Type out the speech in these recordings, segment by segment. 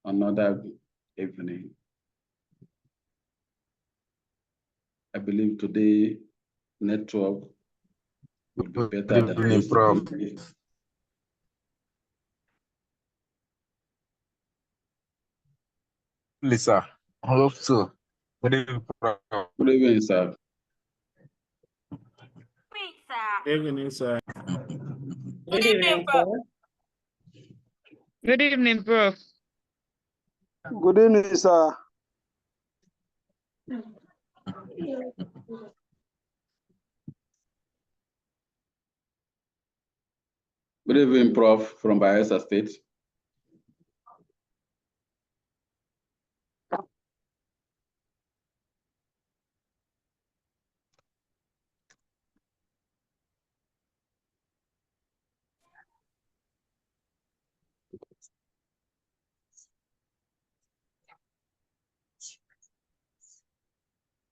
Another evening. I believe today network will be better than Prof. yesterday. Lisa, I hope so. Good evening, Prof. Good evening, sir. Good evening, sir. Good evening, Prof. Good evening, Prof. Good evening, sir. Good evening, Prof. from Bayelsa State.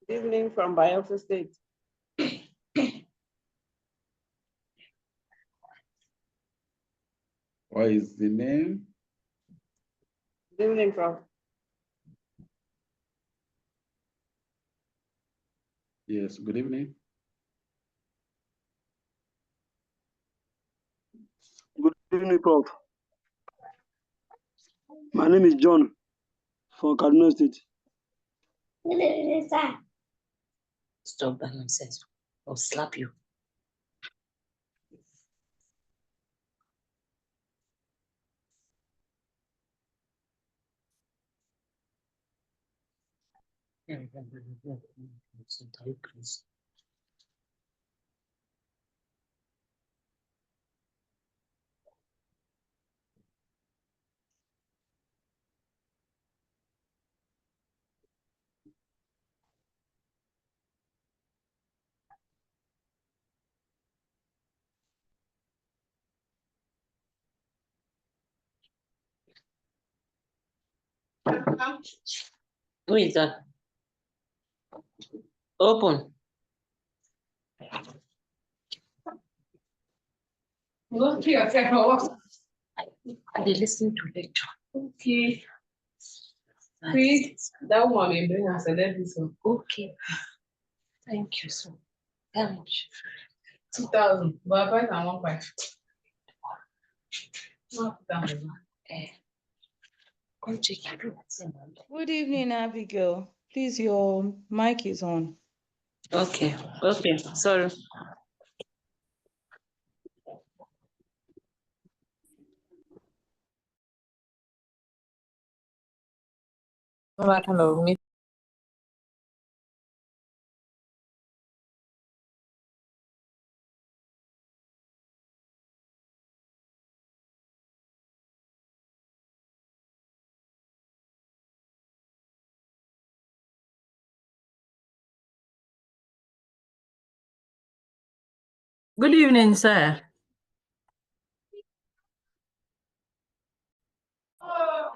Good evening from Bayelsa State. What is the name? Good evening, Prof. Yes, good evening. Good evening, Prof. My name is John from Kaduna State. Good evening, sir. Stop that nonsense. I'll slap you. Who is that? Open. Look here, Prof. They listen to lecture. Okay. Please, that one may bring us a little. Okay. Thank you so much. 2,000. But I find 1.5. Come check it. Good evening, Abigail. Please, your mic is on. Okay. Sorry. Hello, me. Good evening, sir.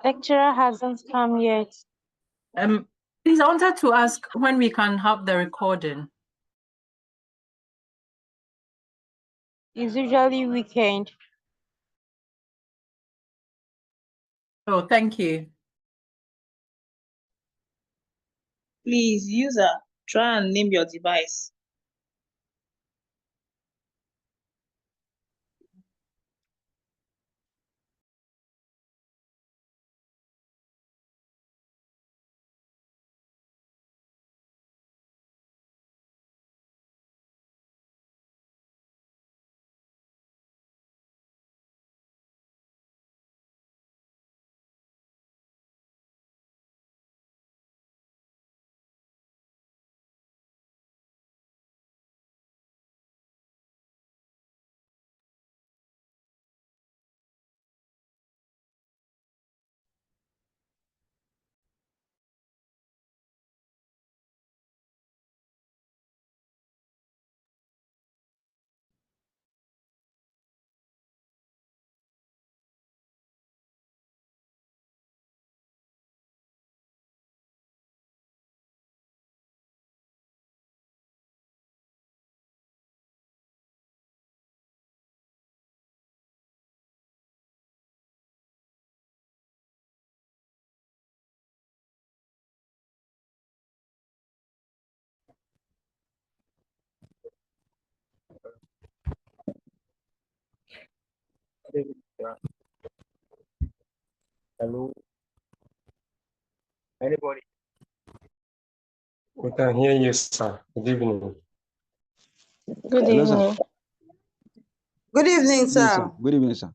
Lecturer hasn't come yet. Please, I wanted to ask when we can have the recording. It's usually weekend. Oh, thank you. Please, user, try and name your device. Hello. Anybody? We can hear you, sir. Good evening. Good Hello, sir. evening. Good evening, Good evening, sir. sir. Good evening, sir.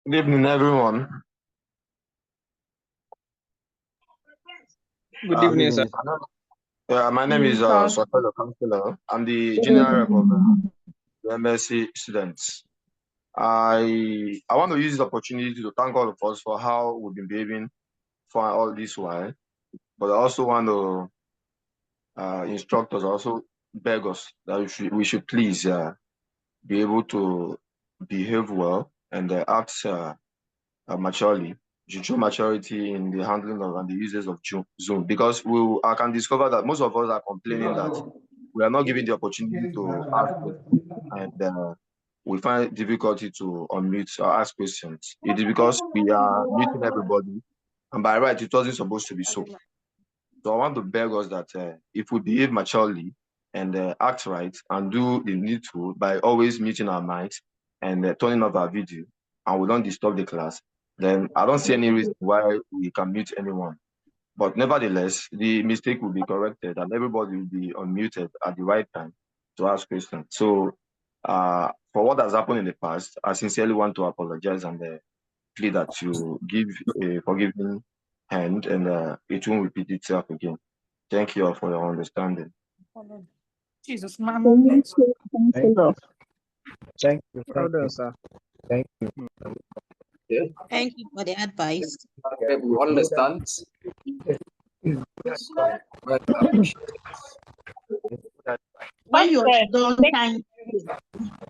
Good evening, everyone. Good Good evening, sir. evening. My name is Sir. Sotelo Counselor. I'm the general rep of the MSc students. I want to use this opportunity to thank all of us for how we've been behaving for all this while, but I also want to instruct us, also beg us that we should please be able to behave well and act maturely. You should show maturity in the handling of and the uses of Zoom, because I can discover that most of us are complaining that we are not given the opportunity to ask questions, and we find difficulty to unmute or ask questions. It is because we are muting everybody, and by right, it wasn't supposed to be so. So I want to beg us that if we behave maturely and act right and do the needful by always muting our mics and turning off our video, and we don't disturb the class, then I don't see any reason why we can mute anyone. But nevertheless, the mistake will be corrected and everybody will be unmuted at the right time to ask questions. So for what has happened in the past, I sincerely want to apologize and plead that you give a forgiving hand and it won't repeat itself again. Thank you all for your understanding. Jesus, my Thank mom. you. Thank you. Well done, sir. Thank you. Thank you for the advice. Okay, we understand. When you're done, time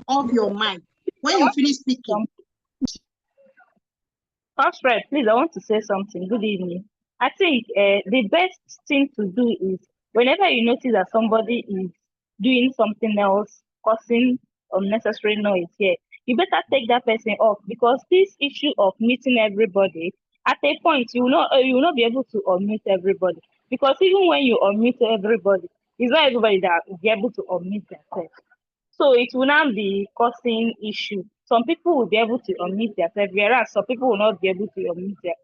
off your mind. When you finish speaking. Prof, please, I want to say something. Good evening. I think the best thing to do is whenever you notice that somebody is doing something else, causing unnecessary noise here, you better take that person off, because this issue of meeting everybody, at a point you will not be able to unmute everybody, because even when you unmute everybody, it's not everybody that will be able to unmute themselves. So it will now be causing issue. Some people will be able to unmute themselves, whereas some people will not be able to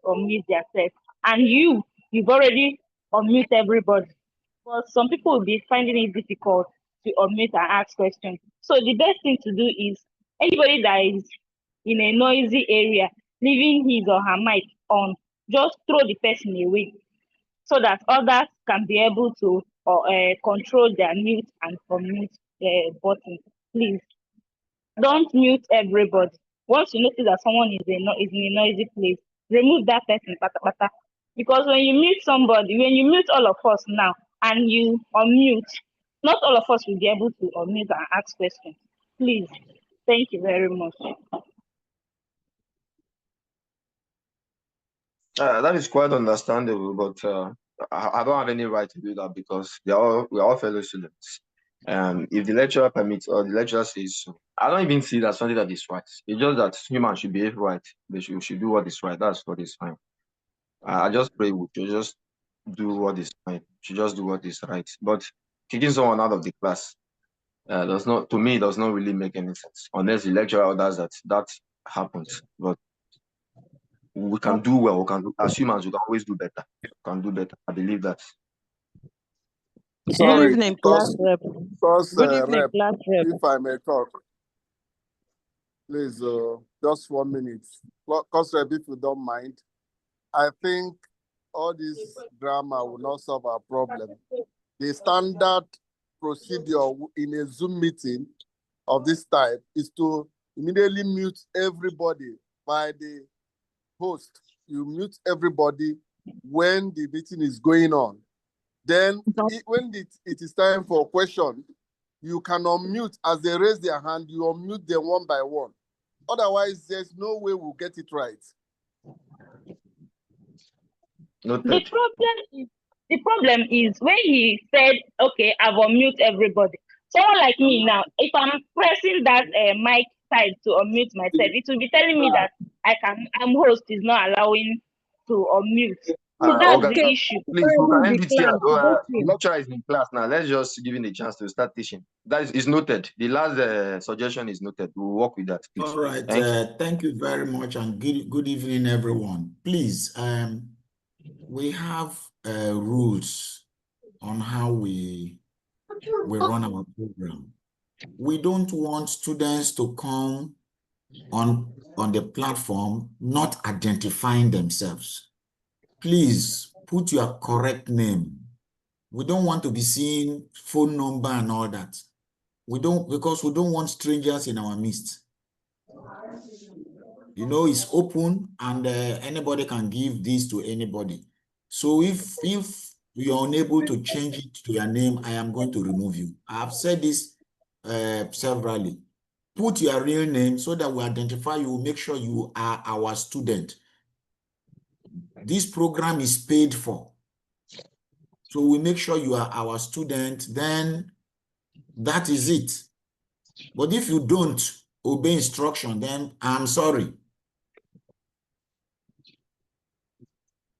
unmute themselves. And you've already unmute everybody. But some people will be finding it difficult to unmute and ask questions. So the best thing to do is anybody that is in a noisy area, leaving his or her mic on, just throw the person away, so that others can be able to control their mute and unmute button. Please don't mute everybody. Once you notice that someone is in a noisy place, remove that person, because when you mute somebody, when you mute all of us now and you unmute, not all of us will be able to unmute and ask questions. Please, thank you very much. That is quite understandable, but I don't have any right to do that because we are all fellow students. If the lecturer permits or the lecturer says so, I don't even see that something that is right. It's just that humans should behave right. They should do what is right. That's what is fine. I just pray we should just do what is right. Should just do what is right. But kicking someone out of the class does not really make any sense unless the lecturer orders that happens. But we can do well. We can do, as humans, we can always do better. We can do better. I believe that. Good evening, class rep. Good evening, Rep, class rep. if I may talk, please, just 1 minute. Class rep, if you don't mind, I think all this drama will not solve our problem. The standard procedure in a Zoom meeting of this type is to immediately mute everybody by the host. You mute everybody when the meeting is going on. Then when it is time for a question, you can unmute. As they raise their hand, you unmute them one by one. Otherwise, there's no way we'll get it right. The problem is when he said, okay, I've unmute everybody. Someone like me now, if I'm pressing that mic side to unmute myself, it will be telling me that I'm host is not allowing to unmute. So that's the issue. Please, we can end it here. The lecturer is in class now. Let's just give him a chance to start teaching. That is noted. The last suggestion is noted. We'll work with that. Please. All right. Thank you very much, and good evening, everyone. Please, we have rules on how we run our program. We don't want students to come on the platform not identifying themselves. Please put your correct name. We don't want to be seeing phone number and all that. Because we don't want strangers in our midst. You know, it's open and anybody can give this to anybody. So if you're unable to change it to your name, I am going to remove you. I have said this severally. Put your real name so that we identify you, make sure you are our student. This program is paid for. So we make sure you are our student, then that is it. But if you don't obey instruction, then I'm sorry.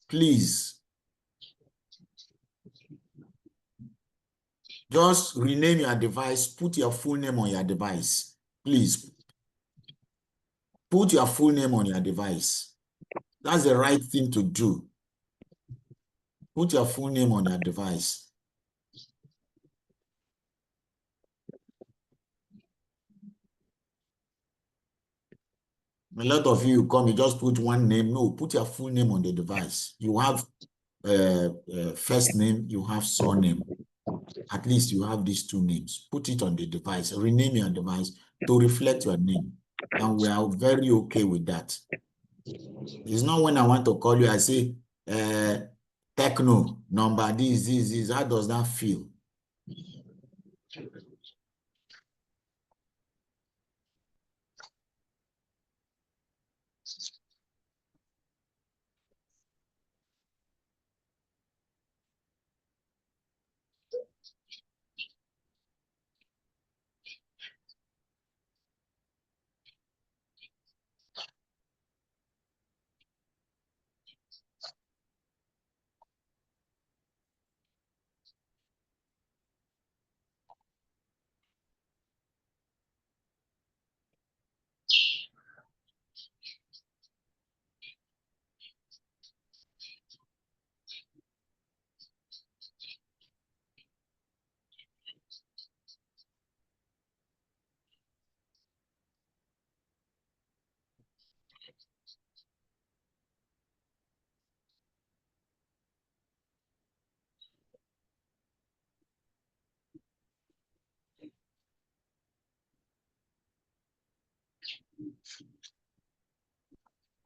Please. Just rename your device, put your full name on your device. Please. Put your full name on your device. That's the right thing to do. Put your full name on your device. A lot of you come, you just put one name. No, put your full name on the device. You have first name, you have surname. At least you have these two names. Put it on the device. Rename your device to reflect your name. And we are very okay with that. It's not when I want to call you, I say, techno, number, this. How does that feel?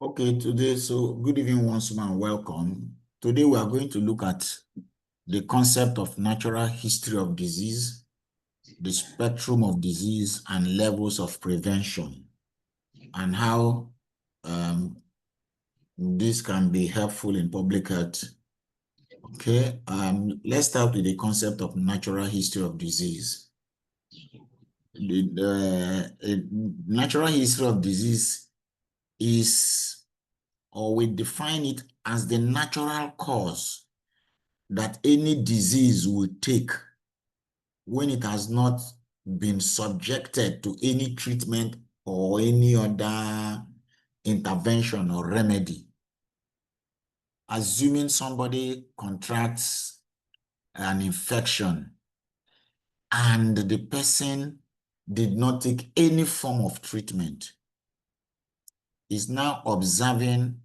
Okay, today, so good evening once more and welcome. Today we are going to look at the concept of natural history of disease, the spectrum of disease and levels of prevention, and how this can be helpful in public health. Okay, let's start with the concept of natural history of disease. The natural history of disease is, or we define it as the natural cause that any disease will take when it has not been subjected to any treatment or any other intervention or remedy. Assuming somebody contracts an infection and the person did not take any form of treatment, is now observing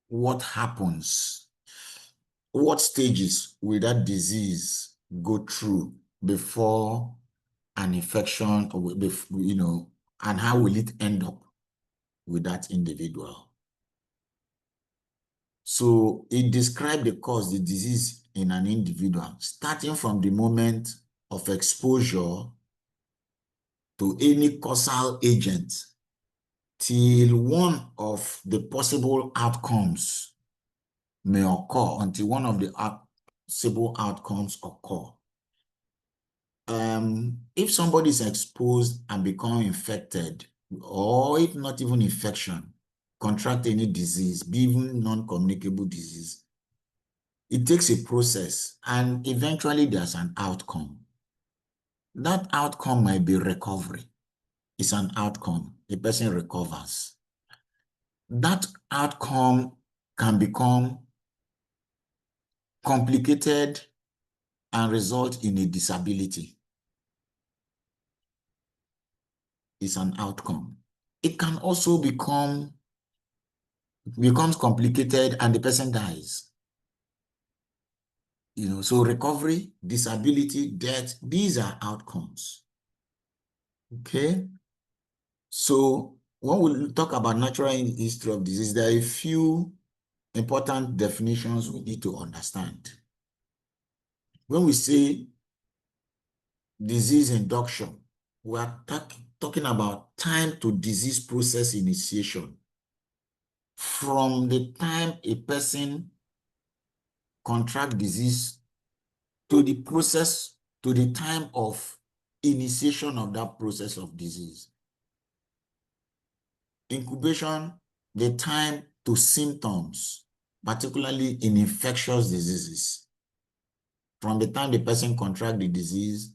what happens, what stages will that disease go through before an infection, or and how will it end up with that individual. So it describes the cause, the disease in an individual, starting from the moment of exposure to any causal agent till one of the possible outcomes may occur, until one of the possible outcomes occur. If somebody is exposed and become infected, or if not even infection, contract any disease, be even non-communicable disease, it takes a process and eventually there's an outcome. That outcome might be recovery. It's an outcome. The person recovers. That outcome can become complicated and result in a disability. It's an outcome. It can also becomes complicated and the person dies. So recovery, disability, death, these are outcomes. Okay? So when we talk about natural history of disease, there are a few important definitions we need to understand. When we say disease induction, we are talking about time to disease process initiation. From the time a person contract disease to the process, to the time of initiation of that process of disease. Incubation, the time to symptoms, particularly in infectious diseases. From the time the person contract the disease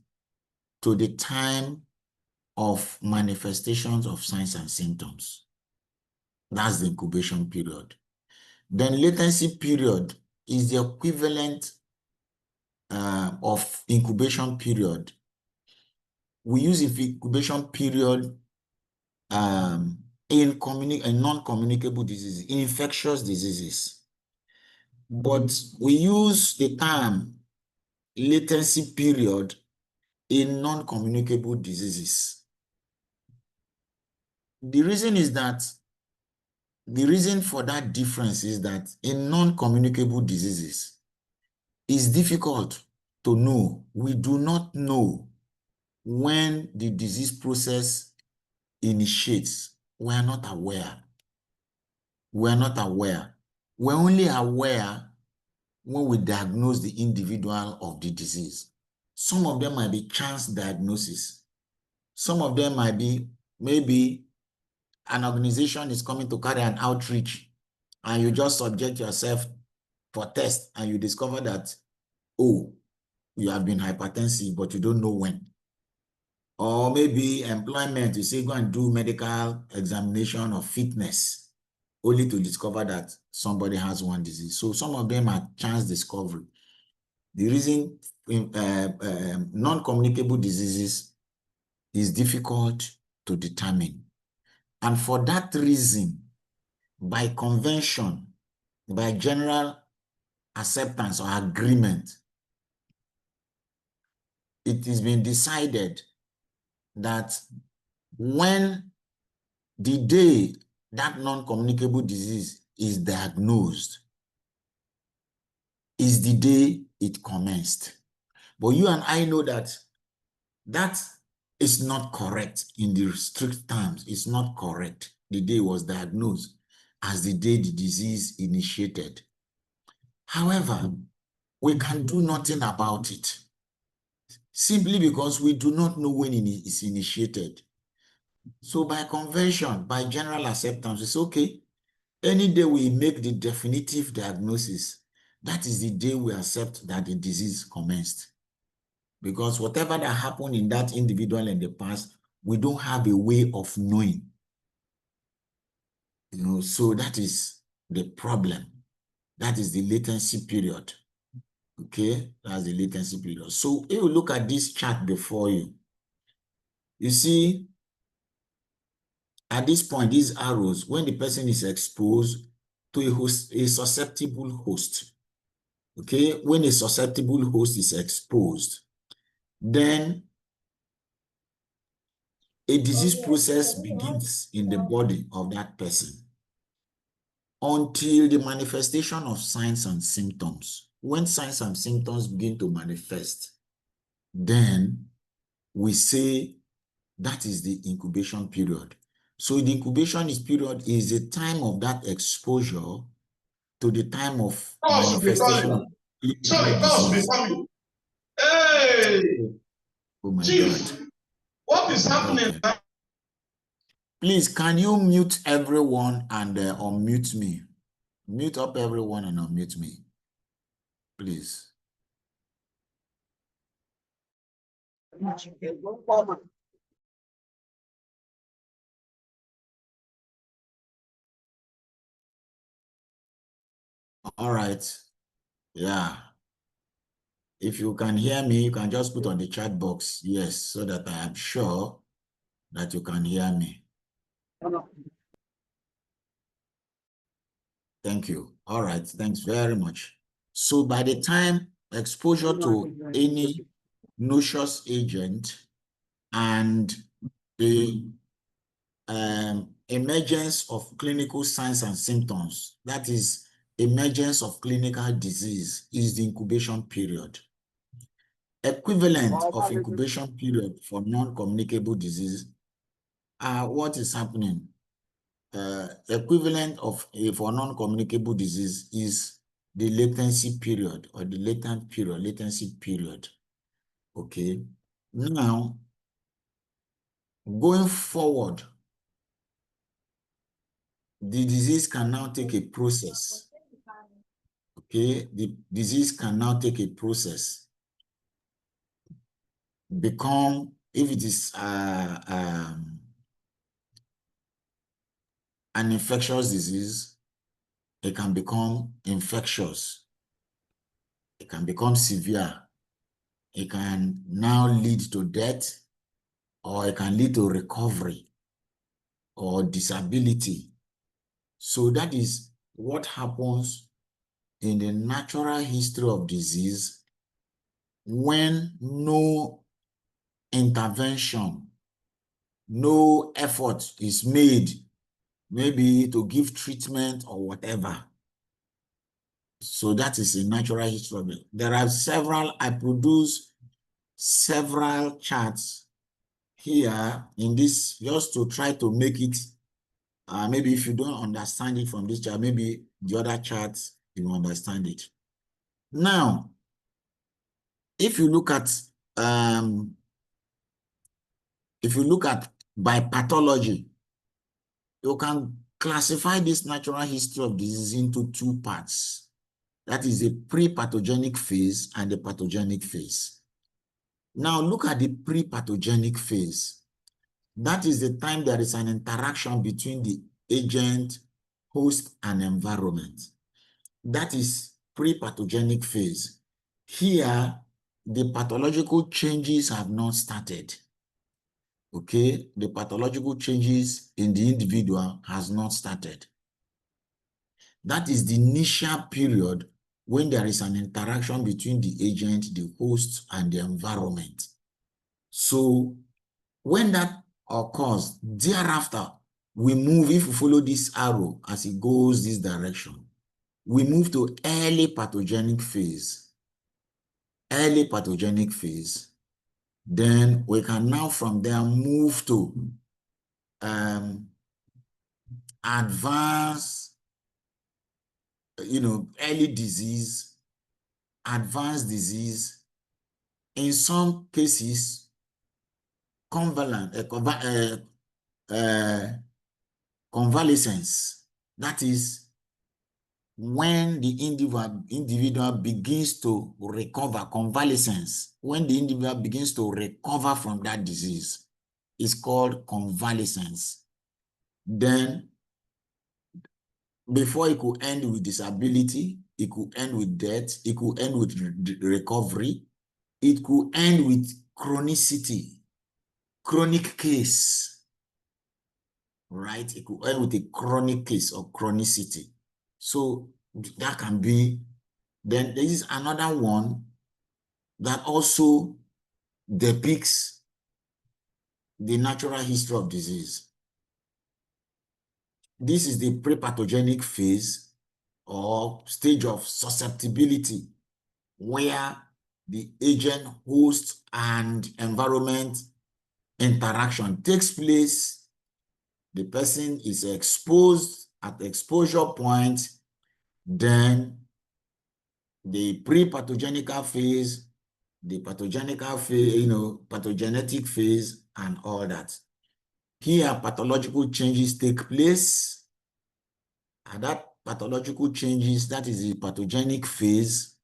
to the time of manifestations of signs and symptoms. That's the incubation period. Then latency period is the equivalent of incubation period. We use incubation period in non-communicable diseases, in infectious diseases. But we use the term latency period in non-communicable diseases. The reason is that the reason for that difference is that in non-communicable diseases, it's difficult to know. We do not know when the disease process initiates. We are not aware. We are not aware. We're only aware when we diagnose the individual of the disease. Some of them might be chance diagnosis. Some of them might be maybe an organization is coming to carry an outreach and you just subject yourself for test and you discover that, oh, you have been hypertensive, but you don't know when. Or maybe employment, you say go and do medical examination of fitness, only to discover that somebody has one disease. So some of them are chance discovery. The reason non-communicable diseases is difficult to determine. And for that reason, by convention, by general acceptance or agreement, it has been decided that when the day that non-communicable disease is diagnosed is the day it commenced. But you and I know that that is not correct in the strict terms. It's not correct. The day was diagnosed as the day the disease initiated. However, we can do nothing about it simply because we do not know when it is initiated. So by convention, by general acceptance, it's okay. Any day we make the definitive diagnosis, that is the day we accept that the disease commenced. Because whatever that happened in that individual in the past, we don't have a way of knowing. You know, so that is the problem. That is the latency period. Okay, that's the latency period. So if you look at this chart before you, you see at this point, these arrows, when the person is exposed to a host, a susceptible host. Okay, when a susceptible host is exposed, then a disease process begins in the body of that person until the manifestation of signs and symptoms. When signs and symptoms begin to manifest, then we say that is the incubation period. So the incubation period is the time of that exposure to the time of manifestation of disease. Hey, oh my Chief, God. What is happening? Okay. Please, can you mute everyone and unmute me? Mute up everyone and unmute me, please. All right. Yeah. If you can hear me, you can just put on the chat box, yes, so that I am sure that you can hear me. Thank you. All right. Thanks very much. So by the time exposure to any noxious agent and the emergence of clinical signs and symptoms, that is emergence of clinical disease, is the incubation period. Equivalent of incubation period for non-communicable disease, what is happening? Equivalent of for non-communicable disease is the latency period or the latency period. Okay. Now, going forward, the disease can now take a process. Okay, the disease can now take a process. Become, if it is an infectious disease, it can become infectious. It can become severe. It can now lead to death, or it can lead to recovery or disability. So that is what happens in the natural history of disease when no intervention, no effort is made maybe to give treatment or whatever. So that is a natural history of it. There are several, I produce several charts here in this just to try to make it, maybe if you don't understand it from this chart, maybe the other charts, you understand it. Now, if you look at by pathology, you can classify this natural history of disease into two parts. That is a pre-pathogenic phase and the pathogenic phase. Now look at the pre-pathogenic phase. That is the time there is an interaction between the agent, host, and environment. That is pre-pathogenic phase. Here, the pathological changes have not started. Okay, the pathological changes in the individual has not started. That is the initial period when there is an interaction between the agent, the host, and the environment. So when that occurs, thereafter, we move, if we follow this arrow as it goes this direction, we move to early pathogenic phase. Early pathogenic phase. Then we can now from there move to advanced, early disease, advanced disease, in some cases, convalescence. That is when the individual begins to recover, convalescence, when the individual begins to recover from that disease, is called convalescence. Then, before it could end with disability, it could end with death, it could end with recovery, it could end with chronicity, chronic case, right? It could end with a chronic case or chronicity. So that can be, then there is another one that also depicts the natural history of disease. This is the pre-pathogenic phase or stage of susceptibility, where the agent, host, and environment interaction takes place. The person is exposed at the exposure point, then the pre-pathogenic phase, the pathogenic phase, pathogenetic phase, and all that. Here, pathological changes take place, and that pathological changes, that is the pathogenic phase.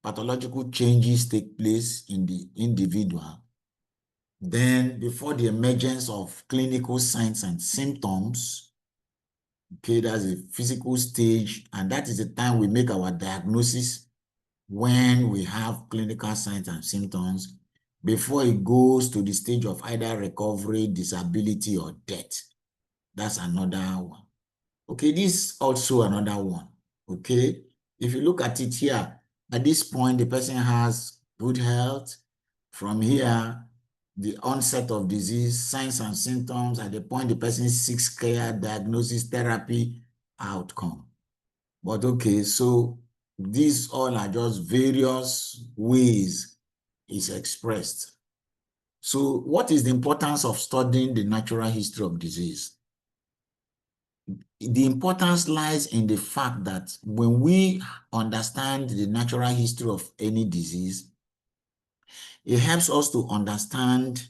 Pathological changes take place in the individual. Then, before the emergence of clinical signs and symptoms, okay, that's a physical stage, and that is the time we make our diagnosis when we have clinical signs and symptoms, before it goes to the stage of either recovery, disability, or death. That's another one. Okay, this is also another one. Okay, if you look at it here, at this point, the person has good health. From here, the onset of disease, signs and symptoms, at the point the person seeks care, diagnosis, therapy, outcome. But okay, so these all are just various ways it's expressed. So what is the importance of studying the natural history of disease? The importance lies in the fact that when we understand the natural history of any disease, it helps us to understand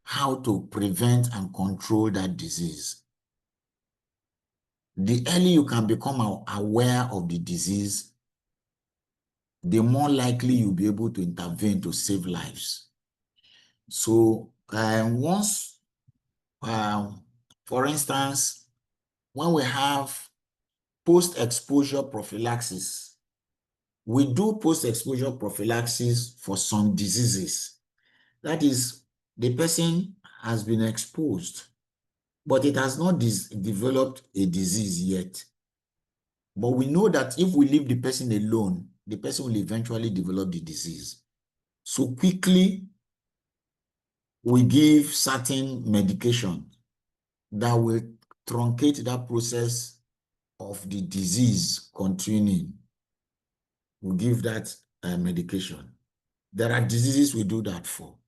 how to prevent and control that disease. The earlier you can become aware of the disease, the more likely you'll be able to intervene to save lives. So for instance, when we have post-exposure prophylaxis, we do post-exposure prophylaxis for some diseases. That is, the person has been exposed, but it has not developed a disease yet. But we know that if we leave the person alone, the person will eventually develop the disease. So quickly, we give certain medication that will truncate that process of the disease continuing, we give that medication. There are diseases we do that for.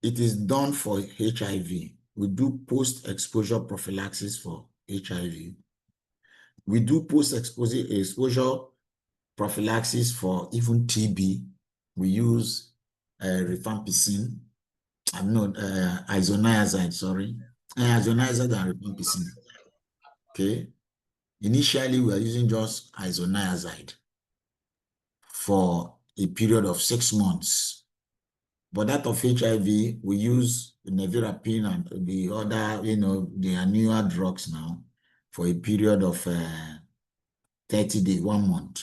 It is done for HIV. We do post-exposure prophylaxis for HIV. We do post-exposure prophylaxis for even TB. We use rifampicin, isoniazid, sorry. Isoniazid and rifampicin. Okay. Initially, we are using just isoniazid for a period of 6 months. But that of HIV, we use nevirapine and the other, the newer drugs now for a period of 30 days, 1 month.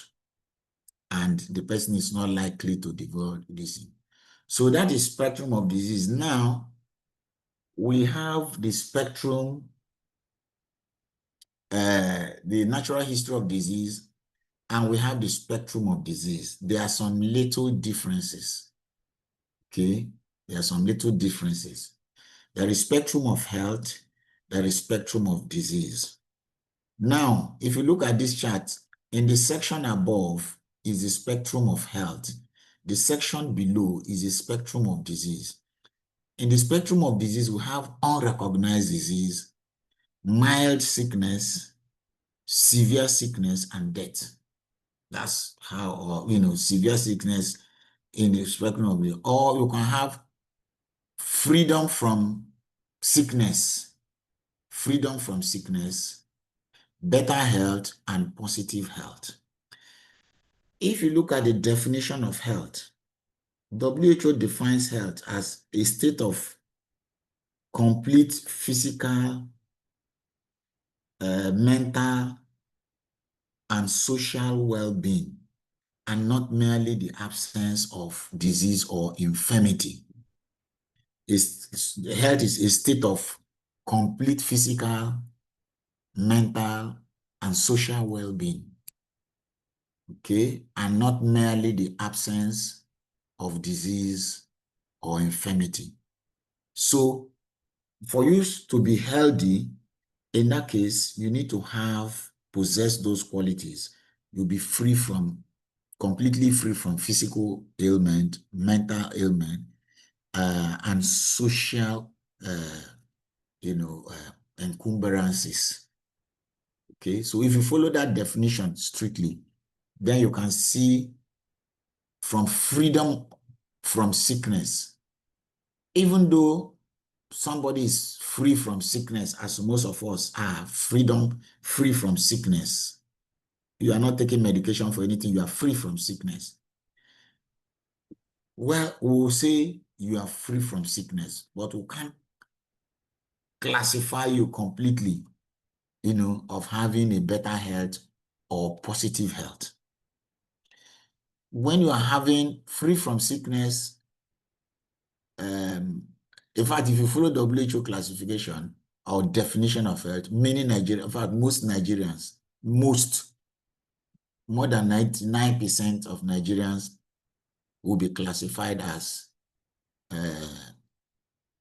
And the person is not likely to develop this. So that is spectrum of disease. Now, we have the spectrum, the natural history of disease, and we have the spectrum of disease. There are some little differences. Okay, there are some little differences. There is spectrum of health, there is spectrum of disease. Now, if you look at this chart, in the section above is the spectrum of health. The section below is the spectrum of disease. In the spectrum of disease, we have unrecognized disease, mild sickness, severe sickness, and death. That's how, severe sickness in the spectrum of disease. Or you can have freedom from sickness, better health, and positive health. If you look at the definition of health, WHO defines health as a state of complete physical, mental, and social well-being, and not merely the absence of disease or infirmity. Health is a state of complete physical, mental, and social well-being, okay, and not merely the absence of disease or infirmity. So, for you to be healthy, in that case, you need to possess those qualities. You'll be completely free from physical ailment, mental ailment, and social, encumbrances. Okay, so if you follow that definition strictly, then you can see from freedom from sickness. Even though somebody is free from sickness, as most of us are, free from sickness. You are not taking medication for anything, you are free from sickness. Well, we'll say you are free from sickness, but we can't classify you completely, of having a better health or positive health. When you are having free from sickness, in fact, if you follow WHO classification or definition of health, many Nigerians, in fact, most Nigerians, more than 99% of Nigerians will be classified as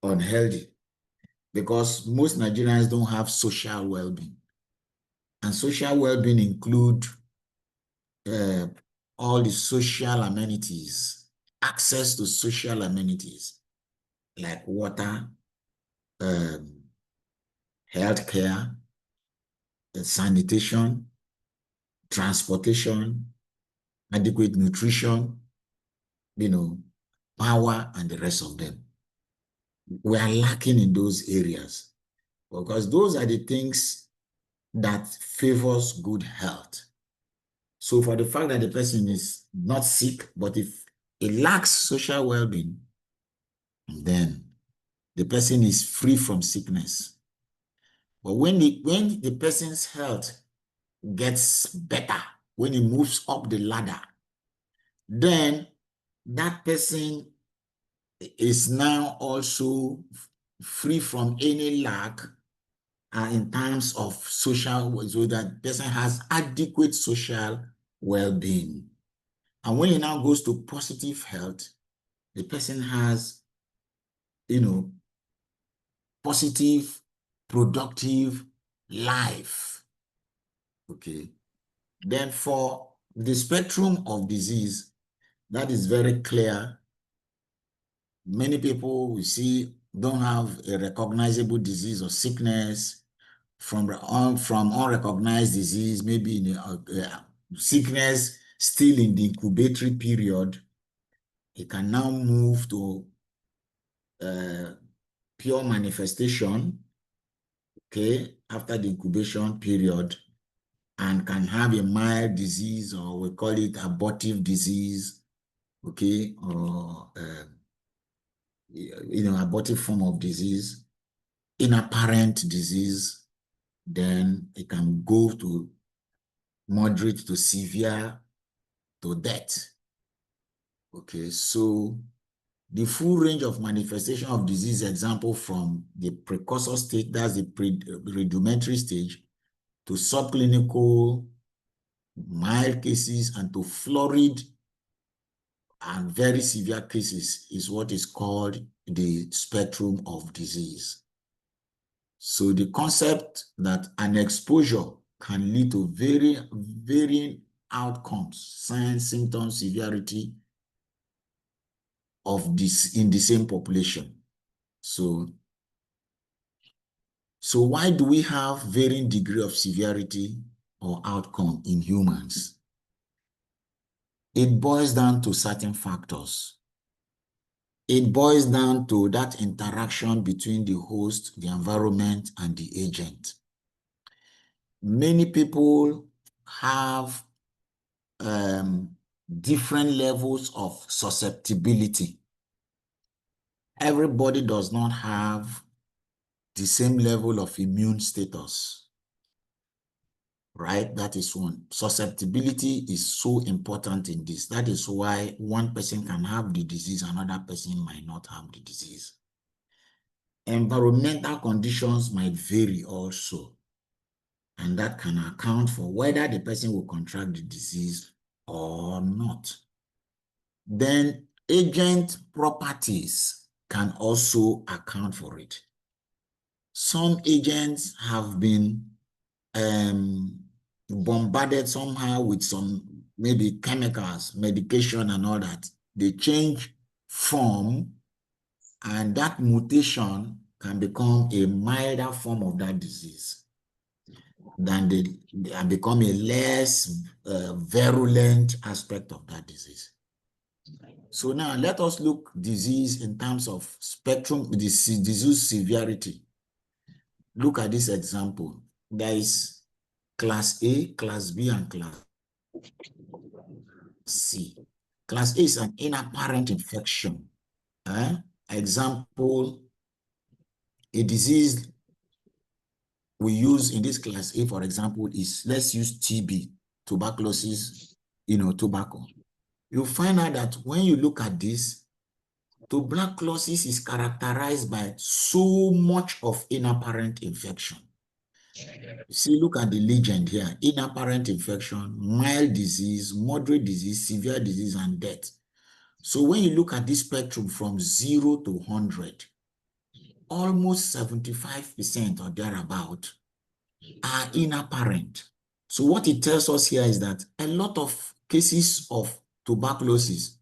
unhealthy, because most Nigerians don't have social well-being. And social well-being include all the social amenities, access to social amenities like water, healthcare, sanitation, transportation, adequate nutrition, power, and the rest of them. We are lacking in those areas because those are the things that favors good health. So for the fact that the person is not sick, but if it lacks social well-being, then the person is free from sickness. But when the person's health gets better, when he moves up the ladder, then that person is now also free from any lack in terms of social, so that person has adequate social well-being. And when he now goes to positive health, the person has, positive, productive life. Okay. Then for the spectrum of disease, that is very clear. Many people we see don't have a recognizable disease or sickness from unrecognized disease, maybe in sickness still in the incubatory period. It can now move to pure manifestation, okay, after the incubation period, and can have a mild disease, or we call it abortive disease, okay, or abortive form of disease, inapparent disease. Then it can go to moderate to severe to death. Okay, so the full range of manifestation of disease, example from the precursor state, that's the rudimentary stage, to subclinical, mild cases, and to florid and very severe cases is what is called the spectrum of disease. So the concept that an exposure can lead to varying outcomes, signs, symptoms, severity of this in the same population. So why do we have varying degree of severity or outcome in humans? It boils down to certain factors. It boils down to that interaction between the host, the environment, and the agent. Many people have different levels of susceptibility. Everybody does not have the same level of immune status, right? That is one. Susceptibility is so important in this. That is why one person can have the disease, another person might not have the disease. Environmental conditions might vary also, and that can account for whether the person will contract the disease or not. Then agent properties can also account for it. Some agents have been bombarded somehow with some maybe chemicals, medication and all that. They change form, and that mutation can become a milder form of that disease than and become a less virulent aspect of that disease. So now let us look disease in terms of spectrum, disease severity. Look at this example. There is class A, class B, and class C. Class A is an inapparent infection. Example, a disease we use in this class A, for example, is, let's use TB, tuberculosis, tobacco. You'll find out that when you look at this, tuberculosis is characterized by so much of inapparent infection. See, look at the legend here. Inapparent infection, mild disease, moderate disease, severe disease, and death. So when you look at this spectrum from 0 to 100, almost 75% or thereabout are inapparent. So what it tells us here is that a lot of cases of tuberculosis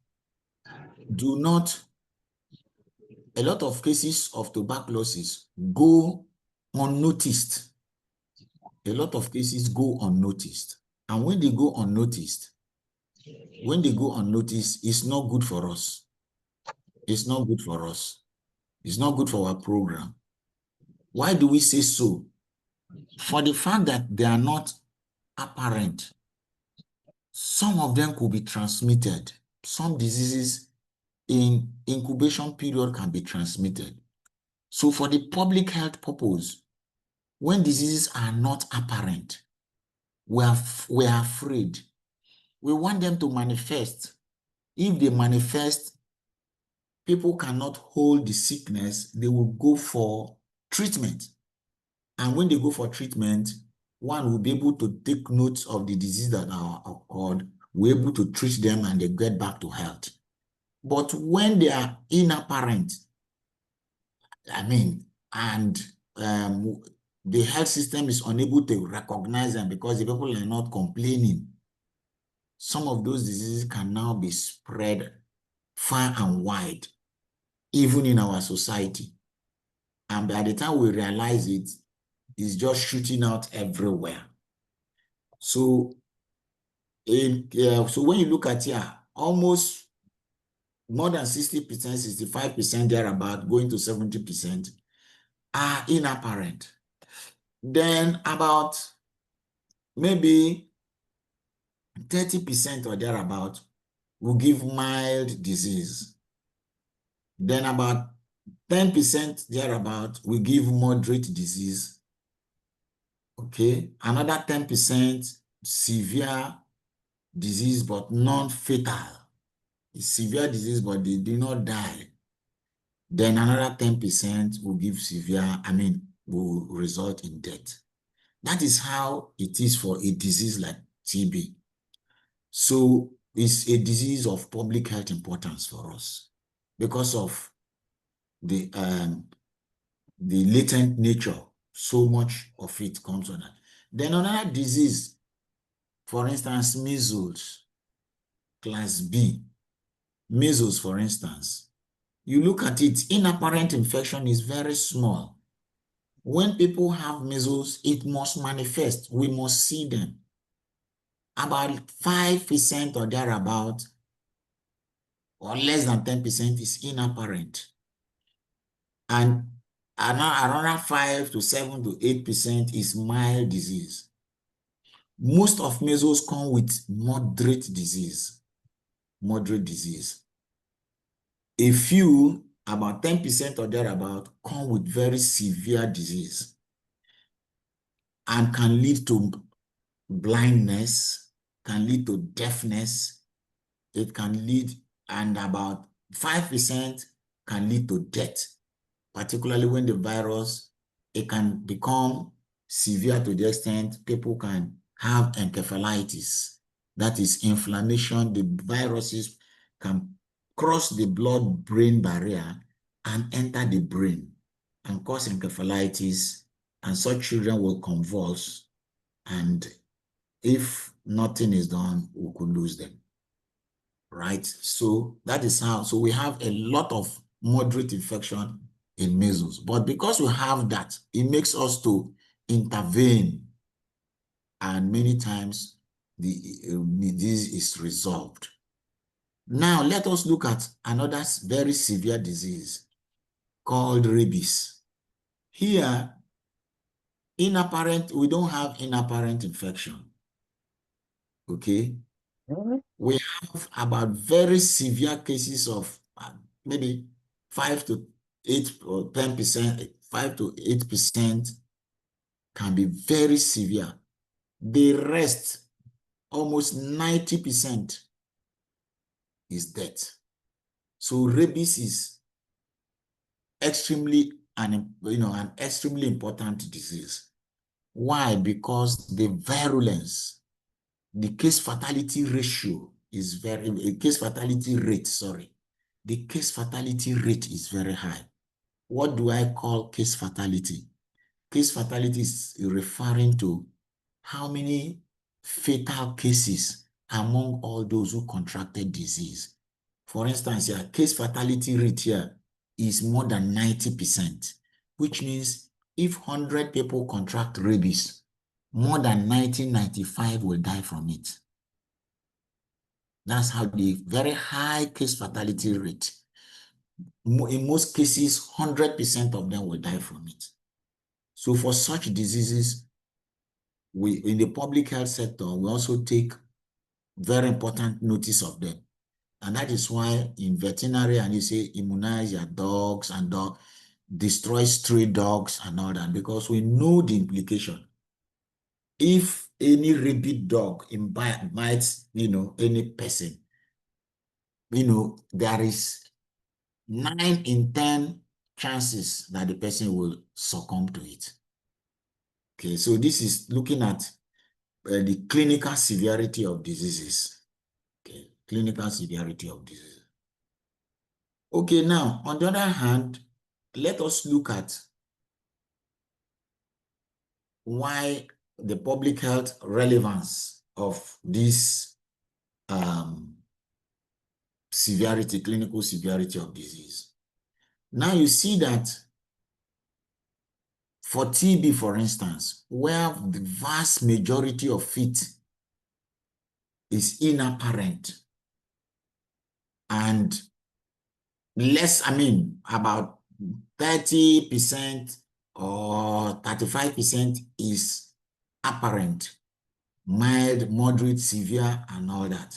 go unnoticed. A lot of cases go unnoticed. And when they go unnoticed, it's not good for us. It's not good for us. It's not good for our program. Why do we say so? For the fact that they are not apparent. Some of them could be transmitted. Some diseases in incubation period can be transmitted. So for the public health purpose, when diseases are not apparent, we are afraid. We want them to manifest. If they manifest, people cannot hold the sickness, they will go for treatment. And when they go for treatment, one will be able to take notes of the disease that are occurred, we're able to treat them, and they get back to health. But when they are inapparent, and the health system is unable to recognize them because the people are not complaining. Some of those diseases can now be spread far and wide, even in our society. And by the time we realize it, it's just shooting out everywhere. So, so when you look at here, almost more than 60%, 65% thereabout, going to 70% are inapparent. Then about maybe 30% or thereabout will give mild disease. Then about 10% thereabout will give moderate disease. Okay, another 10% severe disease but non-fatal. It's severe disease but they do not die. Then another 10% will give will result in death. That is how it is for a disease like TB. So it's a disease of public health importance for us because of the latent nature. So much of it comes on that. Then another disease, for instance, measles, class B. Measles, for instance, you look at it, inapparent infection is very small. When people have measles, it must manifest. We must see them. About 5% or thereabout, or less than 10% is inapparent. And another 5 to 7 to 8% is mild disease. Most of measles come with moderate disease. Moderate disease. A few, about 10% or thereabout, come with very severe disease and can lead to blindness, can lead to deafness. It can lead, and about 5% can lead to death, particularly when the virus, it can become severe to the extent people can have encephalitis. That is inflammation. The viruses can cross the blood-brain barrier and enter the brain and cause encephalitis, and such children will convulse, and if nothing is done, we could lose them. Right? So that is how, so we have a lot of moderate infection in measles, but because we have that, it makes us to intervene, and many times the disease is resolved. Now let us look at another very severe disease called rabies. Here, we don't have inapparent infection. Okay? We have about very severe cases of maybe 5 to 8 or 10%, 5 to 8% can be very severe. The rest, almost 90%, is death. So rabies is an extremely important disease. Why? Because the virulence, the case fatality ratio is the case fatality rate is very high. What do I call case fatality? Case fatality is referring to how many fatal cases among all those who contracted disease. For instance, your case fatality rate here is more than 90%, which means if 100 people contract rabies, more than 95 will die from it. That's how the very high case fatality rate. In most cases, 100% of them will die from it. So for such diseases, in the public health sector, we also take very important notice of them. And that is why in veterinary, and you say immunize your dogs and destroy stray dogs and all that, because we know the implication. If any rabid dog bites, any person, there is 9 in 10 chances that the person will succumb to it. Okay, so this is looking at the clinical severity of diseases. Okay, clinical severity of diseases. Okay, now, on the other hand, let us look at why the public health relevance of this severity, clinical severity of disease. Now you see that for TB, for instance, where the vast majority of it is inapparent and less, about 30% or 35% is apparent, mild, moderate, severe, and all that.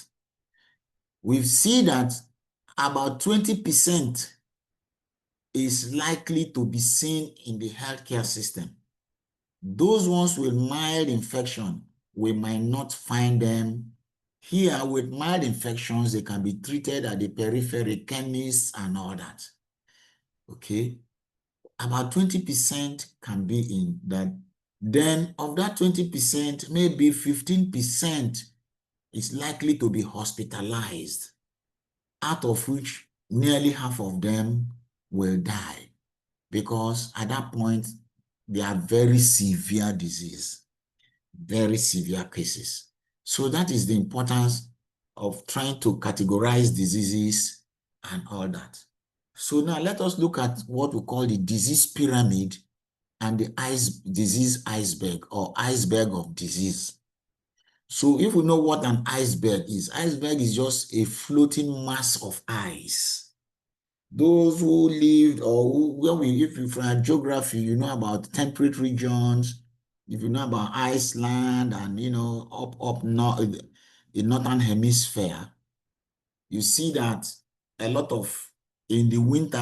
We see that about 20% is likely to be seen in the healthcare system. Those ones with mild infection, we might not find them here. With mild infections, they can be treated at the periphery, chemists and all that. Okay, about 20% can be in that. Then of that 20%, maybe 15% is likely to be hospitalized, out of which nearly half of them will die, because at that point, they are very severe disease, very severe cases. So that is the importance of trying to categorize diseases and all that. So now let us look at what we call the disease pyramid and the disease iceberg, or iceberg of disease. So if we know what an iceberg is just a floating mass of ice. Those who lived, or if you're from geography, you know about temperate regions. If you know about Iceland and up north, the northern hemisphere, you see that a lot of, in the winter,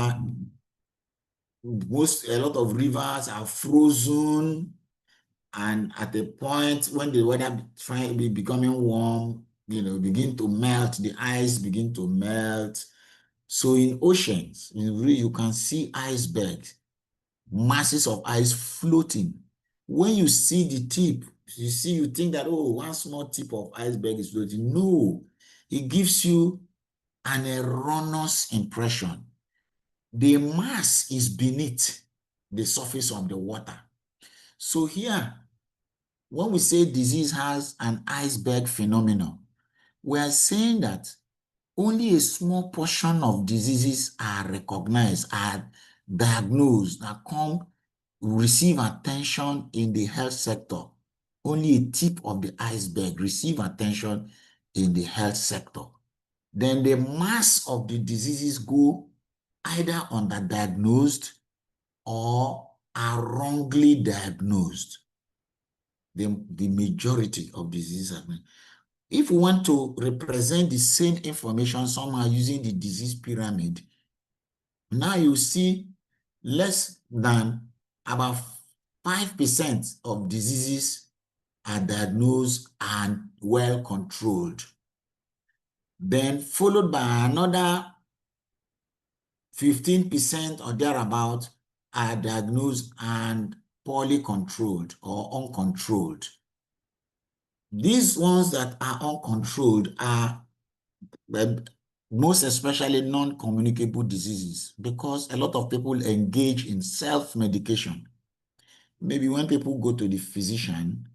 a lot of rivers are frozen, and at the point when the weather be becoming warm, begin to melt, the ice begin to melt. So in oceans, you can see icebergs, masses of ice floating. When you see the tip, you think that, oh, one small tip of iceberg is floating. No, it gives you an erroneous impression. The mass is beneath the surface of the water. So here, when we say disease has an iceberg phenomenon, we are saying that only a small portion of diseases are recognized, are diagnosed, that receive attention in the health sector. Only a tip of the iceberg receive attention in the health sector. Then the mass of the diseases go either underdiagnosed or are wrongly diagnosed. The majority of diseases. If we want to represent the same information somehow using the disease pyramid, now you see less than about 5% of diseases are diagnosed and well controlled. Then followed by another 15% or thereabout are diagnosed and poorly controlled or uncontrolled. These ones that are uncontrolled are most especially non-communicable diseases, because a lot of people engage in self-medication. Maybe when people go to the physician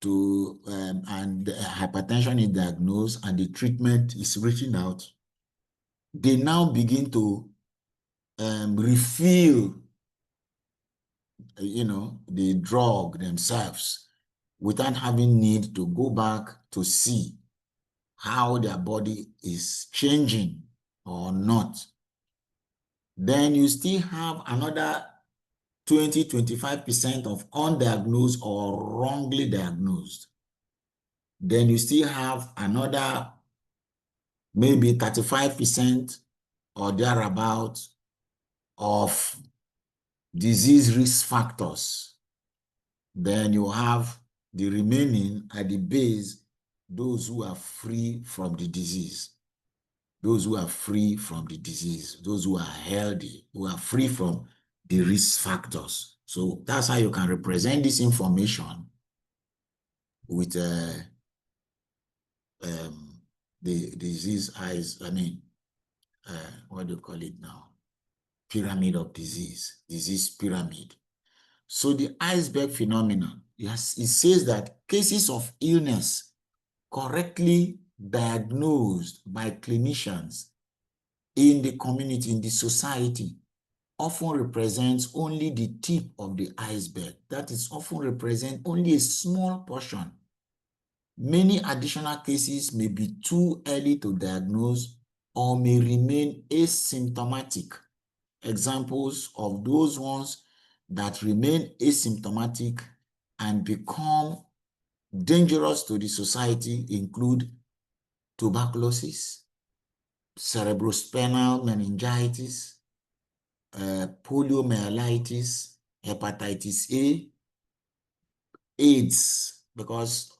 and hypertension is diagnosed and the treatment is reaching out, they now begin to refill the drug themselves without having need to go back to see how their body is changing or not. Then you still have another 20-25% of undiagnosed or wrongly diagnosed. Then you still have another maybe 35% or thereabout of disease risk factors. Then you have the remaining at the base, those who are free from the disease. Those who are free from the disease, those who are healthy, who are free from the risk factors. So that's how you can represent this information with the disease what do you call it now? Pyramid of disease pyramid. So the iceberg phenomenon, yes, it says that cases of illness correctly diagnosed by clinicians in the community, in the society, often represents only the tip of the iceberg. That is, often represent only a small portion. Many additional cases may be too early to diagnose or may remain asymptomatic. Examples of those ones that remain asymptomatic and become dangerous to the society include tuberculosis, cerebrospinal meningitis, poliomyelitis, hepatitis A, AIDS, because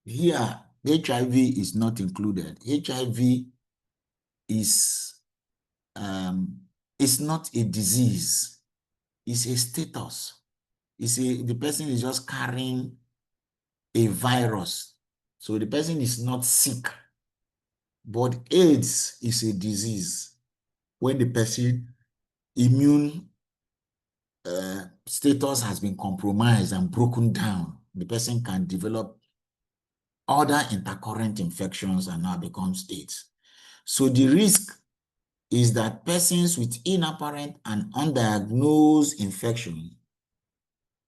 here HIV is not included. HIV is not a disease, it's a status. The person is just carrying a virus. So the person is not sick. But AIDS is a disease when the person immune status has been compromised and broken down. The person can develop other intercurrent infections and now becomes AIDS. So the risk is that persons with inapparent and undiagnosed infection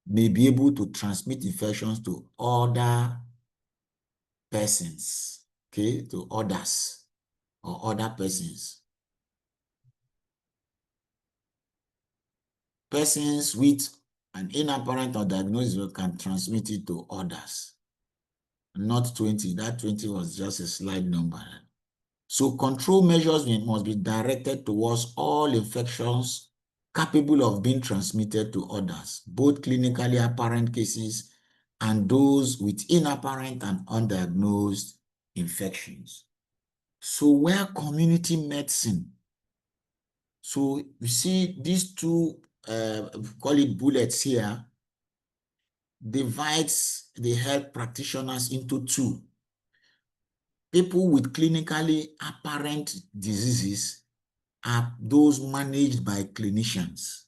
may be able to transmit infections to other persons, okay, to others or other persons. Persons with an inapparent or diagnosis can transmit it to others. Not 20. That 20 was just a slide number. So control measures must be directed towards all infections capable of being transmitted to others, both clinically apparent cases and those with inapparent and undiagnosed infections. So where community medicine, so you see these two, call it bullets here, divides the health practitioners into two. People with clinically apparent diseases are those managed by clinicians,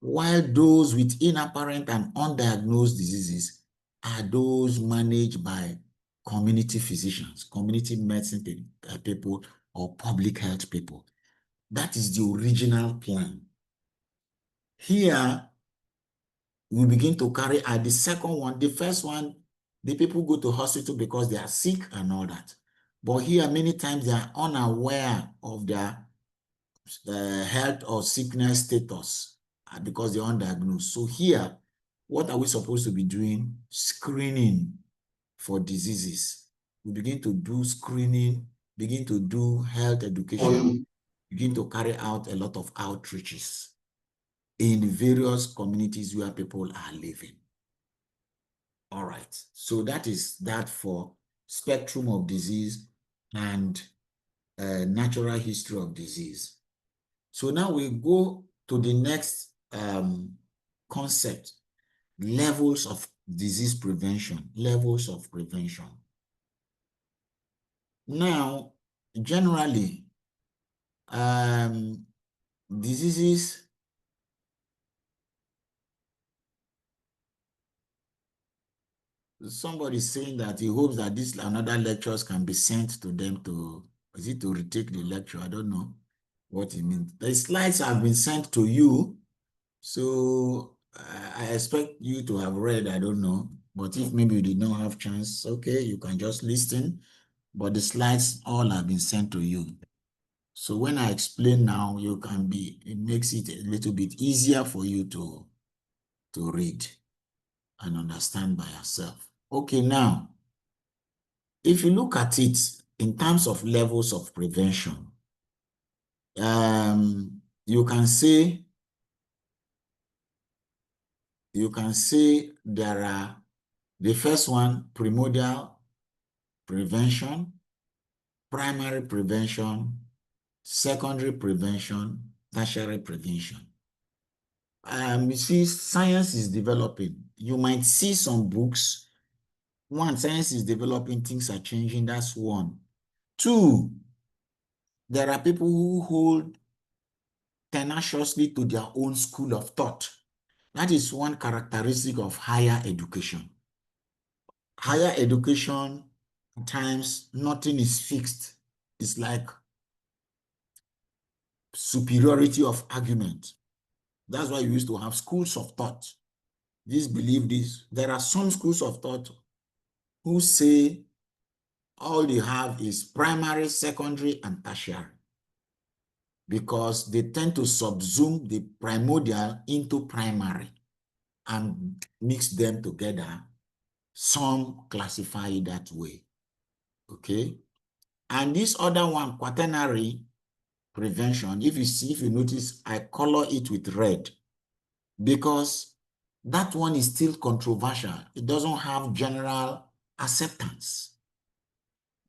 while those with inapparent and undiagnosed diseases are those managed by community physicians, community medicine people, or public health people. That is the original plan. Here, we begin to carry out the second one. The first one, the people go to hospital because they are sick and all that. But here, many times they are unaware of their health or sickness status because they're undiagnosed. So here, what are we supposed to be doing? Screening for diseases. We begin to do screening, begin to do health education, begin to carry out a lot of outreaches in various communities where people are living. All right, so that is that for spectrum of disease and natural history of disease. So now we go to the next concept, levels of disease prevention, levels of prevention. Now, generally, diseases somebody is saying that he hopes that this another lectures can be sent to them to, is it to retake the lecture? I don't know what he means. The slides have been sent to you, so I expect you to have read, I don't know. But if maybe you did not have chance, okay, you can just listen. But the slides all have been sent to you. So when I explain now, you can be, it makes it a little bit easier for you to read and understand by yourself. Okay, now, if you look at it in terms of levels of prevention, you can say there are the first one, primordial prevention, primary prevention, secondary prevention, tertiary prevention. You see, science is developing. You might see some books. One, science is developing, things are changing. That's one. Two, there are people who hold tenaciously to their own school of thought. That is one characteristic of higher education. Higher education, at times, nothing is fixed. It's like superiority of argument. That's why you used to have schools of thought. This believe this. There are some schools of thought who say all they have is primary, secondary, and tertiary, because they tend to subsume the primordial into primary and mix them together. Some classify it that way. Okay. And this other one, quaternary prevention, if you notice, I color it with red because that one is still controversial. It doesn't have general acceptance.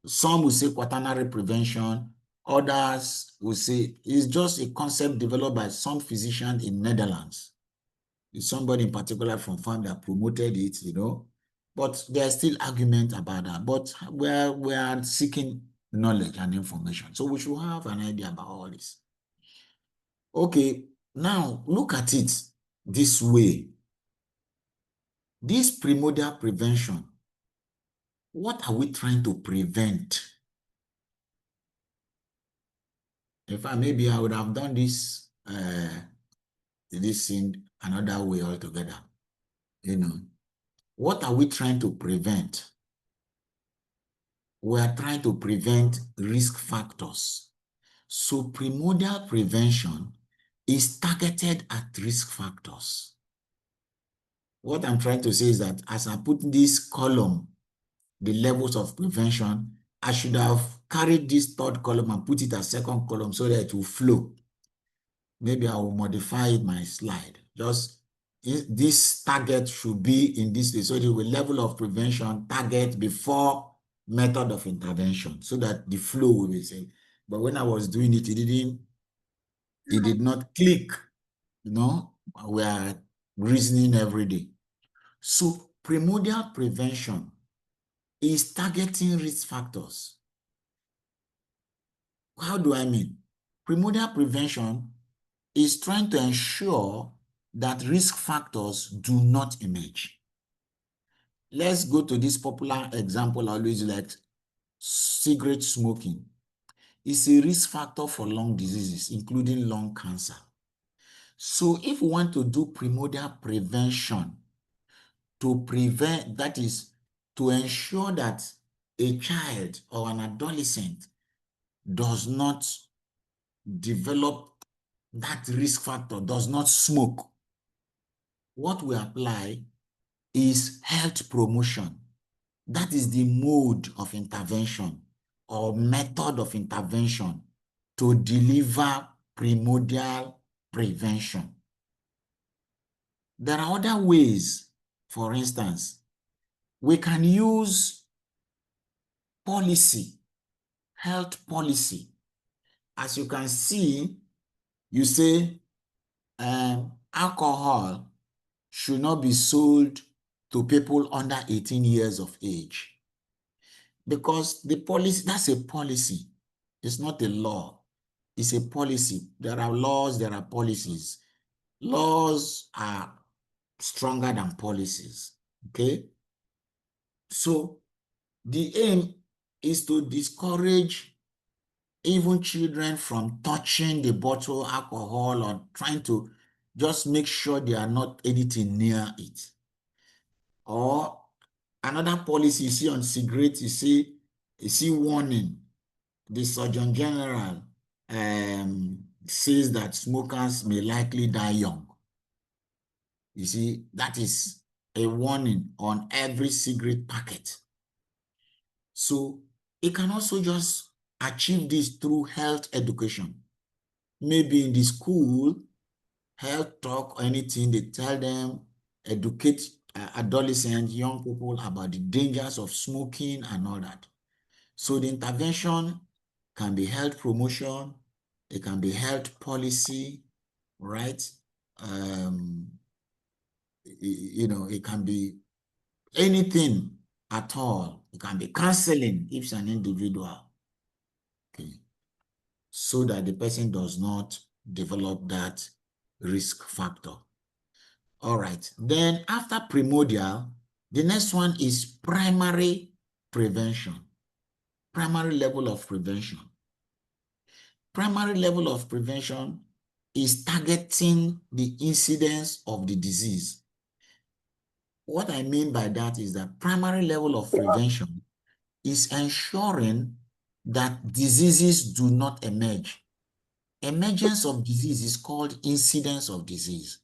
Some will say quaternary prevention, others will say it's just a concept developed by some physicians in Netherlands. It's somebody in particular from farm that promoted it, you know, but there's still argument about that. But we are seeking knowledge and information. So we should have an idea about all this. Okay, now look at it this way. This primordial prevention, what are we trying to prevent? In fact, maybe I would have done this in another way altogether. You know, what are we trying to prevent? We are trying to prevent risk factors. So primordial prevention is targeted at risk factors. What I'm trying to say is that as I put in this column, the levels of prevention, I should have carried this third column and put it as second column so that it will flow. Maybe I will modify my slide. Just this target should be in this way. So the level of prevention, target before method of intervention, so that the flow will be same. But when I was doing it, it did not click. You know, we are reasoning every day. So primordial prevention is targeting risk factors. How do I mean? Primordial prevention is trying to ensure that risk factors do not emerge. Let's go to this popular example I always like, cigarette smoking. It's a risk factor for lung diseases, including lung cancer. So if we want to do primordial prevention to prevent, that is, to ensure that a child or an adolescent does not develop that risk factor, does not smoke, what we apply is health promotion. That is the mode of intervention or method of intervention to deliver primordial prevention. There are other ways. For instance, we can use policy, health policy. As you can see, you say alcohol should not be sold to people under 18 years of age. Because the policy, that's a policy. It's not a law. It's a policy. There are laws, there are policies. Laws are stronger than policies, okay? So the aim is to discourage even children from touching the bottle of alcohol or trying to just make sure they are not anything near it. Or another policy you see on cigarettes, you see warning. The Surgeon General says that smokers may likely die young. You see, that is a warning on every cigarette packet. So it can also just achieve this through health education. Maybe in the school, health talk or anything, they tell them, educate adolescents, young people about the dangers of smoking and all that. So the intervention can be health promotion, it can be health policy, right? You know, it can be anything at all. It can be counseling if it's an individual, okay, so that the person does not develop that risk factor. All right. Then after primordial, the next one is primary prevention. Primary level of prevention. Primary level of prevention is targeting the incidence of the disease. What I mean by that is that primary level of prevention is ensuring that diseases do not emerge. Emergence of disease is called incidence of disease.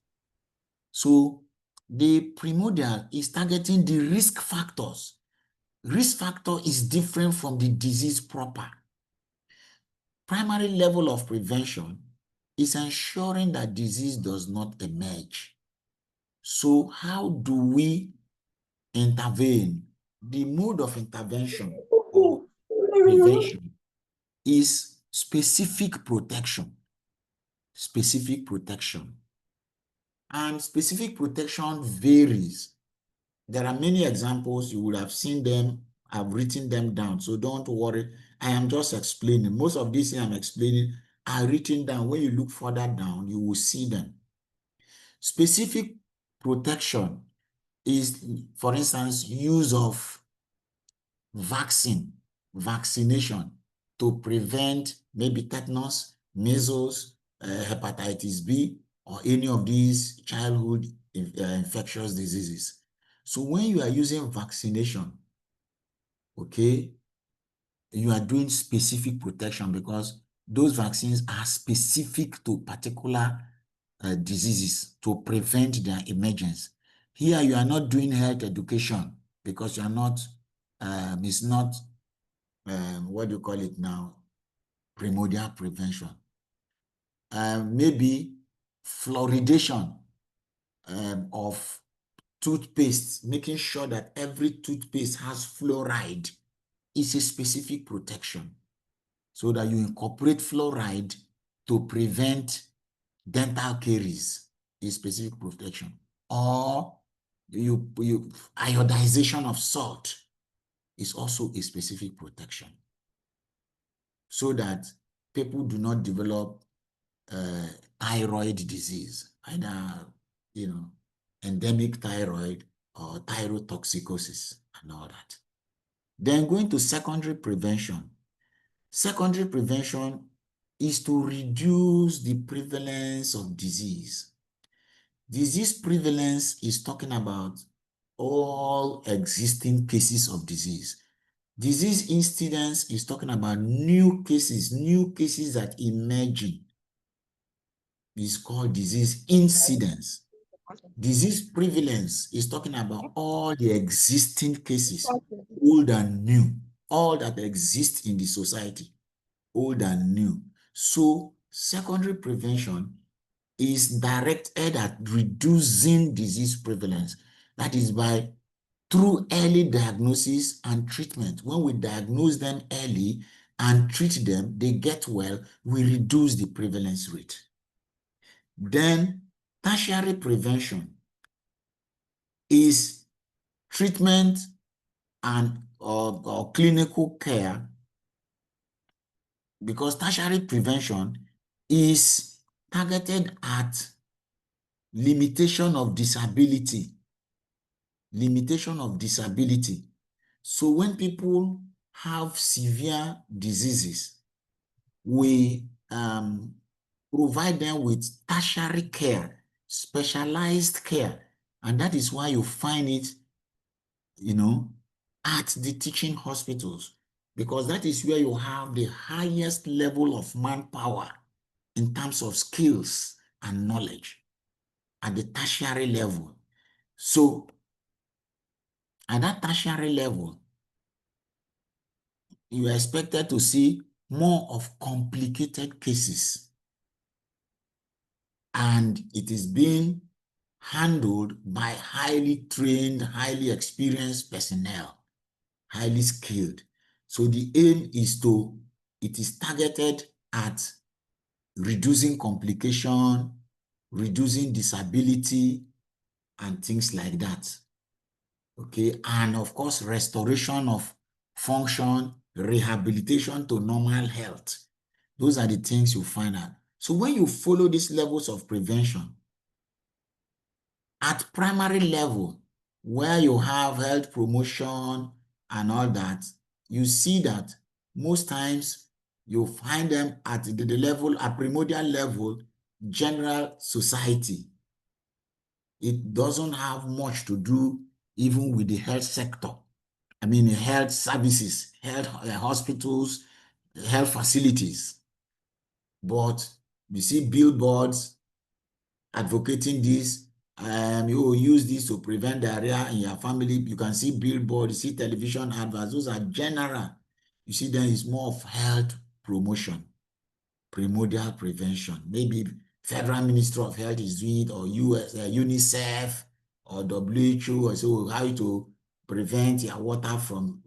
So the primordial is targeting the risk factors. Risk factor is different from the disease proper. Primary level of prevention is ensuring that disease does not emerge. So how do we intervene? The mode of intervention or prevention is specific protection. Specific protection. And specific protection varies. There are many examples. You would have seen them. I've written them down. So don't worry. I am just explaining. Most of these things I'm explaining are written down. When you look further down, you will see them. Specific protection is, for instance, use of vaccination to prevent maybe tetanus, measles, hepatitis B, or any of these childhood infectious diseases. So when you are using vaccination, okay, you are doing specific protection because those vaccines are specific to particular diseases to prevent their emergence. Here you are not doing health education because you are not, it's not, what do you call it now? Primordial prevention. Maybe fluoridation of toothpaste, making sure that every toothpaste has fluoride is a specific protection. So that you incorporate fluoride to prevent dental caries is specific protection. Or you iodization of salt is also a specific protection. So that people do not develop thyroid disease, either, endemic thyroid or thyrotoxicosis and all that. Then going to secondary prevention. Secondary prevention is to reduce the prevalence of disease. Disease prevalence is talking about all existing cases of disease. Disease incidence is talking about new cases that emerging. Is called disease incidence. Disease prevalence is talking about all the existing cases, old and new, all that exist in the society, old and new. So secondary prevention is directed at reducing disease prevalence. That is by through early diagnosis and treatment. When we diagnose them early and treat them, they get well, we reduce the prevalence rate. Then tertiary prevention is treatment and or clinical care, because tertiary prevention is targeted at limitation of disability. Limitation of disability. So when people have severe diseases, we provide them with tertiary care, specialized care. And that is why you find it, at the teaching hospitals, because that is where you have the highest level of manpower in terms of skills and knowledge at the tertiary level. So at that tertiary level, you are expected to see more of complicated cases. And it is being handled by highly trained, highly experienced personnel, highly skilled. So the aim is it is targeted at reducing complication, reducing disability, and things like that. Okay, and of course, restoration of function, rehabilitation to normal health. Those are the things you find out. So when you follow these levels of prevention, At primary level, where you have health promotion and all that, you see that most times you find them at the level, at primordial level, general society. It doesn't have much to do even with the health sector. I mean, health services, health hospitals, health facilities. But you see billboards advocating this, you use this to prevent diarrhea in your family. You can see billboards, you see television adverts. Those are general. You see, then it's more of health promotion, primordial prevention. Maybe Federal Ministry of Health is doing it, or US, UNICEF, or WHO, or so how to prevent your water from,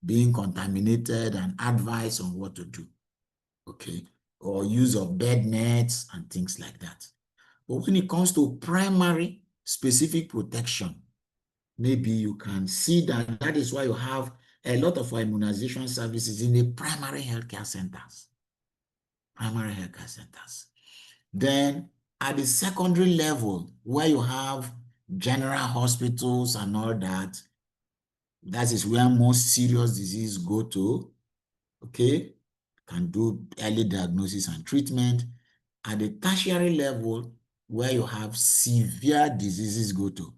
being contaminated, and advice on what to do. Okay, or use of bed nets and things like that. But when it comes to primary specific protection, maybe you can see that is why you have a lot of immunization services in the primary healthcare centers. Primary healthcare centers. Then at the secondary level, where you have general hospitals and all that, that is where most serious disease go to. Okay, can do early diagnosis and treatment. At the tertiary level, where you have severe diseases go to,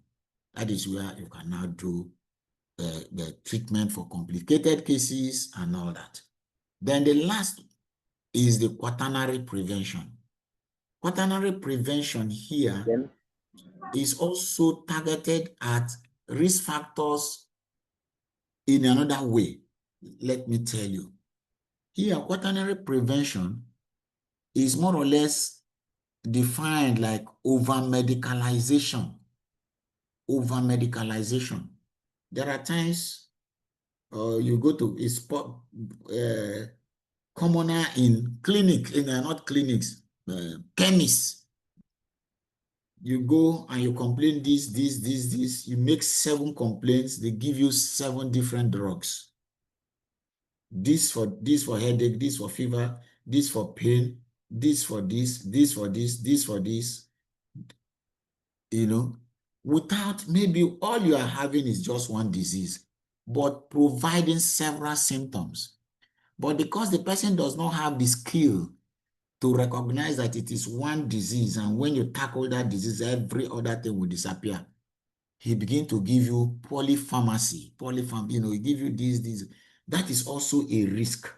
that is where you can now do the treatment for complicated cases and all that. Then the last is the quaternary prevention. Quaternary prevention here is also targeted at risk factors in another way. Let me tell you. Here, quaternary prevention is more or less defined like over-medicalization. Over-medicalization. There are times you go to a spot, commoner in clinic, not clinics, chemists. You go and you complain this, you make 7 complaints, they give you 7 different drugs. This for headache, this for fever, this for pain, this for this for this for this. Without, maybe all you are having is just one disease, but providing several symptoms. But because the person does not have the skill to recognize that it is one disease, and when you tackle that disease, every other thing will disappear, he begins to give you polypharmacy, he give you this. That is also a risk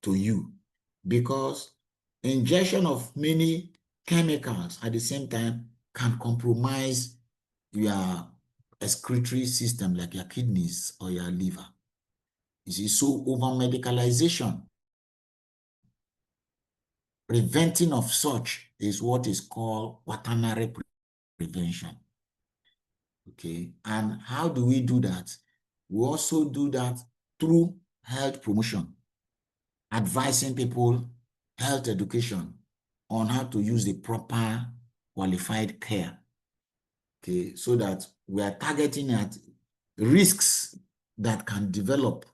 to you, because ingestion of many chemicals at the same time can compromise your excretory system, like your kidneys or your liver. You see, so over-medicalization, preventing of such, is what is called quaternary prevention. Okay, and how do we do that? We also do that through health promotion, advising people, health education on how to use the proper qualified care. Okay, so that we are targeting at risks that can develop,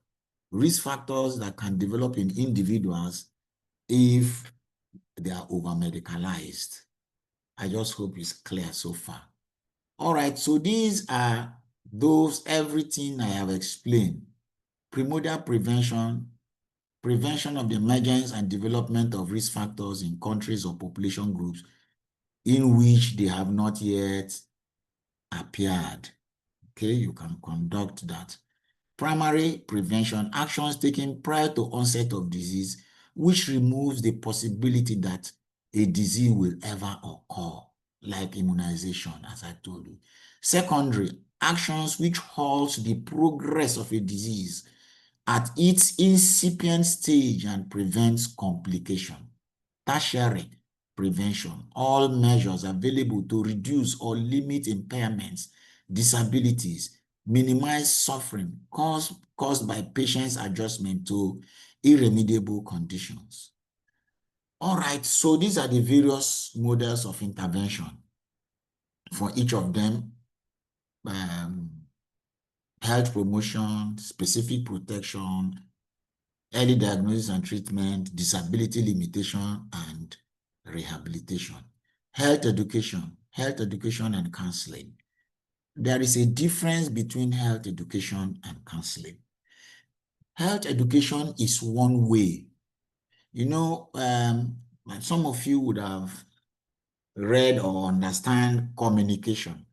risk factors that can develop in individuals if they are over-medicalized. I just hope it's clear so far. All right, so these are everything I have explained. Primordial prevention, prevention of the emergence and development of risk factors in countries or population groups in which they have not yet appeared. Okay, you can conduct that. Primary prevention, actions taken prior to onset of disease, which removes the possibility that a disease will ever occur, like immunization, as I told you. Secondary, actions which halt the progress of a disease at its incipient stage and prevents complication. Tertiary prevention, all measures available to reduce or limit impairments, disabilities, minimize suffering caused by patient's adjustment to irremediable conditions. All right, so these are the various models of intervention. For each of them, health promotion, specific protection, early diagnosis and treatment, disability limitation, and rehabilitation. Health education, health education and counseling. There is a difference between health education and counseling. Health education is one way. You know, some of you would have read or understand communication.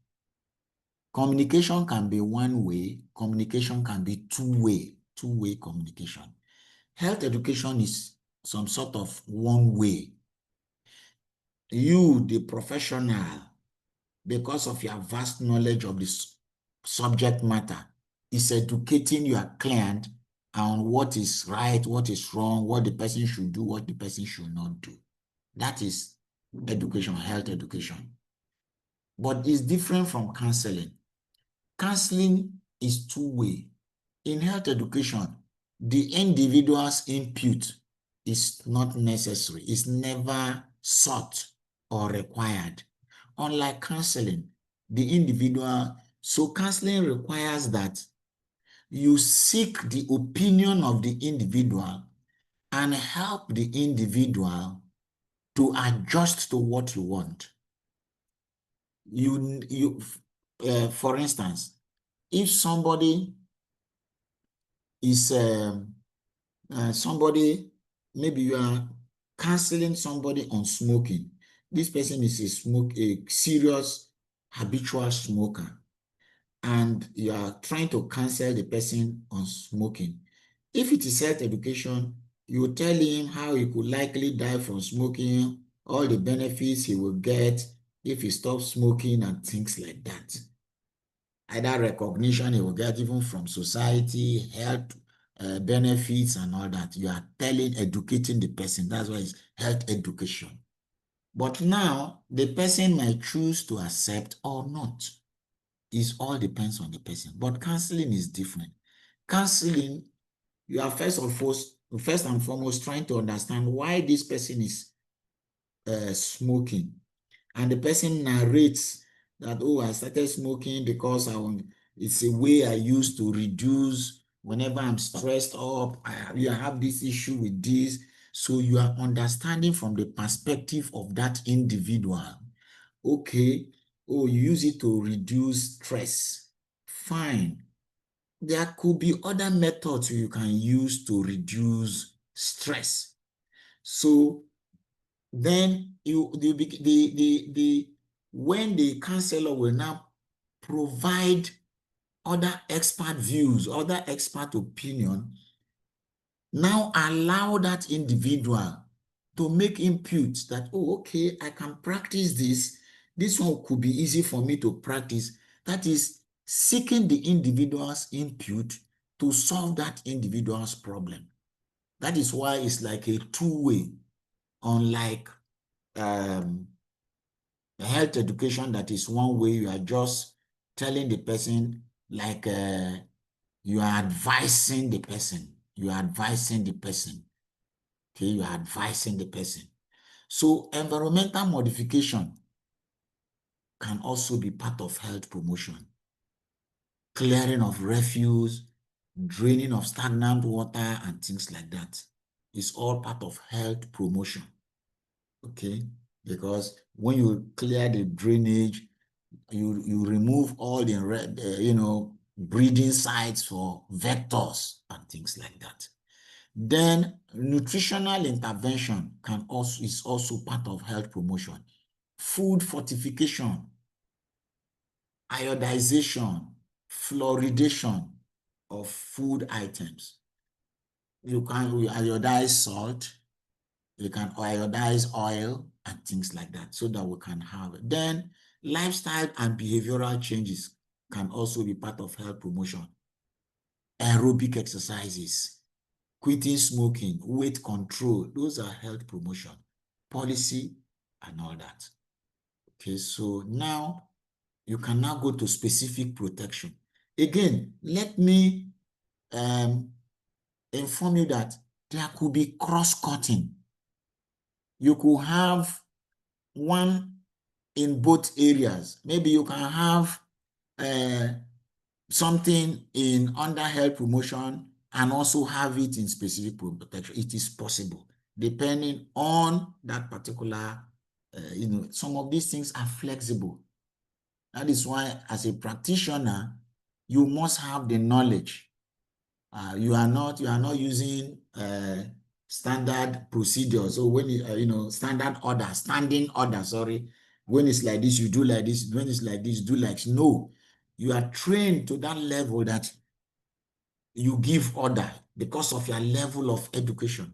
Communication can be one way, communication can be two-way communication. Health education is some sort of one way. You, the professional, because of your vast knowledge of this subject matter, is educating your client on what is right, what is wrong, what the person should do, what the person should not do. That is education, health education. But it's different from counseling. Counseling is two-way. In health education, the individual's input is not necessary. It's never sought or required. Unlike counseling, the individual, so counseling requires that you seek the opinion of the individual and help the individual to adjust to what you want. For instance, if somebody is maybe you are counseling somebody on smoking. This person is a serious habitual smoker, and you are trying to counsel the person on smoking. If it is health education, you tell him how he could likely die from smoking, all the benefits he will get if he stops smoking and things like that. Either recognition he will get even from society, health benefits and all that. You are educating the person. That's why it's health education. But now the person might choose to accept or not. It all depends on the person. But counseling is different. Counseling, you are first and foremost trying to understand why this person is smoking. And the person narrates that, oh, I started smoking because it's a way I use to reduce whenever I'm stressed up. I have this issue with this. So you are understanding from the perspective of that individual. Okay, oh, you use it to reduce stress. Fine. There could be other methods you can use to reduce stress. So then when the counselor will now provide other expert views, other expert opinion, now allow that individual to make inputs that, oh, okay, I can practice this. This one could be easy for me to practice. That is seeking the individual's input to solve that individual's problem. That is why it's like a two-way, unlike health education that is one way. You are just telling the person, like you are advising the person. You are advising the person. Okay, you are advising the person. So environmental modification can also be part of health promotion. Clearing of refuse, draining of stagnant water and things like that is all part of health promotion. Okay, because when you clear the drainage, you remove all the breeding sites for vectors and things like that. Then nutritional intervention is also part of health promotion. Food fortification, iodization, fluoridation of food items. You can iodize salt, you can iodize oil and things like that so that we can have it. Then lifestyle and behavioral changes can also be part of health promotion. Aerobic exercises, quitting smoking, weight control, those are health promotion, policy and all that. Okay, so now you can now go to specific protection. Again, let me inform you that there could be cross-cutting. You could have one in both areas. Maybe you can have something in under health promotion and also have it in specific protection. It is possible, depending on that particular some of these things are flexible. That is why, as a practitioner, you must have the knowledge. You are not using standard procedures. So when standing order, sorry. When it's like this, you do like this. When it's like this, do like this. No, you are trained to that level that you give order because of your level of education.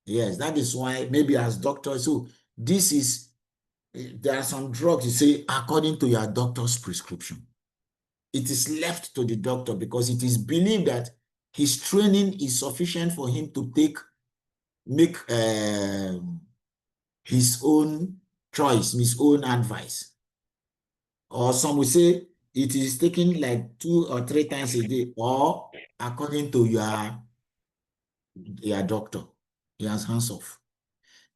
Yes, that is why maybe as doctors, so there are some drugs you say according to your doctor's prescription. It is left to the doctor because it is believed that his training is sufficient for him to make his own choice, his own advice. Or some will say it is taken like 2 or 3 times a day, or according to your doctor, he has hands off.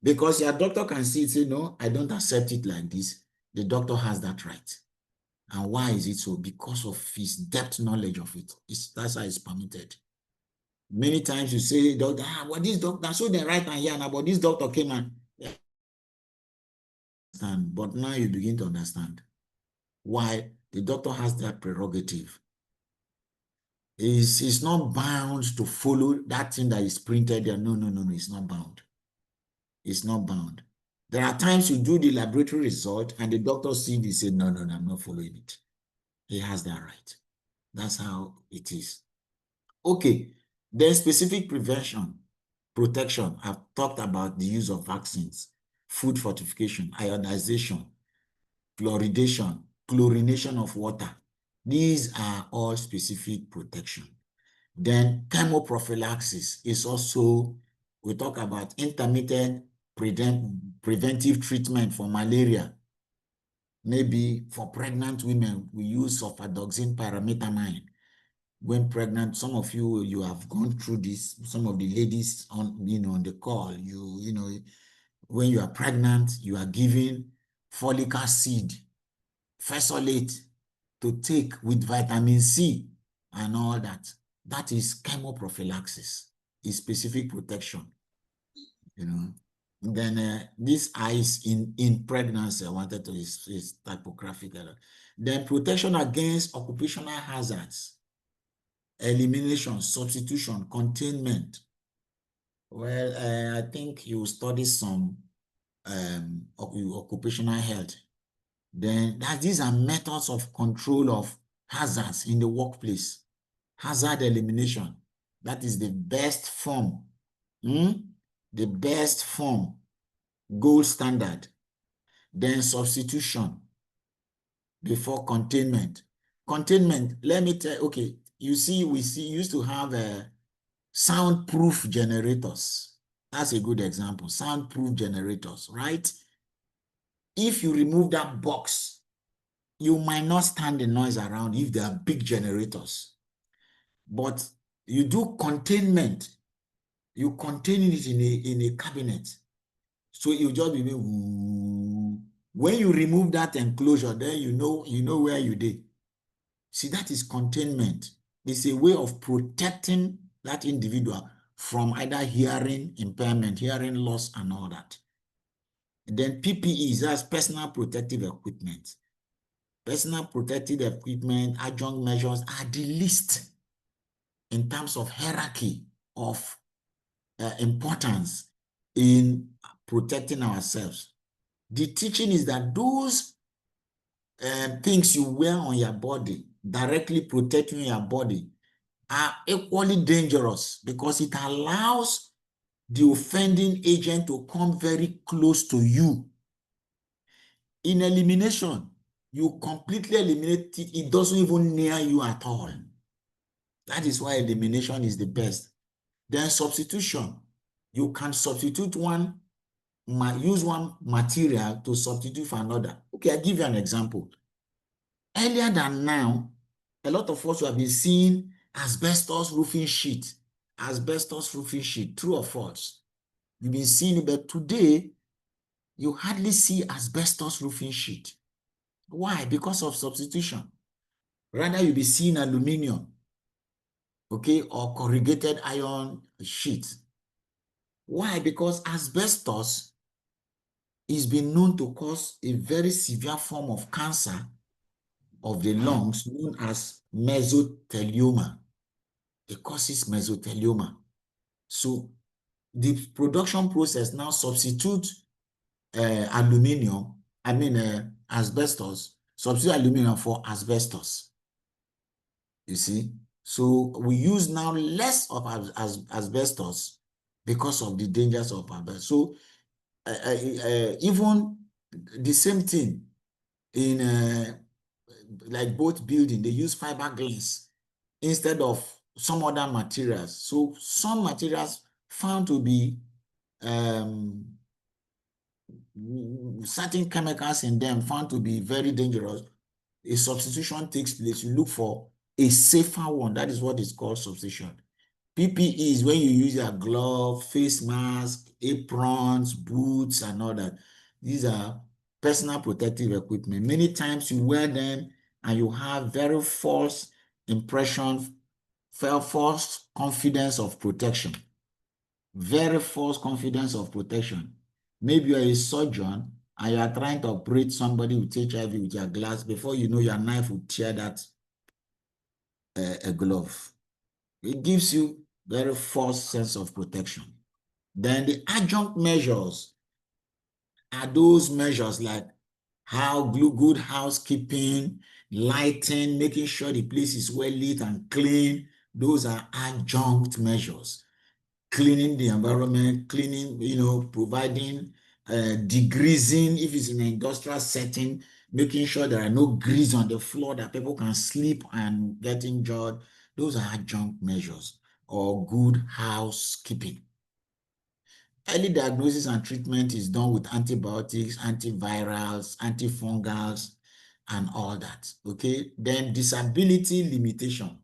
Because your doctor can see it, say, no, I don't accept it like this. The doctor has that right. And why is it so? Because of his depth knowledge of it. That's how it's permitted. Many times you say, doctor, but this doctor, so the right hand here now, but this doctor came and understand. But now you begin to understand why the doctor has that prerogative. He's not bound to follow that thing that is printed there. No, it's not bound. It's not bound. There are times you do the laboratory result and the doctor sees it, say, no, I'm not following it. He has that right. That's how it is. Okay, then specific protection. I've talked about the use of vaccines, food fortification, ionization, fluoridation, chlorination of water. These are all specific protection. Then chemoprophylaxis is also, we talk about intermittent preventive treatment for malaria. Maybe for pregnant women, we use sulfadoxine pyrimethamine. When pregnant, some of you have gone through this. Some of the ladies on the call, when you are pregnant, you are given folic acid, fesolate to take with vitamin C and all that. That is chemoprophylaxis, is specific protection. Then this eyes in pregnancy, I wanted to is typographical. Then protection against occupational hazards, elimination, substitution, containment. Well, I think you study some occupational health. Then these are methods of control of hazards in the workplace. Hazard elimination, that is the best form. The best form, gold standard. Then substitution before containment. Containment, let me tell you, okay, we used to have soundproof generators. That's a good example, soundproof generators, right? If you remove that box, you might not stand the noise around if they are big generators. But you do containment, you contain it in a cabinet. So you just be when you remove that enclosure, then you know where you did. See, that is containment. It's a way of protecting that individual from either hearing impairment, hearing loss, and all that. And then PPEs, that's personal protective equipment. Personal protective equipment, adjunct measures are the least in terms of hierarchy of importance in protecting ourselves. The teaching is that those things you wear on your body, directly protecting your body, are equally dangerous because it allows the offending agent to come very close to you. In elimination, you completely eliminate it. It doesn't even near you at all. That is why elimination is the best. Then substitution. You can substitute use one material to substitute for another. Okay, I'll give you an example. Earlier than now, a lot of us have been seeing asbestos roofing sheet. Asbestos roofing sheet, true or false? You've been seeing it, but today, you hardly see asbestos roofing sheet. Why? Because of substitution. Rather, you'll be seeing aluminum, okay, or corrugated iron sheet. Why? Because asbestos it's been known to cause a very severe form of cancer of the lungs known as mesothelioma. It causes mesothelioma. So the production process now substitutes asbestos, substitute aluminum for asbestos. You see? So we use now less of asbestos because of the dangers of asbestos. So even the same thing in like both building, they use fiberglass instead of some other materials. So some materials found to be certain chemicals in them found to be very dangerous. A substitution takes place. You look for a safer one. That is what is called substitution. PPE is when you use your glove, face mask, aprons, boots, and all that. These are personal protective equipment. Many times you wear them and you have very false impression, false confidence of protection. Very false confidence of protection. Maybe you're a surgeon and you are trying to operate somebody with HIV with your glass. Before you know, your knife will tear that a glove. It gives you very false sense of protection. Then the adjunct measures are those measures like how good housekeeping, lighting, making sure the place is well lit and clean. Those are adjunct measures. Cleaning the environment, cleaning, providing degreasing if it's in an industrial setting, making sure there are no grease on the floor that people can sleep and get injured. Those are adjunct measures or good housekeeping. Early diagnosis and treatment is done with antibiotics, antivirals, antifungals, and all that. Okay, then disability limitation.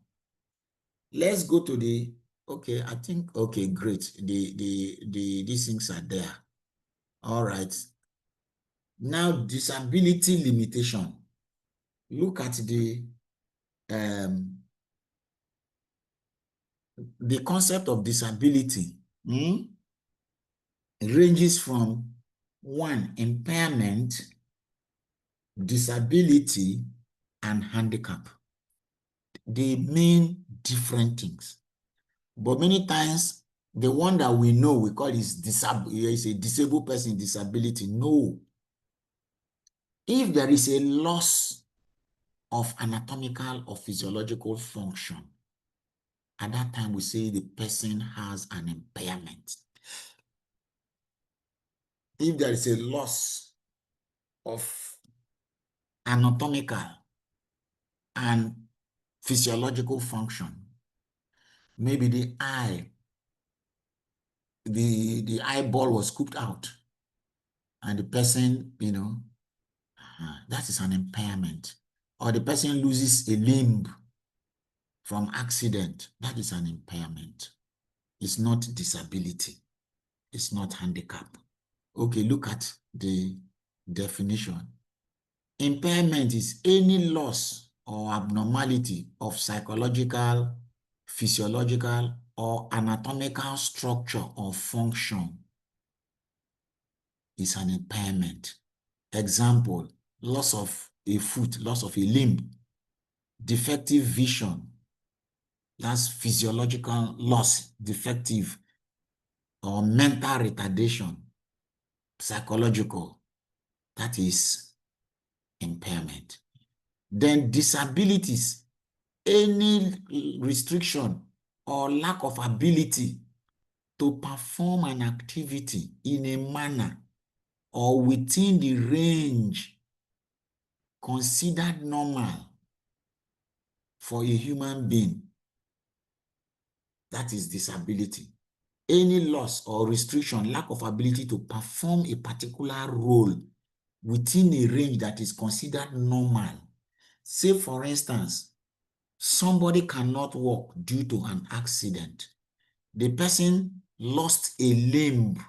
Let's go to the great. These things are there. All right. Now, disability limitation. Look at the concept of disability. Ranges from 1, impairment, disability, and handicap. They mean different things. But many times, the one that we know, we call is a disabled person, disability. No. If there is a loss of anatomical or physiological function, at that time we say the person has an impairment. If there is a loss of anatomical and physiological function, maybe the eye, the eyeball was scooped out and the person, that is an impairment. Or the person loses a limb from accident, that is an impairment. It's not disability. It's not handicap. Okay, look at the definition. Impairment is any loss or abnormality of psychological, physiological, or anatomical structure or function is an impairment. Example, loss of a foot, loss of a limb, defective vision, that's physiological loss, defective, or mental retardation, psychological, that is impairment. Then disabilities, any restriction or lack of ability to perform an activity in a manner or within the range considered normal for a human being, that is disability. Any loss or restriction, lack of ability to perform a particular role within a range that is considered normal. Say, for instance, somebody cannot walk due to an accident. The person lost a limb.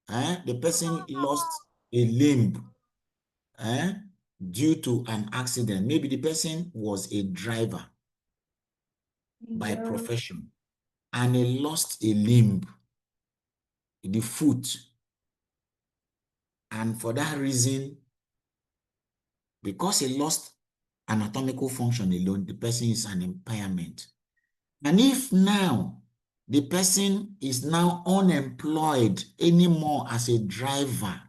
The person lost a limb due to an accident. Maybe the person was a driver by profession and he lost a limb, the foot, And for that reason, because he lost anatomical function alone, the person is an impairment. And if now the person is now unemployed anymore as a driver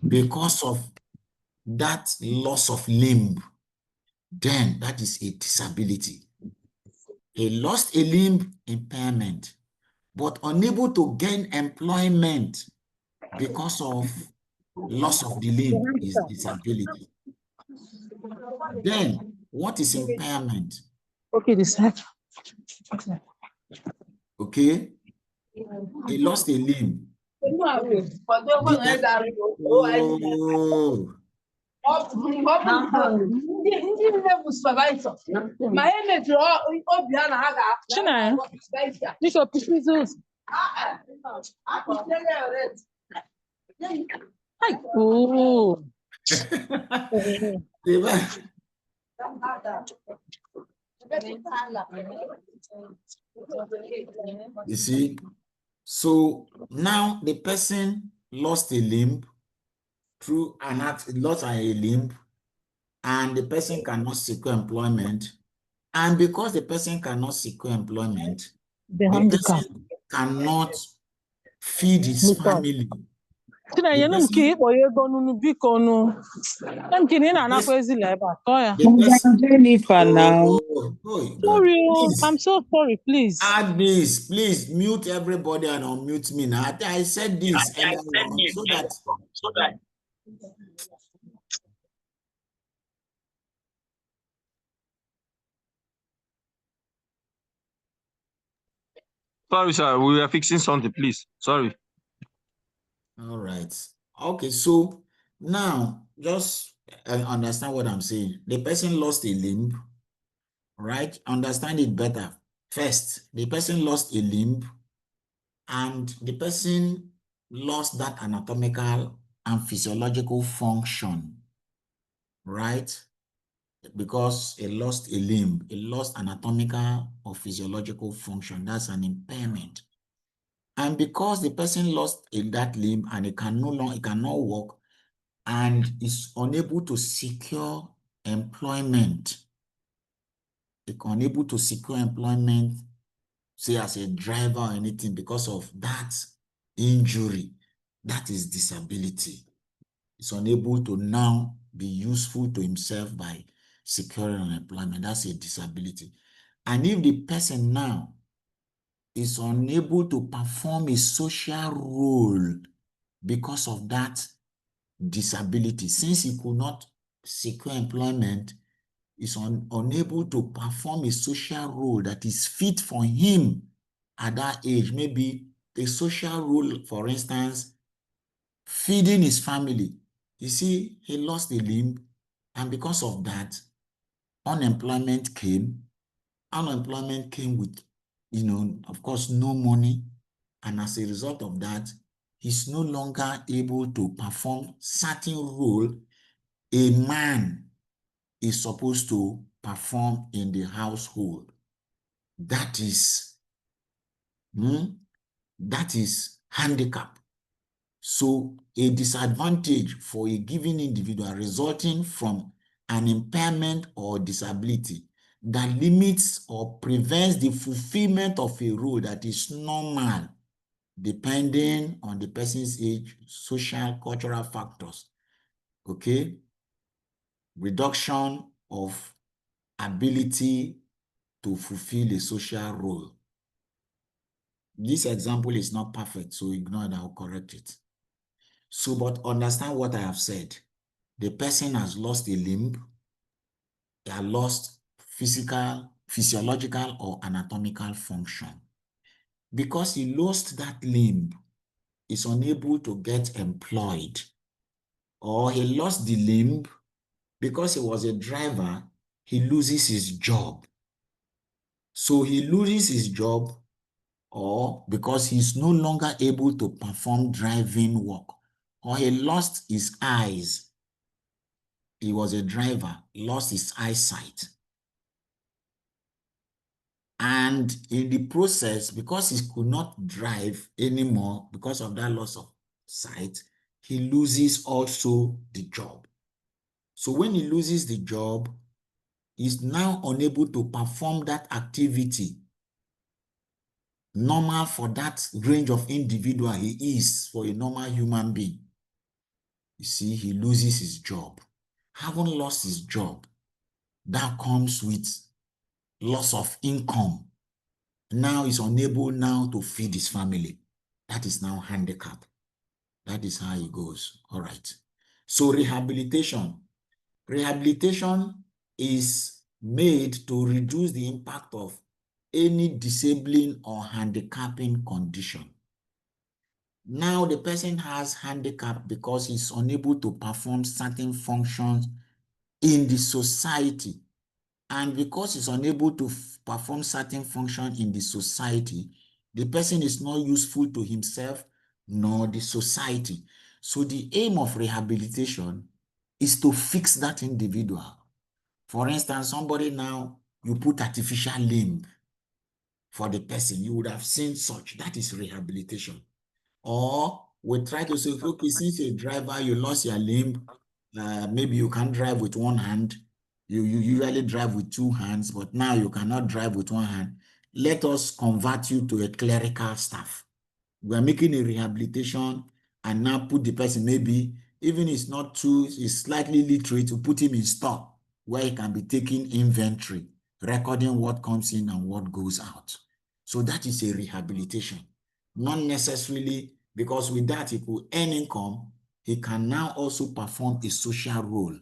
because of that loss of limb, then that is a disability. He lost a limb, impairment, but unable to gain employment because of loss of the limb is disability. Then what is impairment? Okay, this side. Okay, he lost a limb. You see, so now the person lost a limb through lost a limb, and the person cannot secure employment. And because the person cannot secure employment, the person cannot feed his family. The Sorry, I'm so sorry, please. Add this, please mute everybody and unmute me now. I said this earlier on so that Sorry, sir. We are fixing something, please. Sorry. all right. Okay, so now just understand what I'm saying. The person lost a limb, right? Understand it better. First, the person lost a limb, and the person lost that anatomical and physiological function, right? Because it lost a limb, it lost anatomical or physiological function. That's an impairment. And because the person lost that limb and it cannot walk and is unable to secure employment, say as a driver or anything, because of that injury, that is disability. Is unable to now be useful to himself by securing employment. That's a disability. And if the person now is unable to perform a social role because of that disability, since he could not secure employment, is unable to perform a social role that is fit for him at that age, maybe a social role, for instance, feeding his family. You see, he lost a limb, and because of that, unemployment came. Unemployment came with, of course, no money. And as a result of that, he's no longer able to perform certain role a man is supposed to perform in the household. That is handicap. So a disadvantage for a given individual resulting from an impairment or disability that limits or prevents the fulfillment of a role that is normal, depending on the person's age, social, cultural factors. Okay? Reduction of ability to fulfill a social role. This example is not perfect, so ignore it, I'll correct it. So, but understand what I have said. The person has lost a limb, they have lost physiological or anatomical function. Because he lost that limb, is unable to get employed. Or he lost the limb because he was a driver, he loses his job. So he loses his job, or because he's no longer able to perform driving work, or he lost his eyes. He was a driver, lost his eyesight. And in the process, because he could not drive anymore because of that loss of sight, he loses also the job. So when he loses the job, he's now unable to perform that activity normal for that range of individual he is for a normal human being. You see, he loses his job. Having lost his job, that comes with loss of income. Now he's unable now to feed his family. That is now handicap. That is how it goes. All right. So rehabilitation. Rehabilitation is made to reduce the impact of any disabling or handicapping condition. Now the person has handicap because he's unable to perform certain functions in the society. And because he's unable to perform certain functions in the society, the person is not useful to himself nor the society. So the aim of rehabilitation is to fix that individual. For instance, somebody now, you put artificial limb for the person, you would have seen such. That is rehabilitation. Or we try to say, okay, since you're a driver, you lost your limb, maybe you can't drive with one hand. You usually drive with two hands, but now you cannot drive with one hand. Let us convert you to a clerical staff. We are making a rehabilitation and now put the person, maybe even he's not too, he's slightly literate, to put him in store where he can be taking inventory, recording what comes in and what goes out. So that is a rehabilitation. Not necessarily, because with that he could earn income, he can now also perform a social role,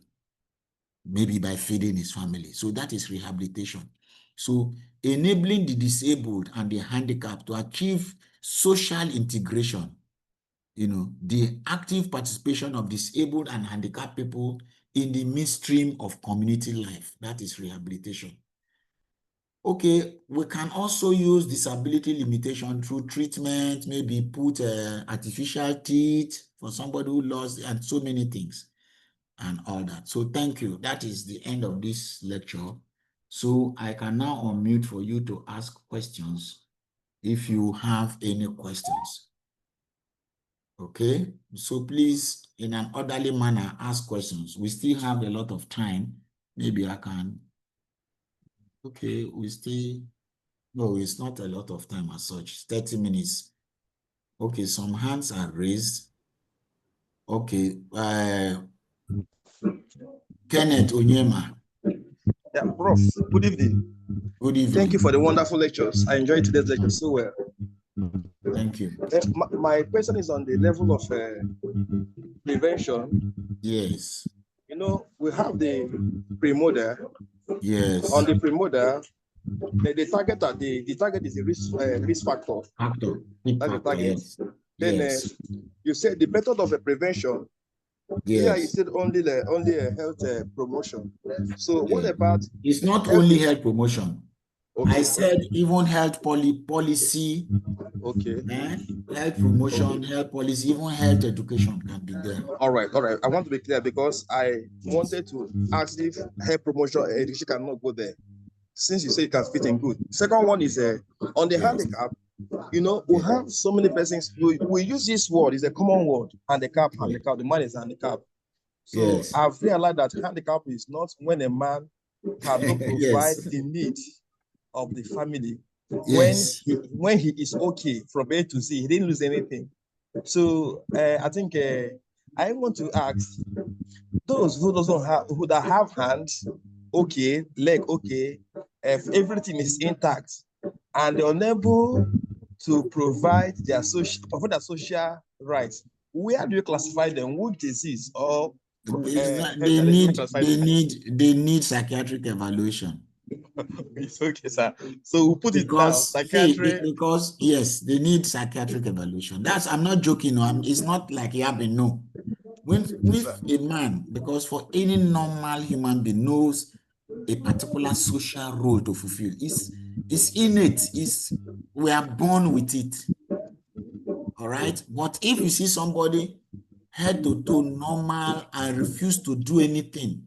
maybe by feeding his family. So that is rehabilitation. So enabling the disabled and the handicapped to achieve social integration, the active participation of disabled and handicapped people in the midstream of community life. That is rehabilitation. Okay, we can also use disability limitation through treatment, maybe put artificial teeth for somebody who lost, and so many things and all that. So thank you. That is the end of this lecture. So I can now unmute for you to ask questions if you have any questions. Okay, so please, in an orderly manner, ask questions. We still have a lot of time. Maybe I can. Okay, we still, no, it's not a lot of time as such, 30 minutes. Okay, some hands are raised. Okay, Kenneth Onyema. Yeah, Prof, good evening. Good evening. Thank you for the wonderful lectures. I enjoyed today's lecture so well. Thank you. My question is on the level of prevention. Yes. We have the premodel. Yes. On the premodel, the target is a risk factor. Factor. That's the target. Yes. Then Yes. You said the method of prevention. Yes. Yeah, you said only a health promotion. So what about? It's not only health promotion. Okay. I said even health policy. Okay. Health promotion, health policy, even health education can be there. All right. I want to be clear because I wanted to ask if health promotion education cannot go there, since you say it can fit in good. Second one is on the handicap. We have so many persons. We use this word, it's a common word, handicap. The man is handicapped. So I've realized that handicap is not when a man cannot provide the need of the family when he is okay from A to Z. He didn't lose anything. So I think I want to ask those who that have hands, okay, leg, okay, if everything is intact and they're unable to provide their social rights, where do you classify them? Which disease or they need psychiatric evaluation. It's okay, sir. So we'll put it down. Psychiatric. Because yes, they need psychiatric evaluation. I'm not joking. It's not like you have no. With a man, because for any normal human being knows a particular social role to fulfill. It's innate. We are born with it. All right. But if you see somebody head to toe normal and refuse to do anything,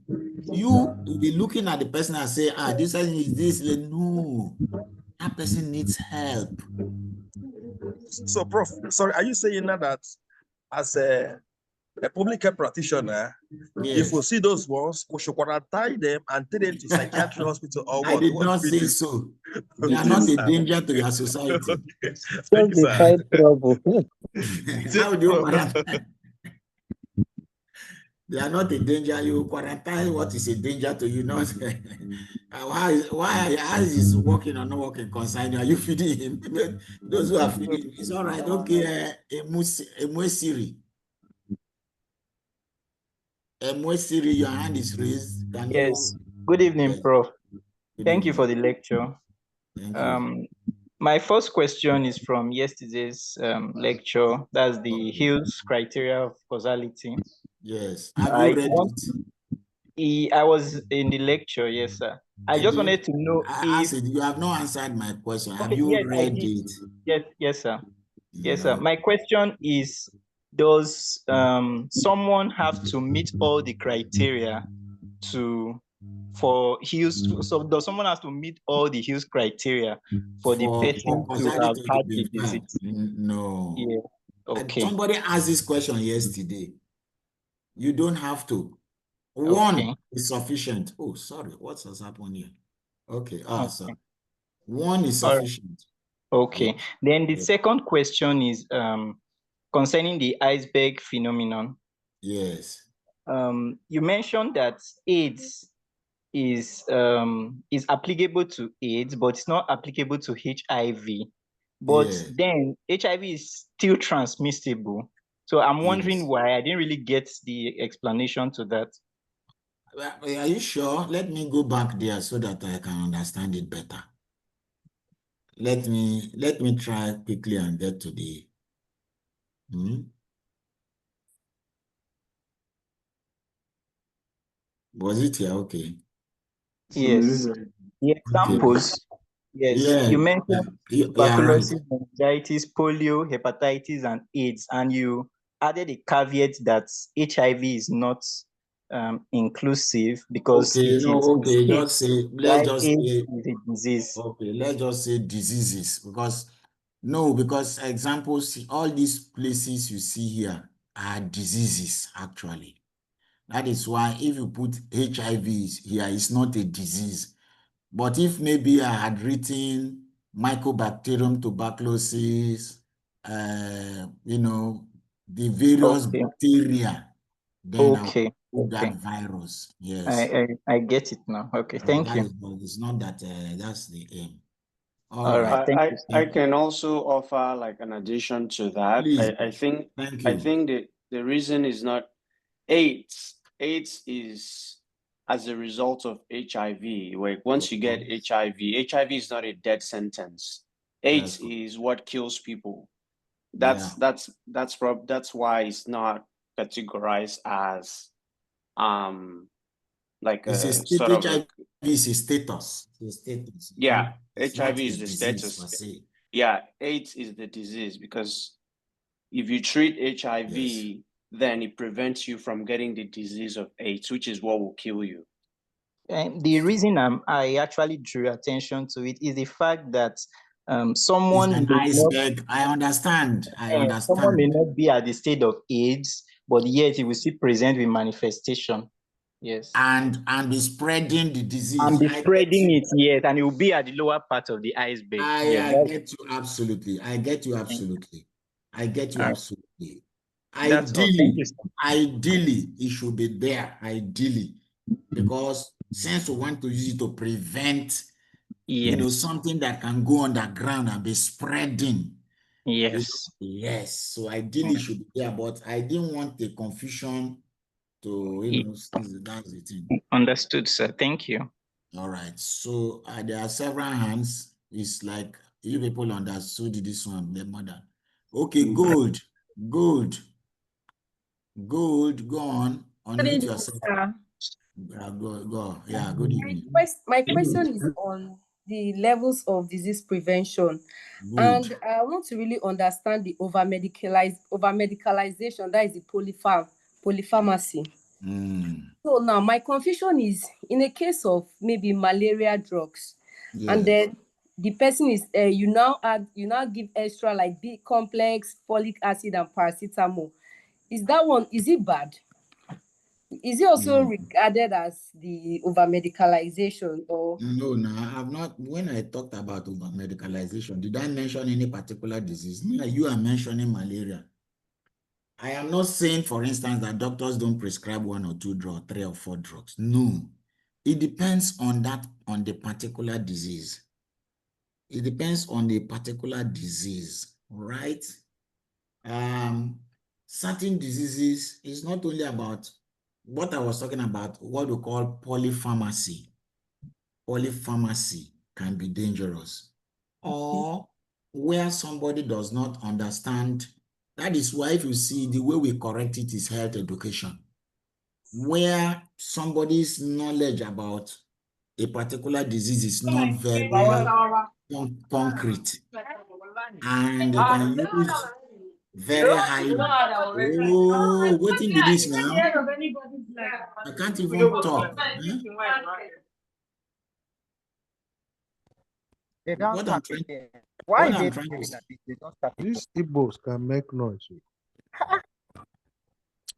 you will be looking at the person and say, this person is this. No, that person needs help. So, Prof, sorry, are you saying now that as a public health practitioner, if we see those ones, we should quarantine them and take them to psychiatric hospital or what? I did not say so. They are not a danger to your society. Okay. Thank you, sir. Find trouble. How do you quarantine? They are not a danger. You quarantine what is a danger to you, not why is working or not working concern you? Are you feeding him? Those who are feeding, it's all right. Okay, Emwesiri, your hand is raised. Can Yes. you? Good evening, Yes. Prof. Good Thank you evening. for the lecture. Thank you. My first question is from yesterday's lecture. That's the Hill's criteria of causality. Yes. Have you read it? I was in the lecture, yes, sir. I just wanted to know if you have not answered my question. Have okay, you yes, I read did. it? Yes, sir. Yes, sir. My question is, does someone have to meet all the criteria for Hill's? So does someone have to meet all the Hill's criteria for the person to have had the disease? No. Yeah. Okay. Somebody asked this question yesterday. You don't have to. One is sufficient. Oh, sorry. What has happened here? Okay. So one is sufficient. Okay. Then the second question is concerning the iceberg phenomenon. Yes. You mentioned that AIDS is applicable to AIDS, but it's not applicable to HIV. But then HIV is still transmissible. So I'm wondering why. I didn't really get the explanation to that. Are you sure? Let me go back there so that I can understand it better. Let me try quickly and get to the Was it here? Okay. Yes. The examples. Yes. You mentioned tuberculosis, meningitis, polio, hepatitis, and AIDS, and you added a caveat that HIV is not inclusive because just say let's just say is a disease. Okay, let's just say diseases because examples, all these places you see here are diseases actually. That is why if you put HIV here, it's not a disease. But if maybe I had written Mycobacterium tuberculosis, the various bacteria, then I would put that virus. Yes. I get it now. Okay, thank you. It's not that that's the aim. All right. Thank you. I can also offer like an addition to that. Please. I think Thank you. I think the reason is not AIDS. AIDS is as a result of HIV. Where once you get HIV is not a death sentence. AIDS is what kills people. That's why it's not categorized as like it's a sort of HIV is a status. Yeah, it's HIV is the status. Yeah, AIDS is the disease because if you treat HIV, then it prevents you from getting the disease of AIDS, which is what will kill you. The reason I actually drew attention to it is the fact that someone an iceberg. I understand. Someone may not be at the state of AIDS, but yet he will still present with manifestation. Yes. And be spreading the disease. And be spreading it, yes, and it will be at the lower part of the iceberg. I get you absolutely. I get you absolutely. Ideally, it should be there. Ideally, because since we want to use it to prevent, something that can go underground and be spreading. Yes. Yes. So ideally, it should be there, but I didn't want the confusion to, that's the thing. Understood, sir. Thank you. All right. So there are several hands. It's like you people understood this one, the mother. Okay, good. Go on. Unmute yourself. Go. Yeah, good evening. My question is on the levels of disease prevention. Good. And I want to really understand the over-medicalization, that is the polypharmacy. So now my confusion is in a case of maybe malaria drugs, and then the person is you now give extra like B complex, folic acid, and paracetamol. Is that one, is it bad? Is it also regarded as the over medicalization or? No, I have not. When I talked about over medicalization, did I mention any particular disease? No, you are mentioning malaria. I am not saying, for instance, that doctors don't prescribe 1 or 2 drugs, 3 or 4 drugs. No, it depends on the particular disease. It depends on the particular disease, right? Certain diseases is not only about what I was talking about, what we call polypharmacy. Polypharmacy can be dangerous, or where somebody does not understand. That is why, if you see, the way we correct it is health education, where somebody's knowledge about a particular disease is not very concrete, and they can use very high. Oh, what thing be this now? I can't even talk. What I'm trying to say. These Igbos can make noise.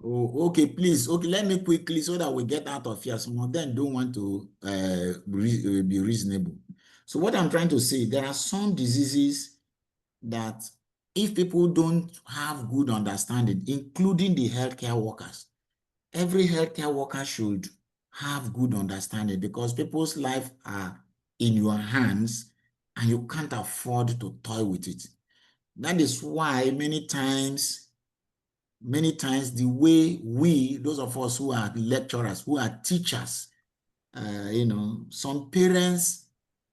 Oh, okay, please. Okay, let me quickly, so that we get out of here. Some of them don't want to be reasonable. So what I'm trying to say, there are some diseases that if people don't have good understanding, including the healthcare workers, every healthcare worker should have good understanding, because people's lives are in your hands and you can't afford to toy with it. That is why many times the way we, those of us who are lecturers, who are teachers, some parents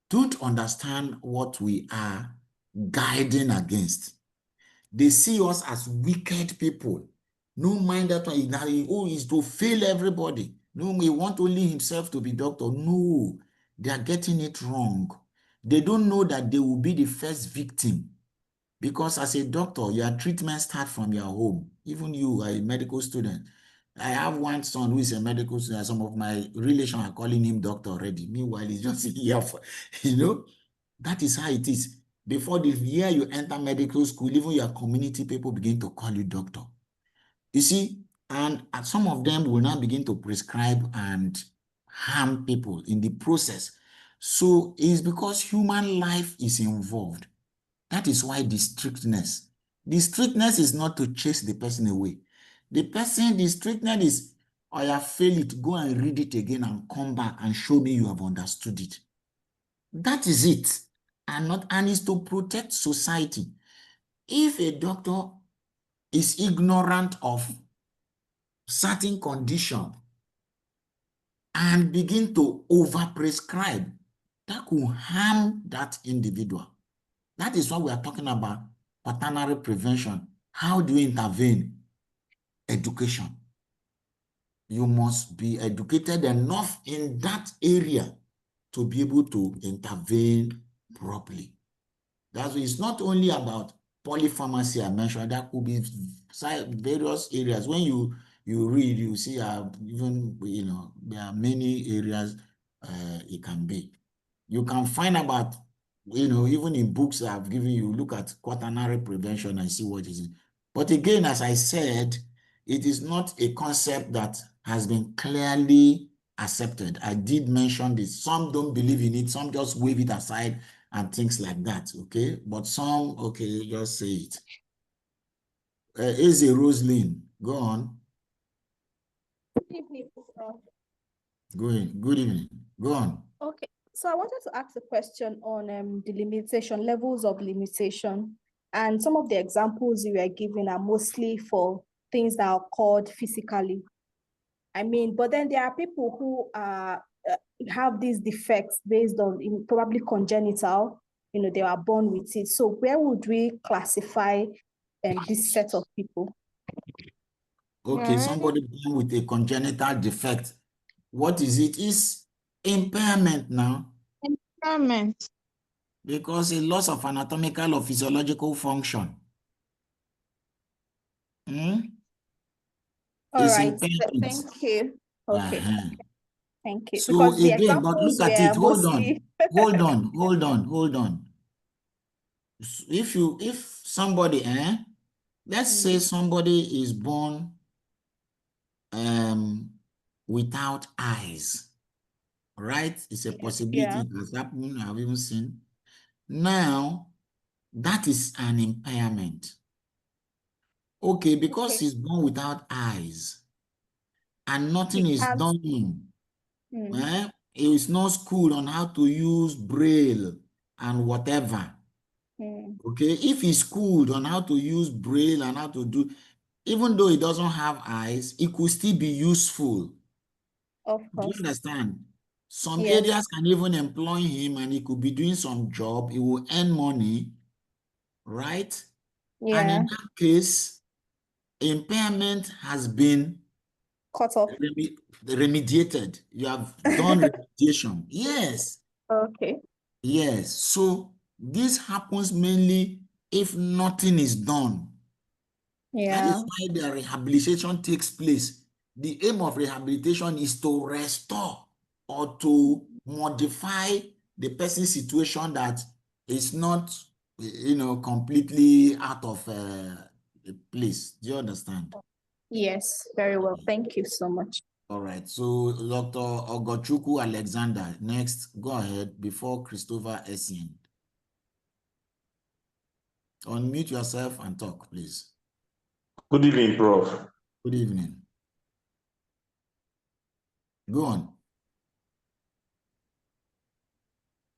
don't understand what we are guiding against. They see us as wicked people. No mind that one, is to fail everybody. No, he want only himself to be doctor. No, they are getting it wrong. They don't know that they will be the first victim. Because as a doctor, your treatment starts from your home. Even you are a medical student. I have one son who is a medical student. Some of my relations are calling him doctor already. Meanwhile, he's just here for, that is how it is. Before the year you enter medical school, even your community people begin to call you doctor. You see, and some of them will now begin to prescribe and harm people in the process. So it's because human life is involved. That is why the strictness is not to chase the person away. The strictness is, I have failed it, go and read it again and come back and show me you have understood it. That is it. And it's to protect society. If a doctor is ignorant of certain condition and begin to overprescribe, that could harm that individual. That is what we are talking about, quaternary prevention. How do you intervene? Education. You must be educated enough in that area to be able to intervene properly. That's why it's not only about polypharmacy I mentioned. That could be various areas. When you read, you see even, there are many areas it can be. You can find about, even in books I've given you, look at quaternary prevention and see what is it. But again, as I said, it is not a concept that has been clearly accepted. I did mention this. Some don't believe in it. Some just wave it aside and things like that, okay? But some, okay, just say it. Eze Roslyn, go on. Good evening, Prof. Good evening. Go on. Okay, so I wanted to ask a question on the limitation, levels of limitation. And some of the examples you were giving are mostly for things that are called physically. But then there are people who have these defects based on probably congenital, they are born with it. So where would we classify this set of people? Okay, somebody born with a congenital defect. What is it? It's impairment now. Impairment. Because a loss of anatomical or physiological function. All right, thank you. Okay. Thank you. So because the again, but look at it, hold on. If somebody, Let's say somebody is born without eyes, right? It's a possibility. Yeah. It has happened. I've even seen. Now, that is an impairment. Okay, because he's born without eyes and nothing is done. He is not schooled on how to use braille and whatever. Okay, if he's schooled on how to use braille and how to do, even though he doesn't have eyes, it could still be useful. Of Do you course. understand? Some Yes. areas can even employ him and he could be doing some job. He will earn money, right? And Yeah. in that case, impairment has been Cut off. remediated. You have done remediation. Yes. Okay. Yes. So this happens mainly if nothing is done. That Yeah. is why the rehabilitation takes place. The aim of rehabilitation is to restore or to modify the person's situation that is not, completely out of place. Do you understand? Yes, very well. Thank you so much. All right. So Dr. Ogochukwu Alexander, next, go ahead before Christopher Essien. Unmute yourself and talk, please. Good evening, Prof. Good evening. Go on.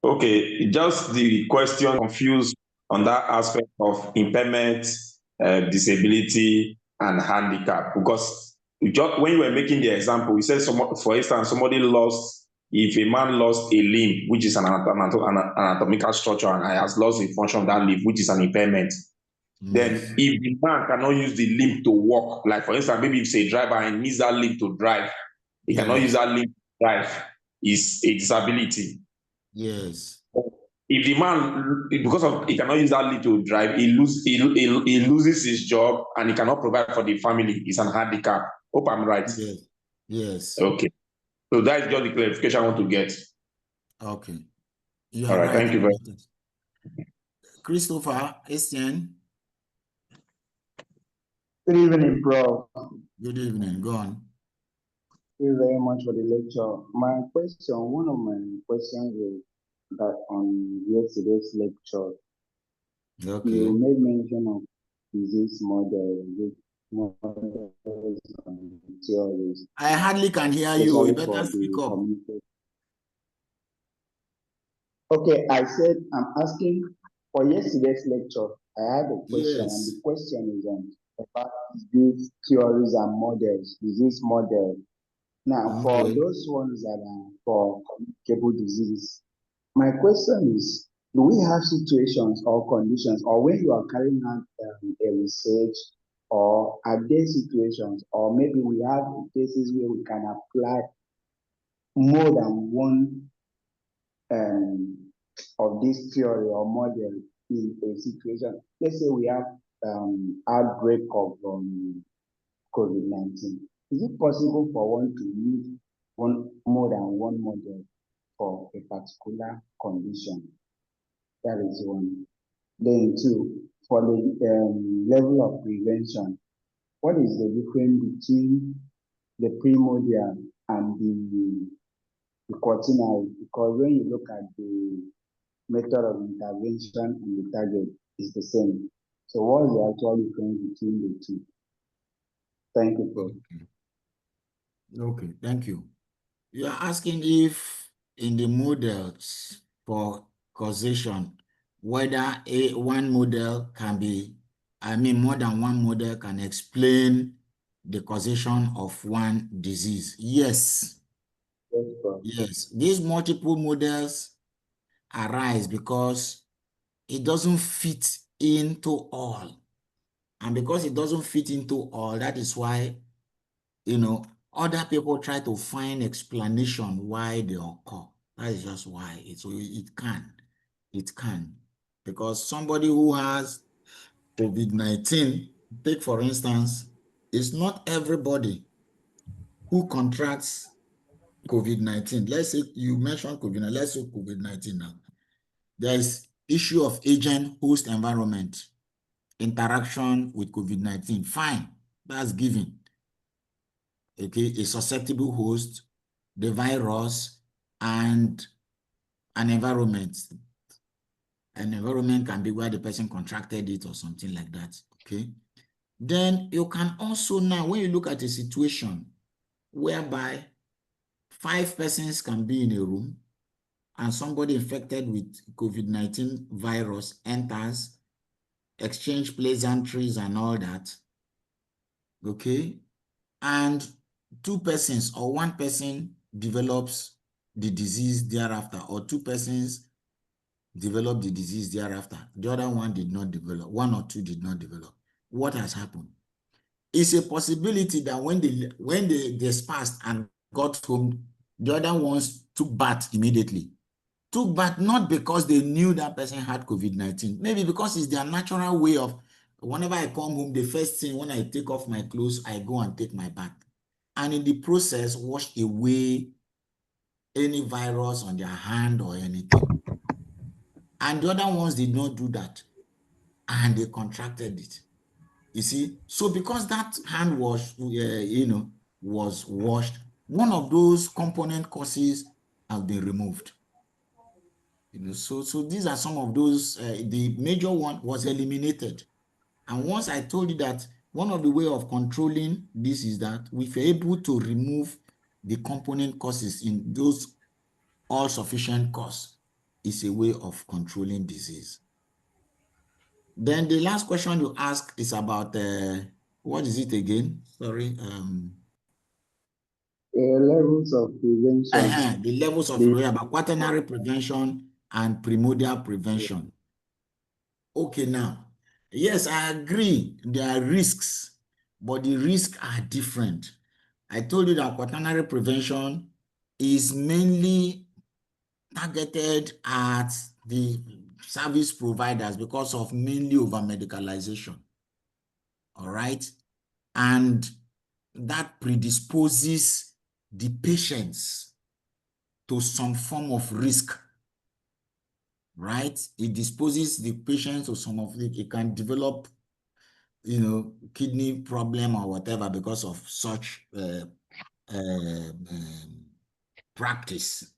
Okay, just the question confused on that aspect of impairment, disability, and handicap. Because when you were making the example, you said, for instance, if a man lost a limb, which is an anatomical structure, and has lost a function of that limb, which is an impairment, then if the man cannot use the limb to walk, like for instance, maybe if it's a driver and needs that limb to drive, he cannot use that limb to drive, is a disability. Yes. If the man, because of he cannot use that limb to drive, he loses his job and he cannot provide for the family. It's an handicap. Hope I'm right. Yes. Yes. Okay. So that is just the clarification I want to get. Okay. You All are right. right. Thank you very much. Christopher Essien. Good evening, Prof. Good evening. Go on. Thank you very much for the lecture. One of my questions is that on yesterday's lecture, you made mention of disease models, and theories. I hardly can hear you. You better speak up. Okay, I said I'm asking for yesterday's lecture. I had a question, and the question is about these theories and models, disease models. Now, for those ones that are for communicable disease, my question is, do we have situations or conditions, or when you are carrying out a research, or are there situations, or maybe we have cases where we can apply more than one of this theory or model in a situation? Let's say we have outbreak of COVID-19. Is it possible for one to use more than one model for a particular condition? That is one. Then two, for the level of prevention, what is the difference between the primordial and the quaternary? Because when you look at the method of intervention and the target, is the same. So what is the actual difference between the two? Thank you, Prof. Okay, thank you. You are asking if in the models for causation, whether one model can be, more than one model can explain the causation of one disease. Yes. Yes. These multiple models arise because it doesn't fit into all. And because it doesn't fit into all, that is why, other people try to find explanation why they occur. That is just why it can. Because somebody who has COVID-19, take for instance, it's not everybody who contracts COVID-19. Let's say you mentioned COVID-19, let's say COVID-19 now. There is issue of agent host environment. interaction with COVID-19. Fine, that's given. Okay, a susceptible host, the virus, and an environment. An environment can be where the person contracted it or something like that. Okay. Then you can also now, when you look at a situation whereby 5 persons can be in a room and somebody infected with COVID-19 virus enters, exchange pleasantries and all that, okay? And 2 persons or 1 person develops the disease thereafter, or 2 persons develop the disease thereafter. The other one did not develop, 1 or 2 did not develop. What has happened? It's a possibility that when they dispersed and got home, the other ones took bath immediately. Took bath not because they knew that person had COVID-19, maybe because it's their natural way of, whenever I come home, the first thing when I take off my clothes, I go and take my bath. And in the process, wash away any virus on their hand or anything. And the other ones did not do that, and they contracted it. You see, so because that hand wash, was washed, one of those component causes have been removed. So these are some of those. The major one was eliminated, and once I told you that one of the way of controlling this is that if you're able to remove the component causes in those all sufficient cause, is a way of controlling disease. Then the last question you ask is about what is it again? Sorry. Levels of prevention. The levels of about quaternary prevention and primordial prevention. Okay, now, yes, I agree. There are risks, but the risks are different. I told you that quaternary prevention is mainly targeted at the service providers because of mainly over medicalization. All right. And that predisposes the patients to some form of risk, right? It disposes the patients to some of it. It can develop, kidney problem or whatever because of such practice.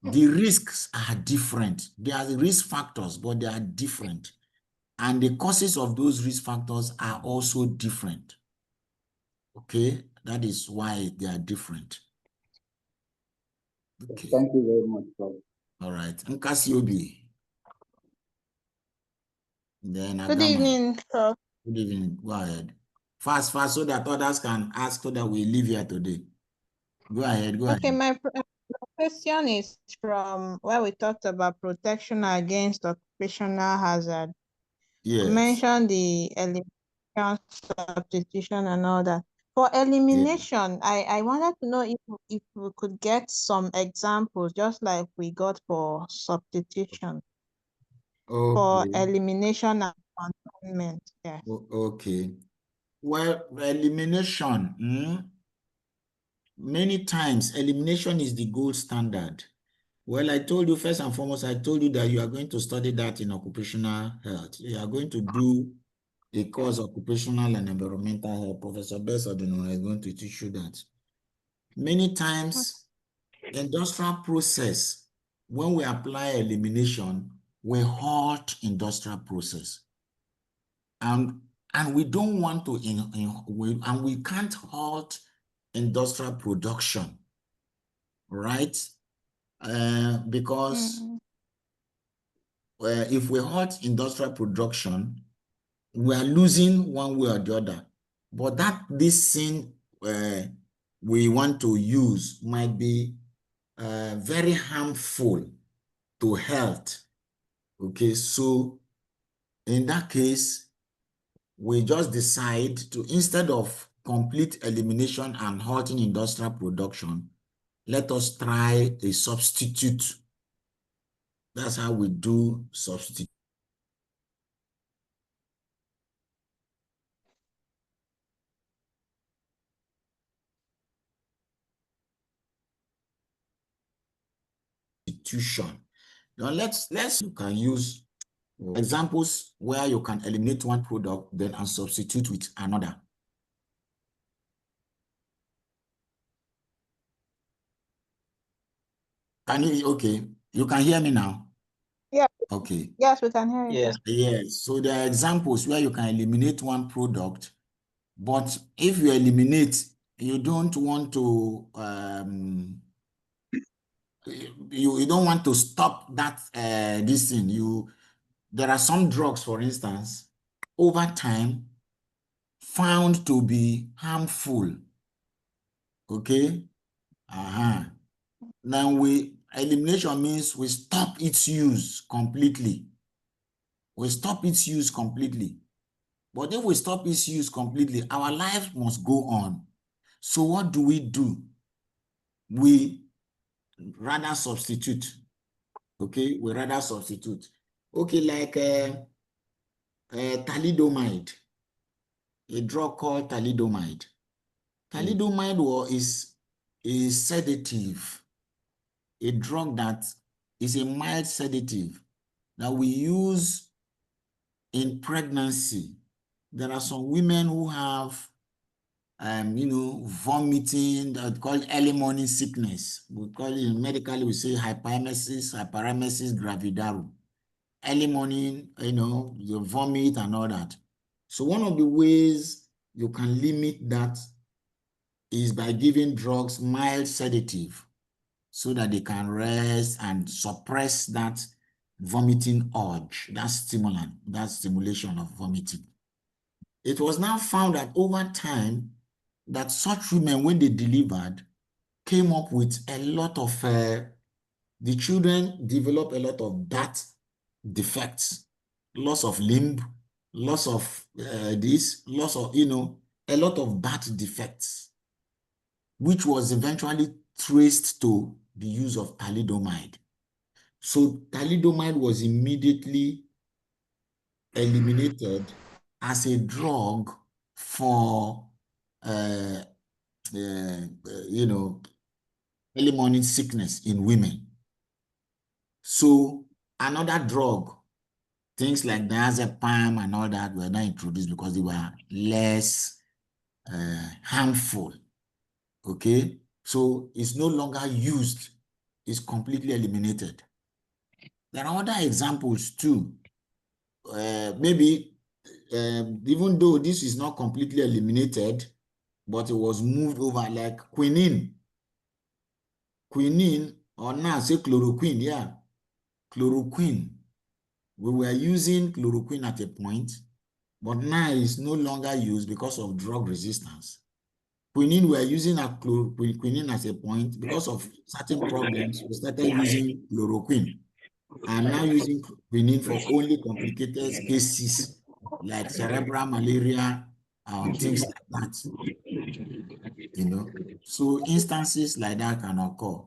The risks are different. There are risk factors, but they are different. And the causes of those risk factors are also different. Okay, that is why they are different. Okay. Thank you very much, Prof. All right. Nkasiobi. Then Good evening, Prof. Good evening. Go ahead. Fast, so that others can ask so that we leave here today. Go ahead. Okay, my question is from where we talked about protection against occupational hazard. Yes. You mentioned the elimination, substitution, and all that. For elimination, I wanted to know if we could get some examples, just like we got for substitution. Okay. For elimination and containment. Yeah. Okay. Well, elimination, many times elimination is the gold standard. Well, I told you first and foremost, I told you that you are going to study that in occupational health. You are going to do a course occupational and environmental health. Professor Besodino is going to teach you that. Many times, industrial process, when we apply elimination, we halt industrial process. And we don't want to, and we can't halt industrial production, right? Because if we halt industrial production, we are losing one way or the other. But this thing we want to use might be very harmful to health. Okay, so in that case, we just decide to, instead of complete elimination and halting industrial production, let us try a substitute. That's how we do substitution. Now let's you can use Examples where you can eliminate one product then and substitute with another. Can you, okay, you can hear me now? Yeah. Okay. Yes, we can hear you. Yes. Yes, so there are examples where you can eliminate one product, but if you eliminate, you don't want to, you don't want to stop that, this thing. There are some drugs, for instance, over time, found to be harmful. Okay? Then elimination means we stop its use completely. We stop its use completely. But if we stop its use completely, our life must go on. So what do? We rather substitute. Okay? We rather substitute. Okay, like thalidomide, a drug called thalidomide. Thalidomide is a sedative, a drug that is a mild sedative that we use in pregnancy. There are some women who have, vomiting, called early morning sickness. We call it medically, we say hyperemesis gravidarum. Early morning, you vomit and all that. So one of the ways you can limit that is by giving drugs mild sedative so that they can rest and suppress that vomiting urge, that stimulant, that stimulation of vomiting. It was now found that over time, that such women, when they delivered, came up with a lot of, the children developed a lot of birth defects, loss of limb, loss of this, loss of, a lot of birth defects, which was eventually traced to the use of thalidomide. So thalidomide was immediately eliminated as a drug for, early morning sickness in women. So another drug, things like diazepam and all that, were not introduced because they were less harmful. Okay, so it's no longer used, it's completely eliminated. There are other examples too. Maybe even though this is not completely eliminated, but it was moved over, like quinine. Quinine, or now say chloroquine, yeah. Chloroquine. We were using chloroquine at a point, but now it's no longer used because of drug resistance. Quinine, we are using quinine at a point because of certain problems. We started using chloroquine. I'm now using quinine for only complicated cases like cerebral malaria and things like that. So instances like that can occur.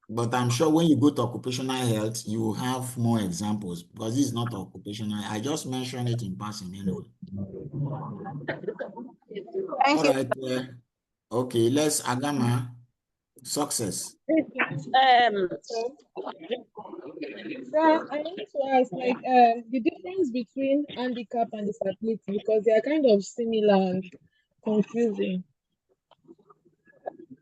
But I'm sure when you go to occupational health, you will have more examples because this is not occupational. I just mentioned it in passing anyway. Thank All right. Okay, let's Agama. Success. So I want to ask, the difference between handicap and disability, because they are kind of similar and confusing.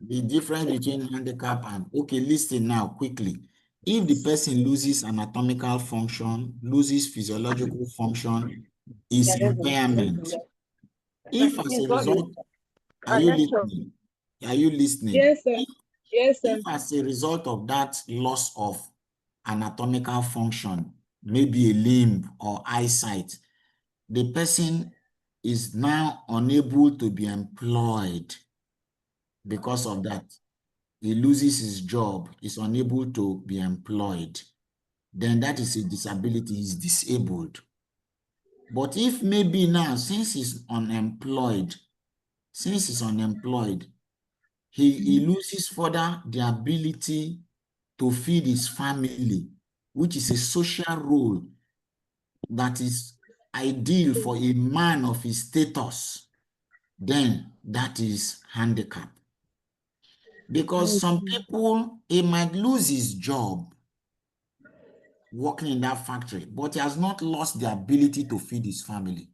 The difference between handicap and, okay, listen now quickly. If the person loses anatomical function, loses physiological function, is impairment. If as a result, are you listening? Are you listening? Yes, sir. Yes, sir. If as a result of that loss of anatomical function, maybe a limb or eyesight, the person is now unable to be employed because of that. He loses his job, is unable to be employed, then that is a disability, he's disabled. But if maybe now, since he's unemployed, he loses further the ability to feed his family, which is a social role that is ideal for a man of his status, then that is handicap. Because some people, he might lose his job, working in that factory, but he has not lost the ability to feed his family.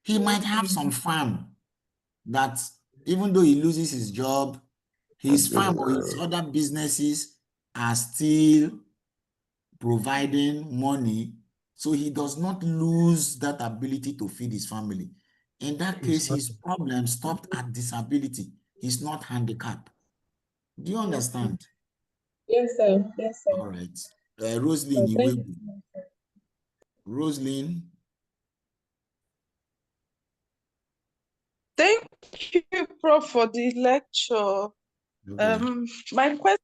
He might have some farm that even though he loses his job, his farm or his other businesses are still providing money, so he does not lose that ability to feed his family. In that case, his problem stopped at disability. He's not handicapped. Do you understand? Yes, sir. Yes, sir. All right. Roslyn, So you thank will you be. so much, sir. Roslyn. Thank you, Prof, for the lecture. Okay. My question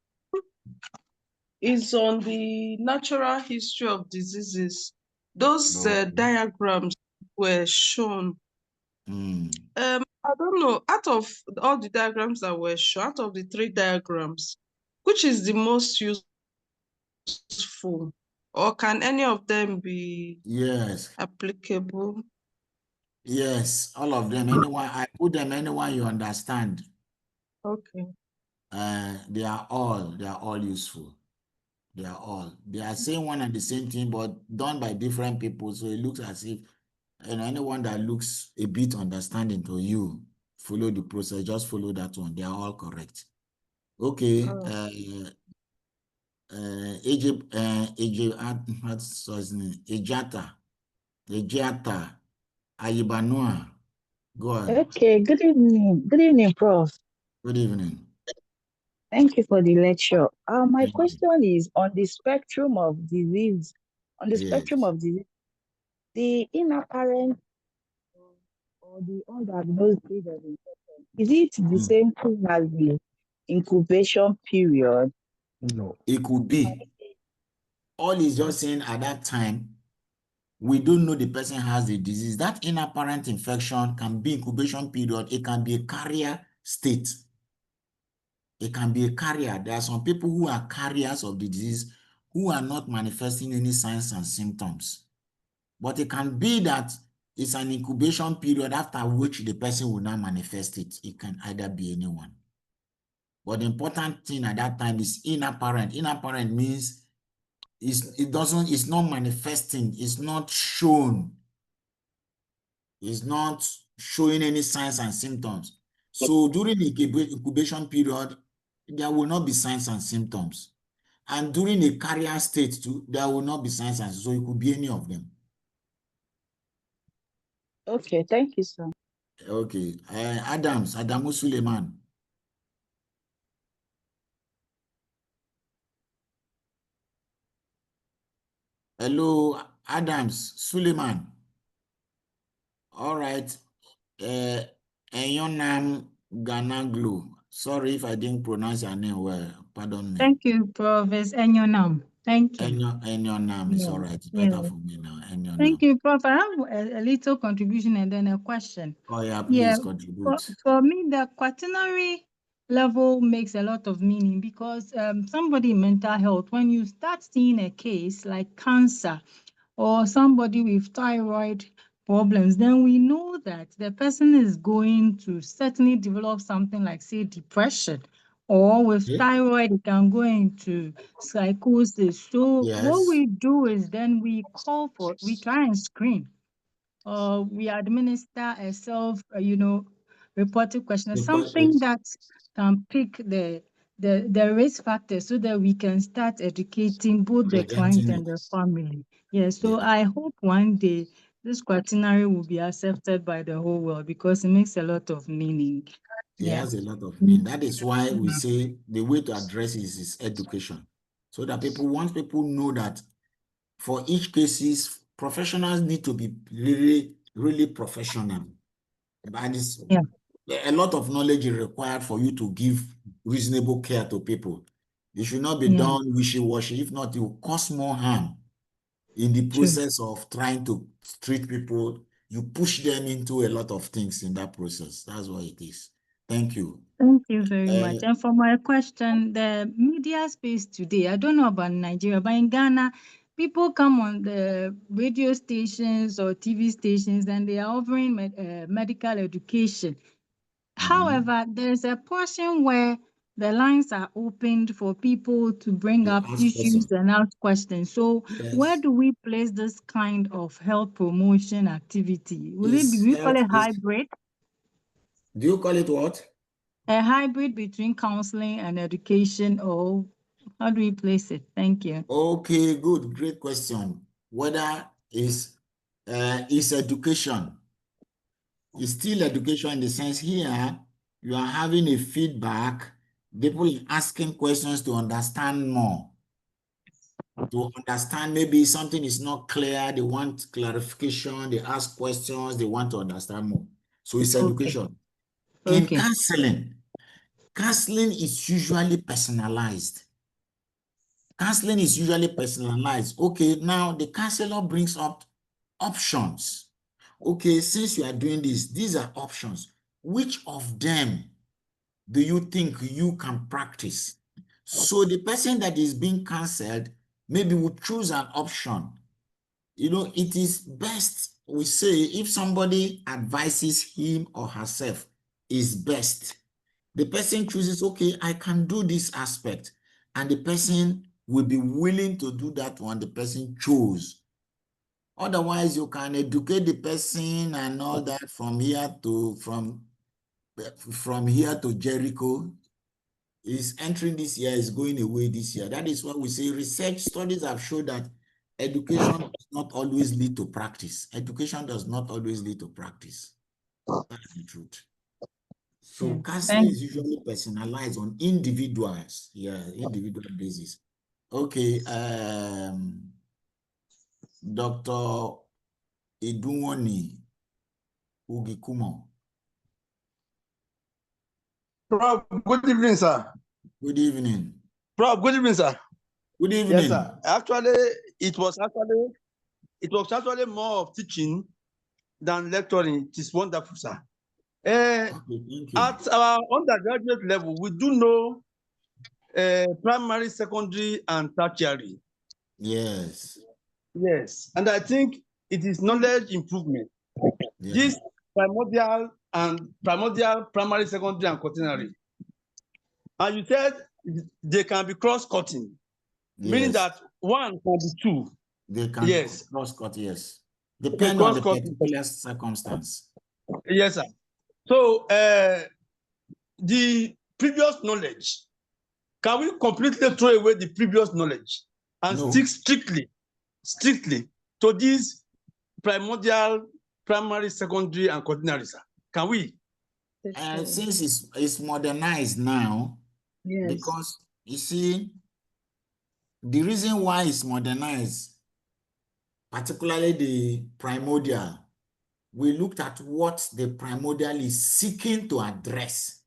is on the natural history of diseases. Those diagrams were shown. I don't know, out of all the diagrams that were shown, out of the 3 diagrams, which is the most useful? Or can any of them be applicable? Yes, all of them. Anyone, I put them anyone you understand. Okay. They are all useful. They are saying one and the same thing, but done by different people. So it looks as if anyone that looks a bit understanding to you, follow the process, just follow that one. They are all correct. Okay. Ejata, Ayibanua. Go on. Okay, good evening. Good evening, Prof. Good evening. Thank you for the lecture. My Thank you. question is on the spectrum of disease. On the spectrum Yes. of disease, the inapparent or the undiagnosed stage of infection, is it the same thing as the incubation period? No. It could be. All is just saying at that time, we don't know the person has the disease. That inapparent infection can be incubation period. It can be a carrier state. It can be a carrier. There are some people who are carriers of the disease who are not manifesting any signs and symptoms. But it can be that it's an incubation period after which the person will not manifest it. It can either be anyone. But the important thing at that time is inapparent. Inapparent means it's not manifesting, it's not shown. It's not showing any signs and symptoms. So during the incubation period, there will not be signs and symptoms. And during the carrier state too, there will not be signs and symptoms. So it could be any of them. Okay, thank you, sir. Okay. Adamu Suleiman. Hello, Adams Suleiman. All right. Enyonam Ganaglu. Sorry if I didn't pronounce your name well. Pardon me. Thank you, Prof. It's Enyonam. Thank you. Enyonam is all right. It's better for me now. Enyonam. Thank you, Prof. I have a little contribution and then a question. Oh, yeah, please contribute. For me, the quaternary level makes a lot of meaning because somebody in mental health, when you start seeing a case like cancer or somebody with thyroid problems, then we know that the person is going to certainly develop something like, say, depression, or with thyroid, it can go into psychosis. So what we do is then we try and screen. We administer a self-reported question, something that can pick the risk factors so that we can start educating both the client and the family. So I hope one day this quaternary will be accepted by the whole world because it makes a lot of meaning. It has a lot of meaning. That is why we say the way to address it is education. So that once people know that for each cases, professionals need to be really, really professional. And a lot of knowledge is required for you to give reasonable care to people. It should not be done wishy-washy. If not, it will cause more harm. In the process of trying to treat people, you push them into a lot of things in that process. That's what it is. Thank you. Thank you very much. And for my question, the media space today, I don't know about Nigeria, but in Ghana, people come on the radio stations or TV stations and they are offering medical education. However, there's a portion where the lines are opened for people to bring To up ask issues questions. and ask questions. So where Yes. do we place this kind of health promotion activity? Will it be, we call it hybrid? Do you call it what? A hybrid between counseling and education, or how do we place it? Thank you. Okay, good. Great question. Whether is education. It's still education in the sense here you are having a feedback, people asking questions to understand more. To understand maybe something is not clear, they want clarification, they ask questions, they want to understand more. So it's education. In counseling is usually personalized. Counseling is usually personalized. Okay, now the counselor brings up options. Okay, since you are doing this, these are options. Which of them do you think you can practice? So the person that is being counseled maybe will choose an option. You know, it is best, we say, if somebody advises him or herself, is best. The person chooses, okay, I can do this aspect, and the person will be willing to do that one the person chose. Otherwise, you can educate the person and all that from here to Jericho. Is entering this year, is going away this year. That is why we say research studies have shown that education does not always lead to practice. Education does not always lead to practice. That's the truth. So counseling is usually personalized on individuals, individual basis. Okay, Dr. Edunwani Ugikumo. Prof, good evening, sir. Good evening. Prof, good evening, sir. Good evening. Yes, sir. Actually, it was actually more of teaching than lecturing. It is wonderful, sir. Okay, thank you. At our undergraduate level, we do know primary, secondary, and tertiary. Yes. Yes, and I think it is knowledge improvement. Yeah. This primordial, primary, secondary, and quaternary. And you said they can be cross-cutting, meaning that one can be two. They can cross-cut, yes. Depend on the particular circumstance. Yes, sir. So the previous knowledge, can we completely throw away the previous knowledge and stick strictly to this primordial, primary, secondary, and quaternary, sir? Can we? Since it's modernized now, because you see, the reason why it's modernized, particularly the primordial, we looked at what the primordial is seeking to address.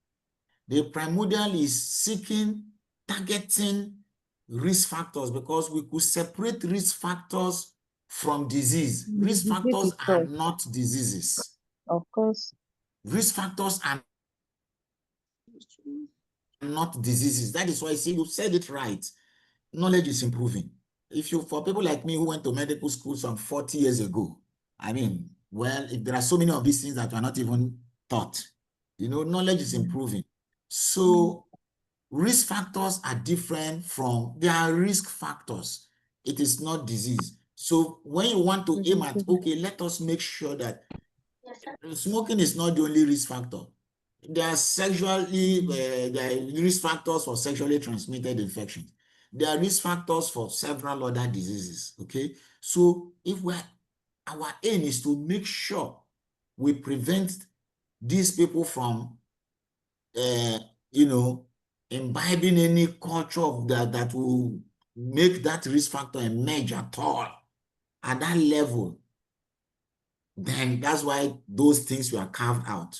The primordial is seeking, targeting risk factors, because we could separate risk factors from disease. Risk factors are not diseases. Of course. Risk factors are not diseases. That is why I say you said it right. Knowledge is improving. For people like me who went to medical school some 40 years ago, I mean, well, if there are so many of these things that were not even taught, knowledge is improving. So risk factors are different from, they are risk factors. It is not disease. So when you want to aim at, okay, let us make sure that smoking is not the only risk factor. There are there are risk factors for sexually transmitted infections. There are risk factors for several other diseases, okay? So if our aim is to make sure we prevent these people from, imbibing any culture of that will make that risk factor emerge at all at that level, then that's why those things were carved out.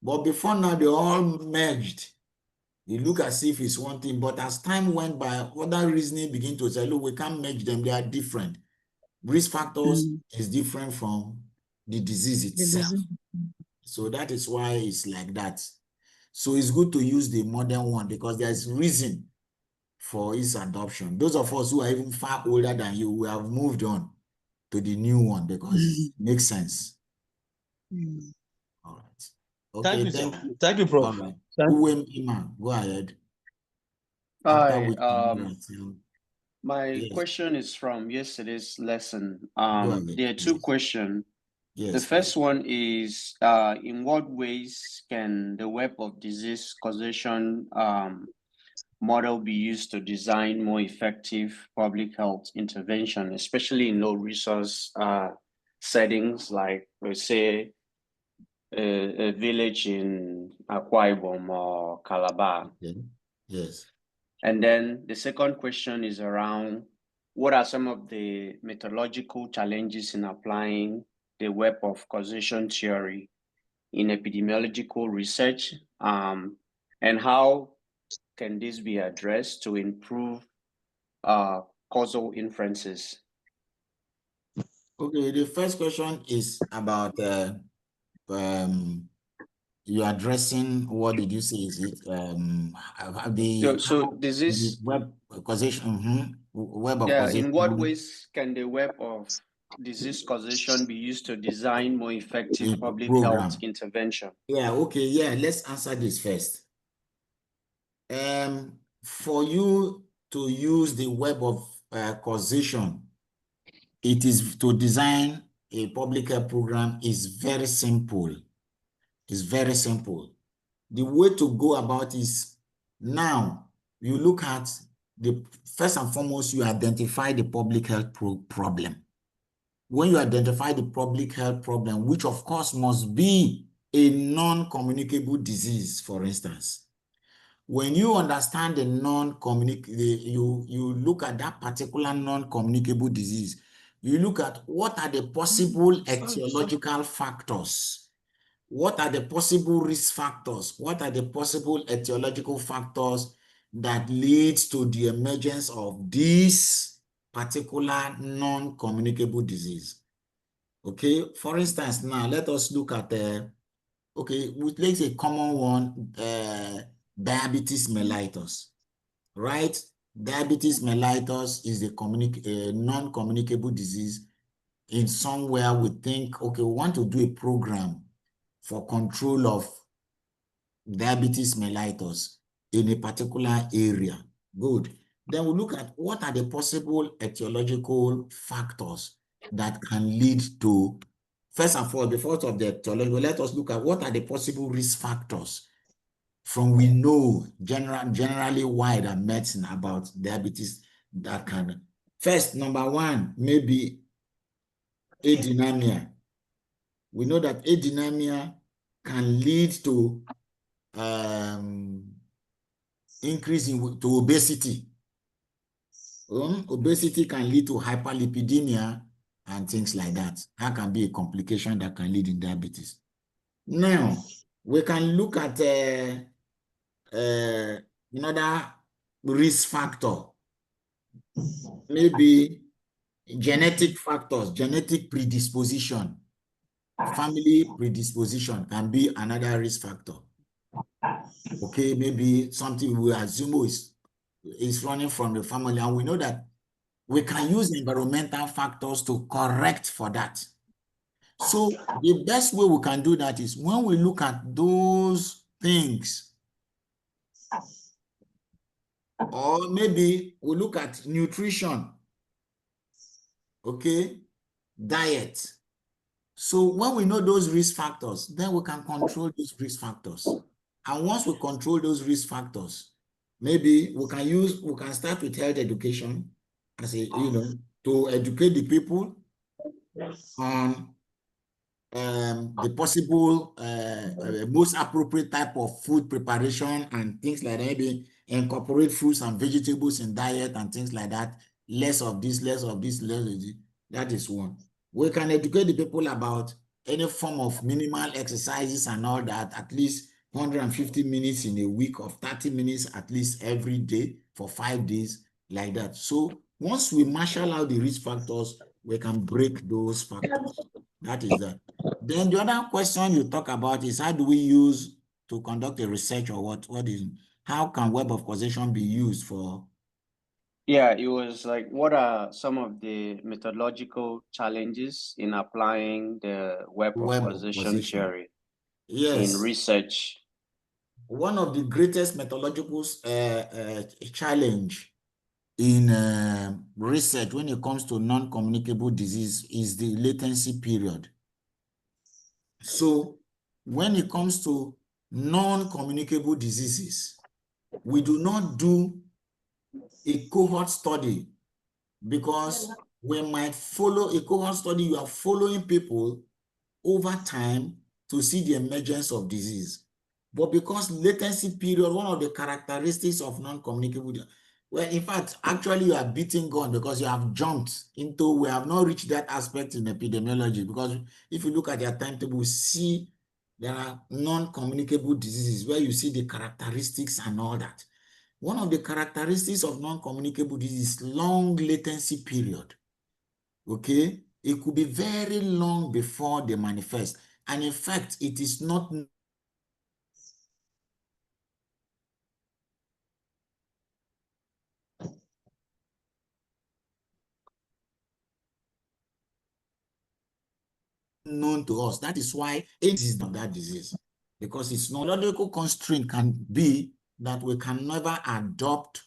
But before now, they all merged. They look as if it's one thing, but as time went by, other reasoning begin to say, look, we can't merge them, they are different. Risk factors is different from the disease itself. So that is why it's like that. So it's good to use the modern one because there's reason for its adoption. Those of us who are even far older than you, we have moved on to the new one because it makes sense. All right. Okay, Thank you, sir. Thank you, Prof. All right. Go ahead. After Hi, which my yes, question is from yesterday's lesson. go ahead, There are two please. questions. The Yes, first please. one is, in what ways can the web of disease causation model be used to design more effective public health intervention, especially in low resource settings, like let's say a village in Akwa Ibom or Calabar? Okay. Yes. And then the second question is around what are some of the methodological challenges in applying the web of causation theory in epidemiological research, and how can this be addressed to improve causal inferences? Okay, the first question is about you're addressing, what did you say? Is it So how the disease, web causation, web of yeah, in what causation ways can the web of disease causation be used to design more effective public health program? intervention? Yeah, okay, yeah, let's answer this first. For you to use the web of causation, it is to design a public health program is very simple. It's very simple. The way to go about is, now you look at the first and foremost, you identify the public health problem. When you identify the public health problem, which of course must be a non-communicable disease, for instance, when you understand the you look at that particular non-communicable disease, you look at what are the possible etiological factors. What are the possible risk factors? What are the possible etiological factors that leads to the emergence of this particular non-communicable disease? Okay, for instance, now let us look at okay, let's say a common one, diabetes mellitus, right? Diabetes mellitus is a non-communicable disease. In somewhere we think, okay, we want to do a program for control of diabetes mellitus in a particular area. Good. Then we look at what are the possible etiological factors that can lead to, first and foremost, before of the etiological, let us look at what are the possible risk factors from we know generally wide and medicine about diabetes that can. First, number one, maybe adenamia. We know that adenamia can lead to increase to obesity. Obesity can lead to hyperlipidemia and things like that. That can be a complication that can lead in diabetes. Now, we can look at another risk factor, maybe genetic factors, genetic predisposition, family predisposition can be another risk factor. Okay, maybe something we assume is running from the family, and we know that we can use environmental factors to correct for that. So the best way we can do that is when we look at those things, or maybe we look at nutrition, okay, diet. So when we know those risk factors, then we can control these risk factors. And once we control those risk factors, maybe we can start with health education as a, to educate the people on the possible most appropriate type of food preparation and things like that. Maybe incorporate fruits and vegetables in diet and things like that. Less of this, less of this, less of this. That is one. We can educate the people about any form of minimal exercises and all that, at least 150 minutes in a week, of 30 minutes at least every day for 5 days, like that. So once we marshal out the risk factors, we can break those factors. That is that. Then the other question you talk about is, how do we use to conduct a research, or what? How can web of causation be used for? Yeah, it was like, what are some of the methodological challenges in applying the web of causation theory in Yes. research? one of the greatest methodological challenge in research when it comes to non-communicable disease is the latency period. So when it comes to non-communicable diseases, we do not do a cohort study because we might follow a cohort study. You are following people over time to see the emergence of disease. But because latency period, one of the characteristics of non-communicable, well, in fact, actually you are beating gun because you have jumped into, we have not reached that aspect in epidemiology, because if you look at their timetable, see there are non-communicable diseases where you see the characteristics and all that. One of the characteristics of non-communicable disease is long latency period. Okay? It could be very long before they manifest. And in fact, it is not known to us. That is why AIDS is not that disease. Because it's not. Logical constraint can be that we can never adopt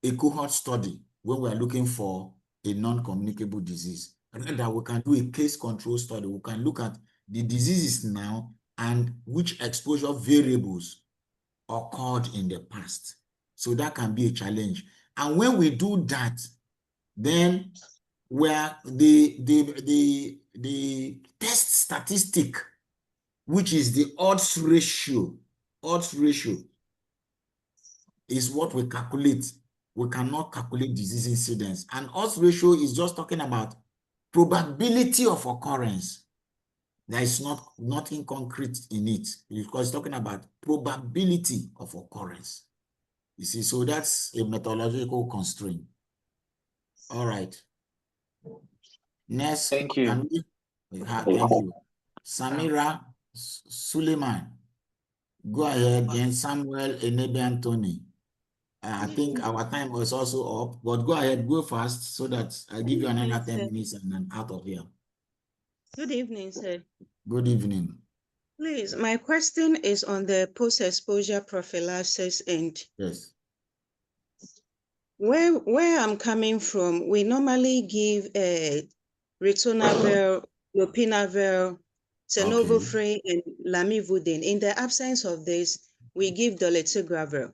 a cohort study when we are looking for a non-communicable disease. Rather, we can do a case control study. We can look at the diseases now and which exposure variables occurred in the past. So that can be a challenge. And when we do that, then where the test statistic, which is the odds ratio is what we calculate. We cannot calculate disease incidence. And odds ratio is just talking about probability of occurrence. There is nothing concrete in it because it's talking about probability of occurrence. You see, so that's a methodological constraint. All right. Next. Thank you. Thank you. Samira Suleiman. Go ahead. Then Samuel Enebe Anthony. I think our time was also up, but go ahead, go fast so that I give you another 10 minutes and I'm out of here. Good evening, sir. Good evening. Please, my question is on the post-exposure prophylaxis end. Yes. Where I'm coming from, we normally give ritonavir, lopinavir, tenofovir, and lamivudine. In the absence of this, we give dolutegravir.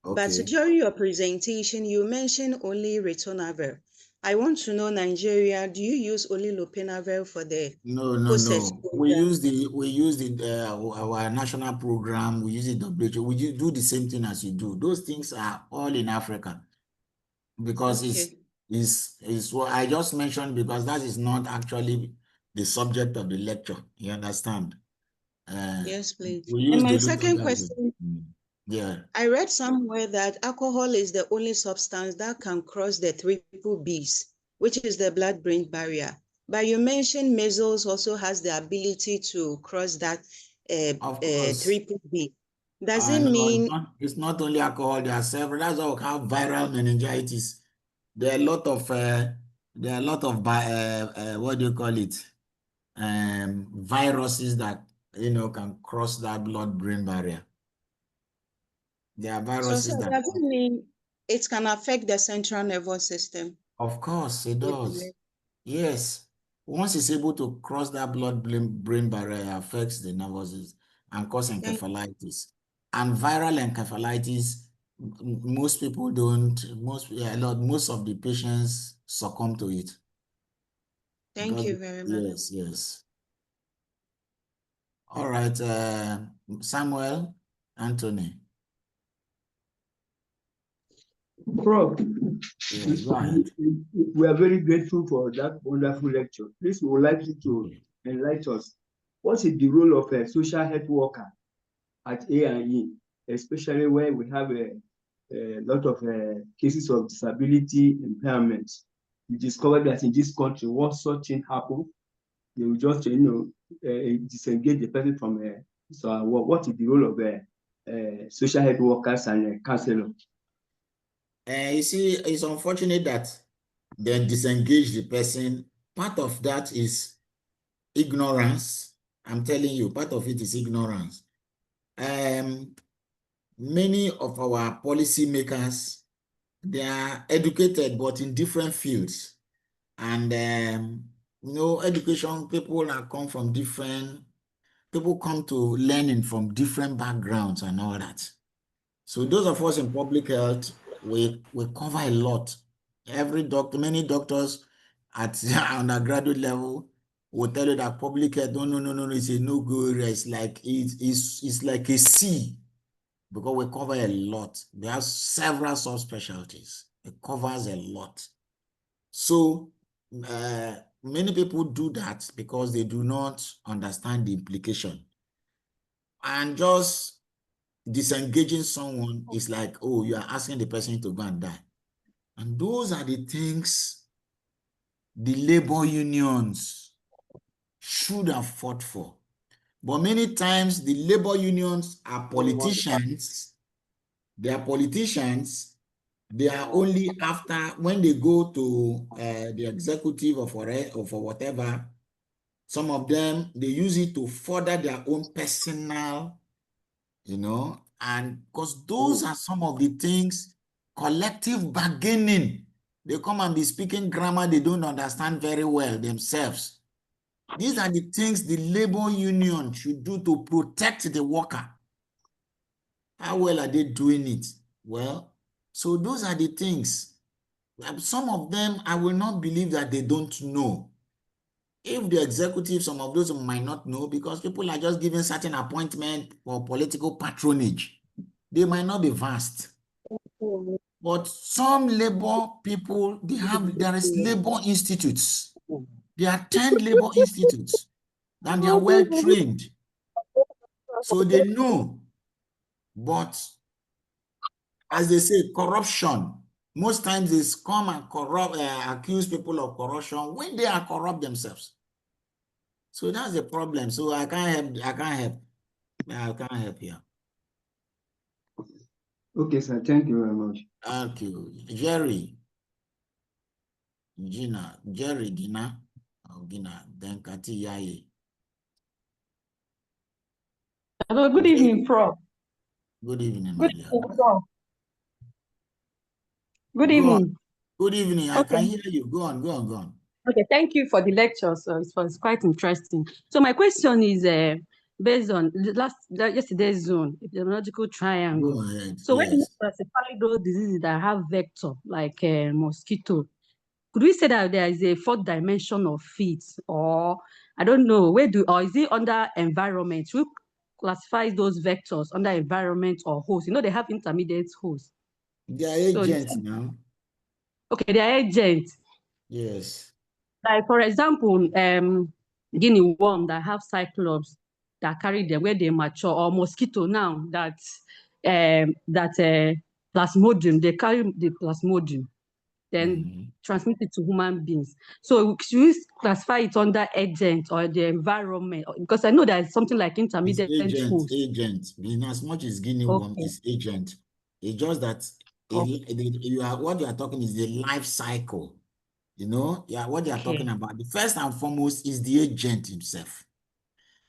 But during your presentation, you mentioned only ritonavir. I want to know, Nigeria, do you use only lopinavir for the post-exposure? We use our national program. We use the WHO. We do the same thing as you do. Those things are all in Africa, because it's what I just mentioned, because that is not actually the subject of the lecture. You understand? Yes, please. We use and my the second question. Yeah. I read somewhere that alcohol is the only substance that can cross the triple Bs, which is the blood-brain barrier. But you mentioned measles also has the ability to cross that triple B. Does it mean it's not only alcohol? There are several. That's why we have viral meningitis. There are a lot of what do you call it? Viruses that can cross that blood-brain barrier. There are viruses so that. does it mean it can affect the central nervous system? Of course, it does. Yes. Once it's able to cross that blood-brain barrier, it affects the nervous system and cause encephalitis. And viral encephalitis, most people don't. Most of the patients succumb to it. Thank you very much. Yes. All right, Samuel Anthony. Prof, yes, go ahead. We are very grateful for that wonderful lecture. Please, we would like you to enlighten us. What is the role of a social health worker at A&E, especially when we have a lot of cases of disability impairment? We discovered that in this country, once such thing happens, they will just, disengage the person from. So, what is the role of social health workers and counselors? You see, it's unfortunate that they disengage the person. Part of that is ignorance. I'm telling you, part of it is ignorance. many of our policymakers, they are educated, but in different fields. And, education, people are come from different, people come to learning from different backgrounds and all that. So those of us in public health, we cover a lot. Many doctors at undergraduate level will tell you that public health, no, it's a no-go area. It's like it's like a sea, because we cover a lot. We have several subspecialties. It covers a lot. So many people do that because they do not understand the implication. And just disengaging someone is like, oh, you are asking the person to go and die. And those are the things the labor unions should have fought for. But many times the labor unions are politicians. They are politicians. They are only after, when they go to the executive or for whatever, some of them, they use it to further their own personal, and because those are some of the things, collective bargaining. They come and be speaking grammar they don't understand very well themselves. These are the things the labor union should do to protect the worker. How well are they doing it? Well, so those are the things. Some of them, I will not believe that they don't know. If the executive, some of those might not know, because people are just given certain appointment for political patronage. They might not be vast. But some labor people, there is labor institutes. They attend labor institutes, and they are well trained. So they know. But as they say, corruption, most times they come and accuse people of corruption when they are corrupt themselves. So that's the problem. So I can't help here. Okay, sir. Thank you very much. Thank you. Jerry. Dina, then Kati Yaye. Hello, good evening, Prof. Good evening, Good my dear. evening, Prof. Good Go evening. on. Good evening. I Okay. can hear you. Go on. Okay, thank you for the lecture. So it was quite interesting. So my question is based on yesterday's zone, epidemiological triangle. Go ahead. So when you Yes. classify those diseases that have vector, like mosquito, could we say that there is a fourth dimension of it, or I don't know, or is it under environment? Who classifies those vectors under environment or host? They have intermediate hosts. They are agents now. Okay, they are agents. Yes. Like for example, guinea worm that have cyclops that carry them where they mature, or mosquito now that plasmodium, they carry the plasmodium, then transmit it to human beings. So should we classify it under agent or the environment? Because I know there's something like intermediate host. Agent. In as much as guinea worm is agent, it's just that what you are talking is the life cycle. What they are talking about. The first and foremost is the agent himself.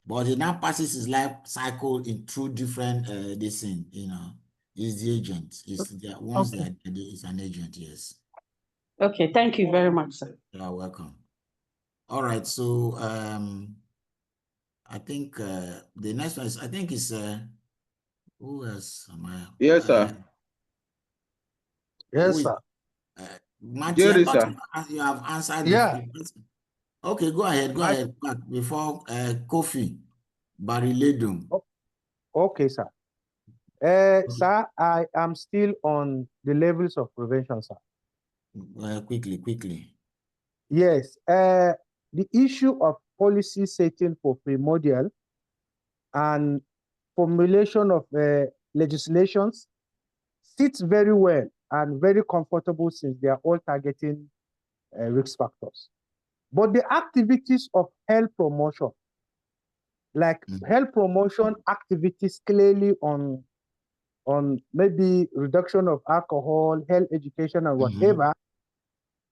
But he now passes his life cycle in through different is the agent. It's an agent, yes. Okay, thank you very much, sir. You're welcome. All right, so I think the next one is who else am I? Yes, sir. Yes, sir. Matthew, I thought you have answered Yeah. Okay, go ahead. Before Kofi Bariledum. Okay, sir. Sir, I am still on the levels of prevention, sir. Quickly. Yes. The issue of policy setting for primordial and formulation of legislations sits very well and very comfortable, since they are all targeting risk factors. But the activities of health promotion, like health promotion activities clearly on maybe reduction of alcohol, health education, and whatever,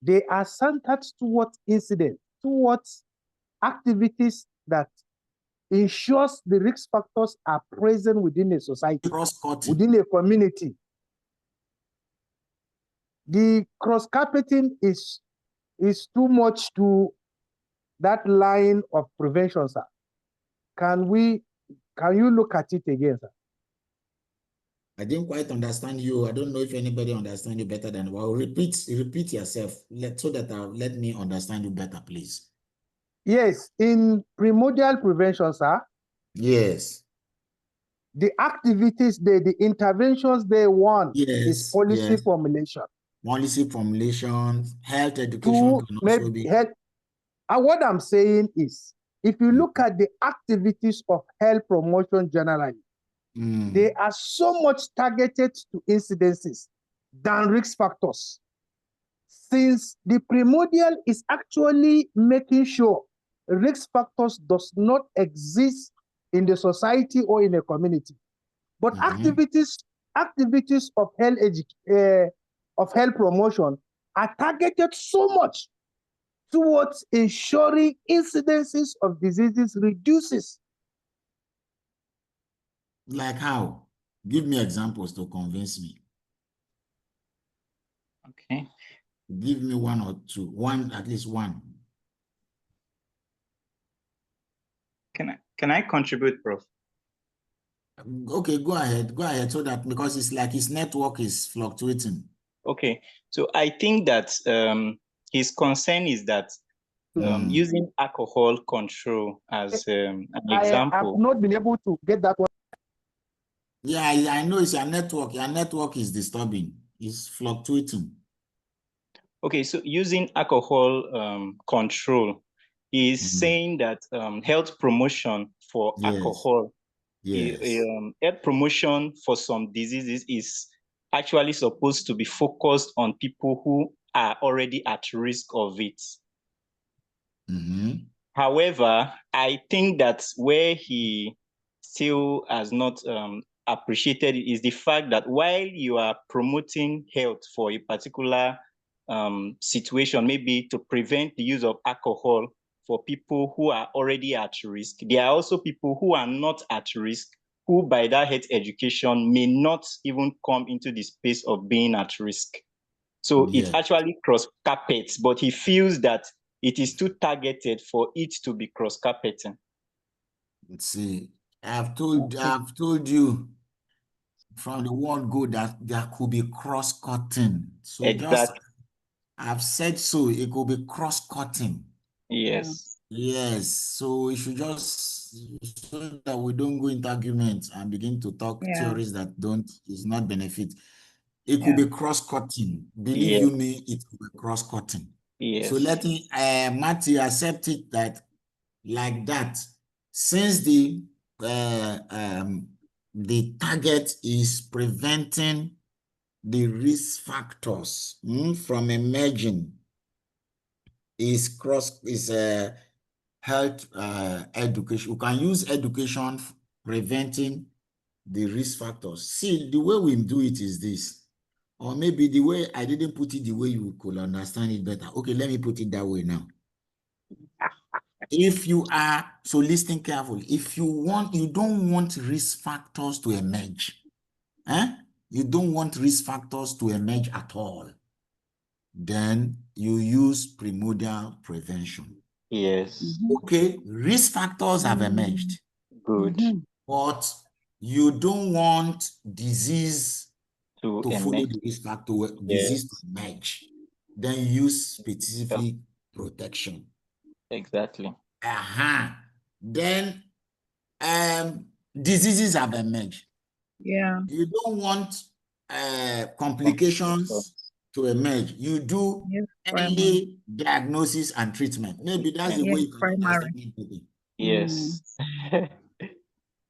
they are centered towards incidents, towards activities that ensures the risk factors are present within a society, within a community. The cross-carpeting is too much to that line of prevention, sir. Can you look at it again, sir? I didn't quite understand you. I don't know if anybody understands you better than well. Repeat yourself so that let me understand you better, please. Yes, in primordial prevention, sir. Yes. The activities, the interventions they want is policy formulation. Policy formulation, health education can also be. Health. And what I'm saying is, if you look at the activities of health promotion generally, they are so much targeted to incidences than risk factors. Since the primordial is actually making sure risk factors does not exist in the society or in a community, but activities of health promotion are targeted so much towards ensuring incidences of diseases reduces. Like how? Give me examples to convince me. Okay. Give me one or two. At least one. Can I contribute, Prof? Okay, go ahead so that, because it's like his network is fluctuating. Okay, so I think that his concern is that using alcohol control as an example. I have not been able to get that one. Yeah, I know it's your network. Your network is disturbing. It's fluctuating. Okay, so using alcohol control is saying that health promotion for alcohol, health promotion for some diseases is actually supposed to be focused on people who are already at risk of it. However, I think that where he still has not appreciated it is the fact that while you are promoting health for a particular situation, maybe to prevent the use of alcohol for people who are already at risk, there are also people who are not at risk, who by that health education may not even come into the space of being at risk. So it actually cross carpets, but he feels that it is too targeted for it to be cross carpeting. Let's see. I've told you from the word go that there could be cross-cutting. So exactly. I've said so. It could be cross-cutting. Yes. Yes. So we should just, so that we don't go into arguments and begin to talk theories that is not benefit. It could be cross-cutting. Believe you me, it could be cross-cutting. Yes. So let me, Matthew, accept it that like that, since the target is preventing the risk factors from emerging, is health education. You can use education preventing the risk factors. See, the way we do it is this. Or maybe the way I didn't put it the way you could understand it better. Okay, let me put it that way now. If you are, so listen carefully, if you don't want risk factors to emerge, you don't want risk factors to emerge at all, then you use primordial prevention. Yes. Okay, risk factors have emerged. Good. But you don't want disease to follow the risk factor, disease to emerge. Then use specific protection. Exactly. Then diseases have emerged. Yeah. You don't want complications to emerge. You do early diagnosis and treatment. Maybe that's the way you can understand it. Yes.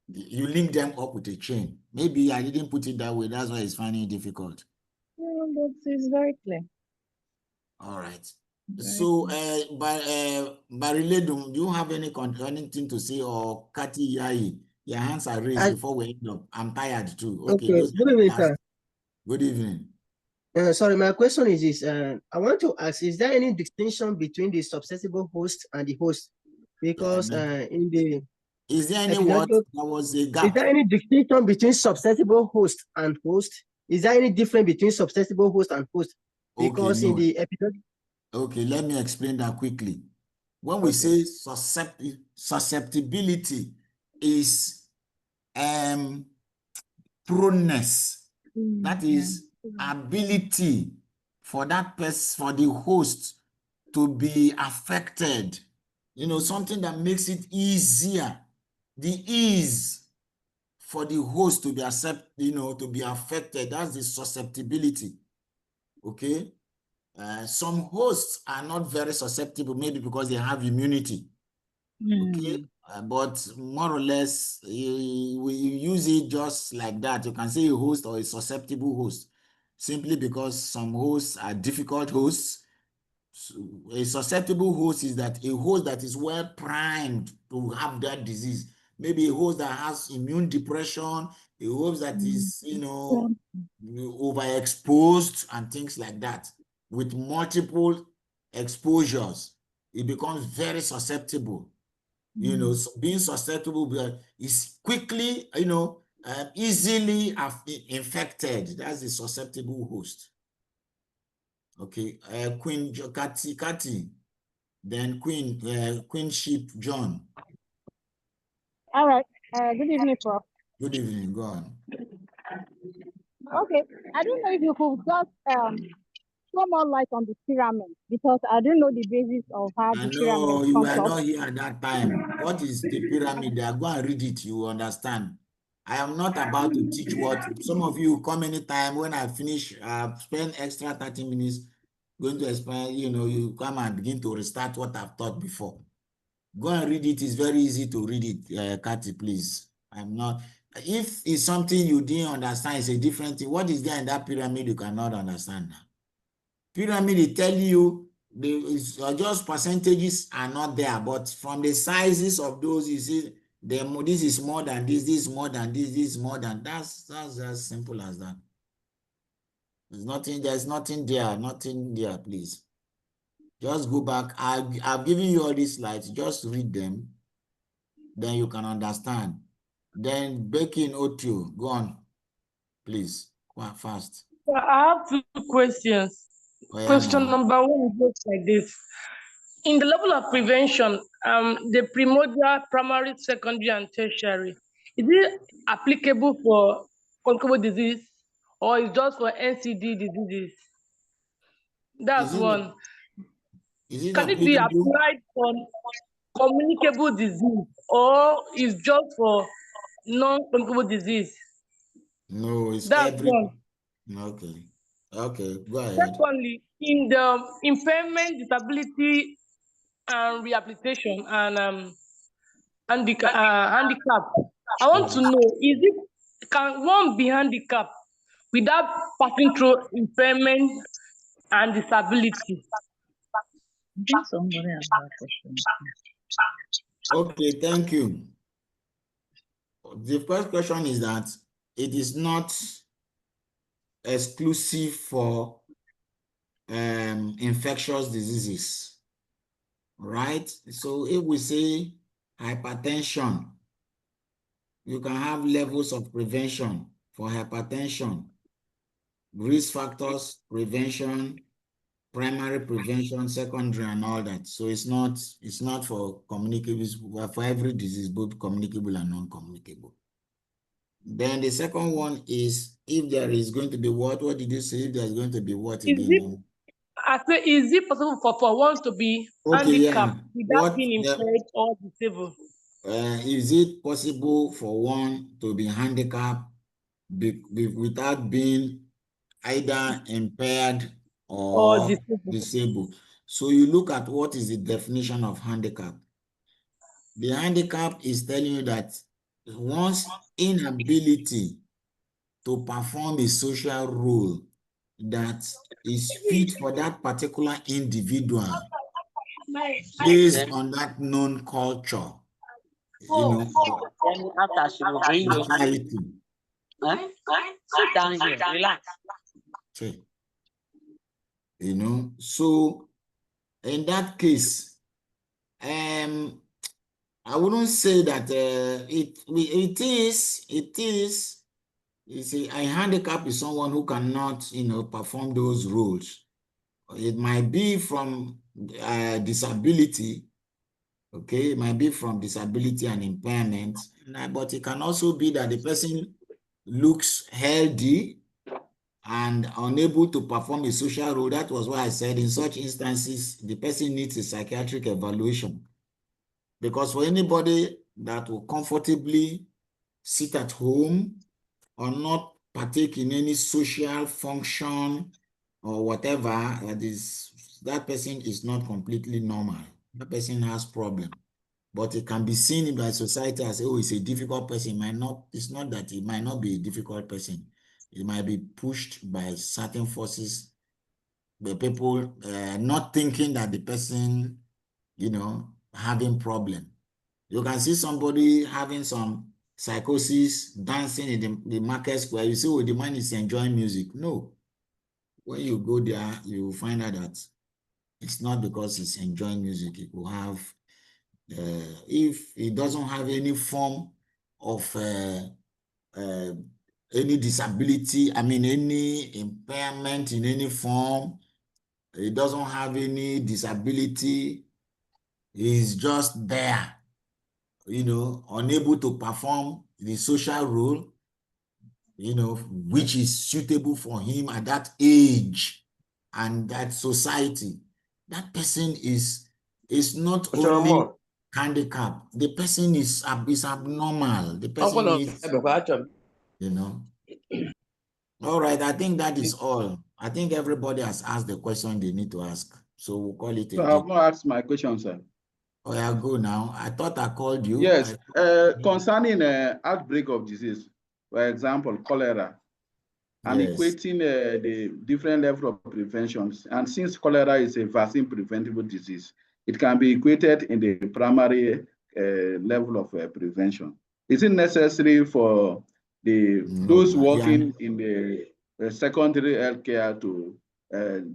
You link them up with a chain. Maybe I didn't put it that way. That's why it's finding it difficult. Yeah, but it's very clear. All right. So, Bariledum, do you have anything to say, or Kati Yai? Your hands are raised before we end up. I'm tired too. Okay. Good evening, sir. Good evening. Sorry, my question is this. I want to ask, is there any distinction between the susceptible host and the host? Because in the Is there any what? There was a gap. Is there any distinction between susceptible host and host? Is there any difference between susceptible host and host? Because Okay, in the epidemic. Okay, let me explain that quickly. When we say susceptibility is proneness, that is ability for that person, for the host to be affected. You know, something that makes it easier. The ease for the host to be to be affected. That's the susceptibility. Okay. Some hosts are not very susceptible, maybe because they have immunity. Okay, but more or less, we use it just like that. You can say a host or a susceptible host, simply because some hosts are difficult hosts. So a susceptible host is that a host that is well primed to have that disease. Maybe a host that has immune depression, a host that is, overexposed and things like that. With multiple exposures, it becomes very susceptible. So being susceptible is quickly, easily infected. That's the susceptible host. Okay, Queen Kati, then Queenship John. All right. Good evening, Prof. Good evening. Go on. Okay. I don't know if you could just throw more light on the pyramid, because I don't know the basis of how I the know pyramid you comes were up. not here at that time. What is the pyramid? Go and read it. You will understand. I am not about to teach what some of you come anytime when I finish. Spend extra 30 minutes going to explain. You come and begin to restart what I've taught before. Go and read it. It's very easy to read it, Kathy, please. I'm not. If it's something you didn't understand, it's a different thing. What is there in that pyramid you cannot understand now? Pyramid, they tell you just percentages are not there, but from the sizes of those, you see, this is more than this is more than this is more than that's as simple as that. There's nothing there, please. Just go back. I've given you all these slides, just read them, then you can understand. Then Becky Otio, go on, please. Go on fast. I have two questions. Question number one is just like this. In the level of prevention, the primordial, primary, secondary, and tertiary, is it applicable for communicable disease, or is just for NCD diseases? That's one. Can it be applied for communicable disease, or is just for non-communicable disease? No, it's That's one. Okay. Okay, go ahead. Secondly, in the impairment, disability, and rehabilitation and handicap, I want to know, can one be handicapped without passing through impairment and disability? Okay, thank you. The first question is that it is not exclusive for infectious diseases, right? So if we say hypertension, you can have levels of prevention for hypertension, risk factors, prevention, primary prevention, secondary, and all that. So it's not for communicable, for every disease, both communicable and non-communicable. Then the second one is if there is going to be what? What did you say? If there's going to be what again? I say, is it possible for one to be handicapped without being impaired or disabled? Is it possible for one to be handicapped without being either impaired or disabled? So you look at what is the definition of handicap. The handicap is telling you that one's inability to perform a social role that is fit for that particular individual based on that known culture, society. Sit down here, relax. So in that case, I wouldn't say that it is. You see, a handicap is someone who cannot, perform those roles. It might be from disability, okay? It might be from disability and impairment, but it can also be that the person looks healthy and unable to perform a social role. That was why I said in such instances, the person needs a psychiatric evaluation. Because for anybody that will comfortably sit at home or not partake in any social function or whatever, that person is not completely normal. That person has problem. But it can be seen by society as, oh, it's a difficult person. It's not that it might not be a difficult person. It might be pushed by certain forces, the people not thinking that the person, having problem. You can see somebody having some psychosis, dancing in the market square. You say, oh, the man is enjoying music. No. When you go there, you find out that it's not because he's enjoying music. It will have, if he doesn't have any form of any disability, any impairment in any form, he doesn't have any disability, he's just there, unable to perform the social role, which is suitable for him at that age and that society. That person is not only handicapped, the person is abnormal. The person is, All right, I think that is all. I think everybody has asked the question they need to ask. So we'll call it a So I day. have not asked my question, sir. Oh, yeah, go now. I thought I called you. Yes, concerning outbreak of disease, for example, cholera, and equating the different level of preventions. And since cholera is a vaccine preventable disease, it can be equated in the primary level of prevention. Is it necessary for those working in the secondary healthcare to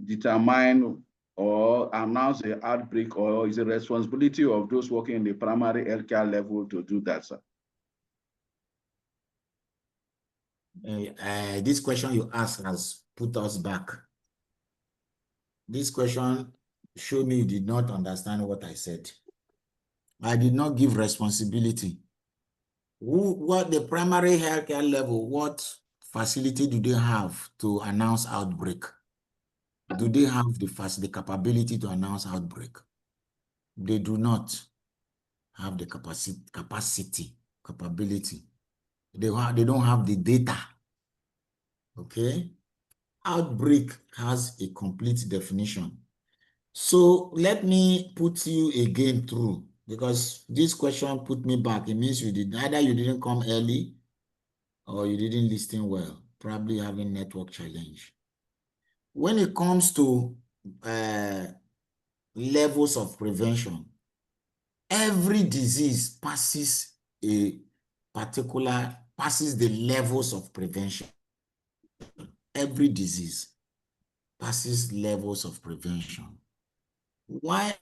determine or announce the outbreak, or is it responsibility of those working in the primary healthcare level to do that, sir? This question you asked has put us back. This question showed me you did not understand what I said. I did not give responsibility. What the primary healthcare level, what facility do they have to announce outbreak? Do they have the capability to announce outbreak? They do not have the capability. They don't have the data. Okay? Outbreak has a complete definition. So let me put you again through, because this question put me back. It means either you didn't come early or you didn't listen well, probably having network challenge. When it comes to levels of prevention, every disease passes the levels of prevention. Every disease passes levels of prevention. Why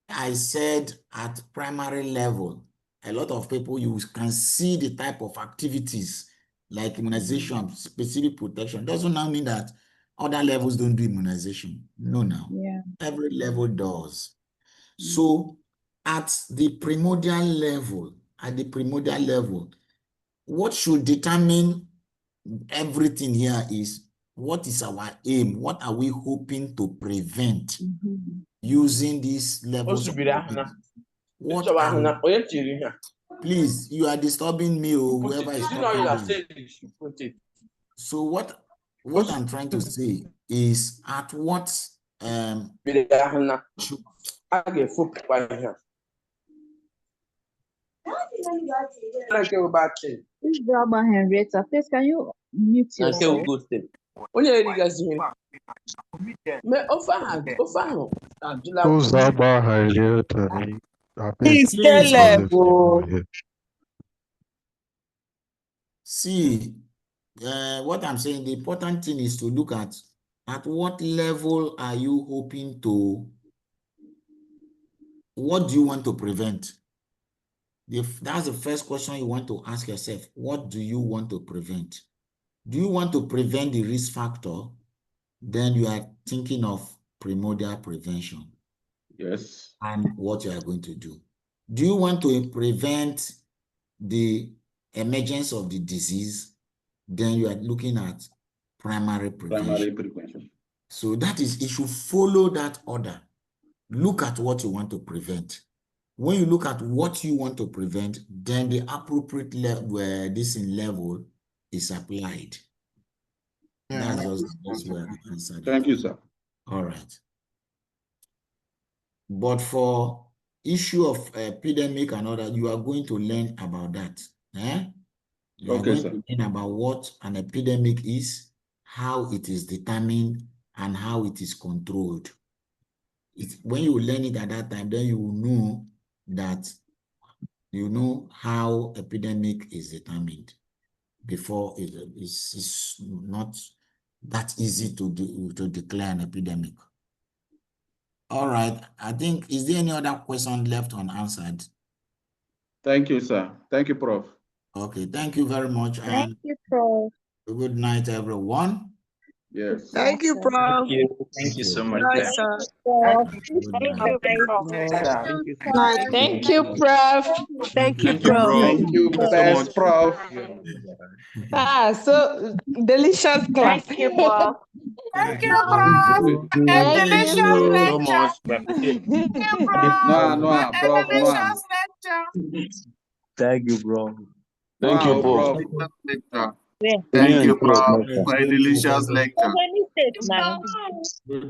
I said at primary level, a lot of people, you can see the type of activities like immunization, specific protection. Doesn't now mean that other levels don't do immunization. No, now. Yeah. Every level does. So at the primordial level, what should determine everything here is, what is our aim? What are we hoping to prevent using these levels of prevention? Please, you are disturbing me, or whoever is talking. So what I'm trying to say is, at what Henrietta, please, can you mute yourself? He's careless. See, what I'm saying, the important thing is to look at what level are you hoping to, what do you want to prevent? That's the first question you want to ask yourself. What do you want to prevent? Do you want to prevent the risk factor? Then you are thinking of primordial prevention. Yes. And what you are going to do. Do you want to prevent the emergence of the disease? Then you are looking at primary prevention. So that is, it should follow that order. Look at what you want to prevent. When you look at what you want to prevent, then the appropriate level is applied. That's just the best way I can answer that. Thank you, sir. All right. But for issue of epidemic and all that, you are going to learn about that. You are going to learn about what an epidemic is, how it is determined, and how it is controlled. When you learn it at that time, then you will know that you know how epidemic is determined. Before it's not that easy to declare an epidemic. All right. I think, is there any other question left unanswered? Thank you, sir. Thank you, Prof. Okay. Thank you very much. Thank you, Prof. Good night, everyone. Yes. Thank you, Prof. Thank you so much, Nice, sir. sir. Good night. Thank you, Prof. Thank you, Prof. Thank you, best Prof. So delicious class. Thank you, Prof. Thank you, Prof. A delicious so lecture. much. Thank you, Prof. A Prof, delicious lecture. Thank you, bro. Thank you, Prof. Thank you, Prof, for a delicious lecture. Any state now.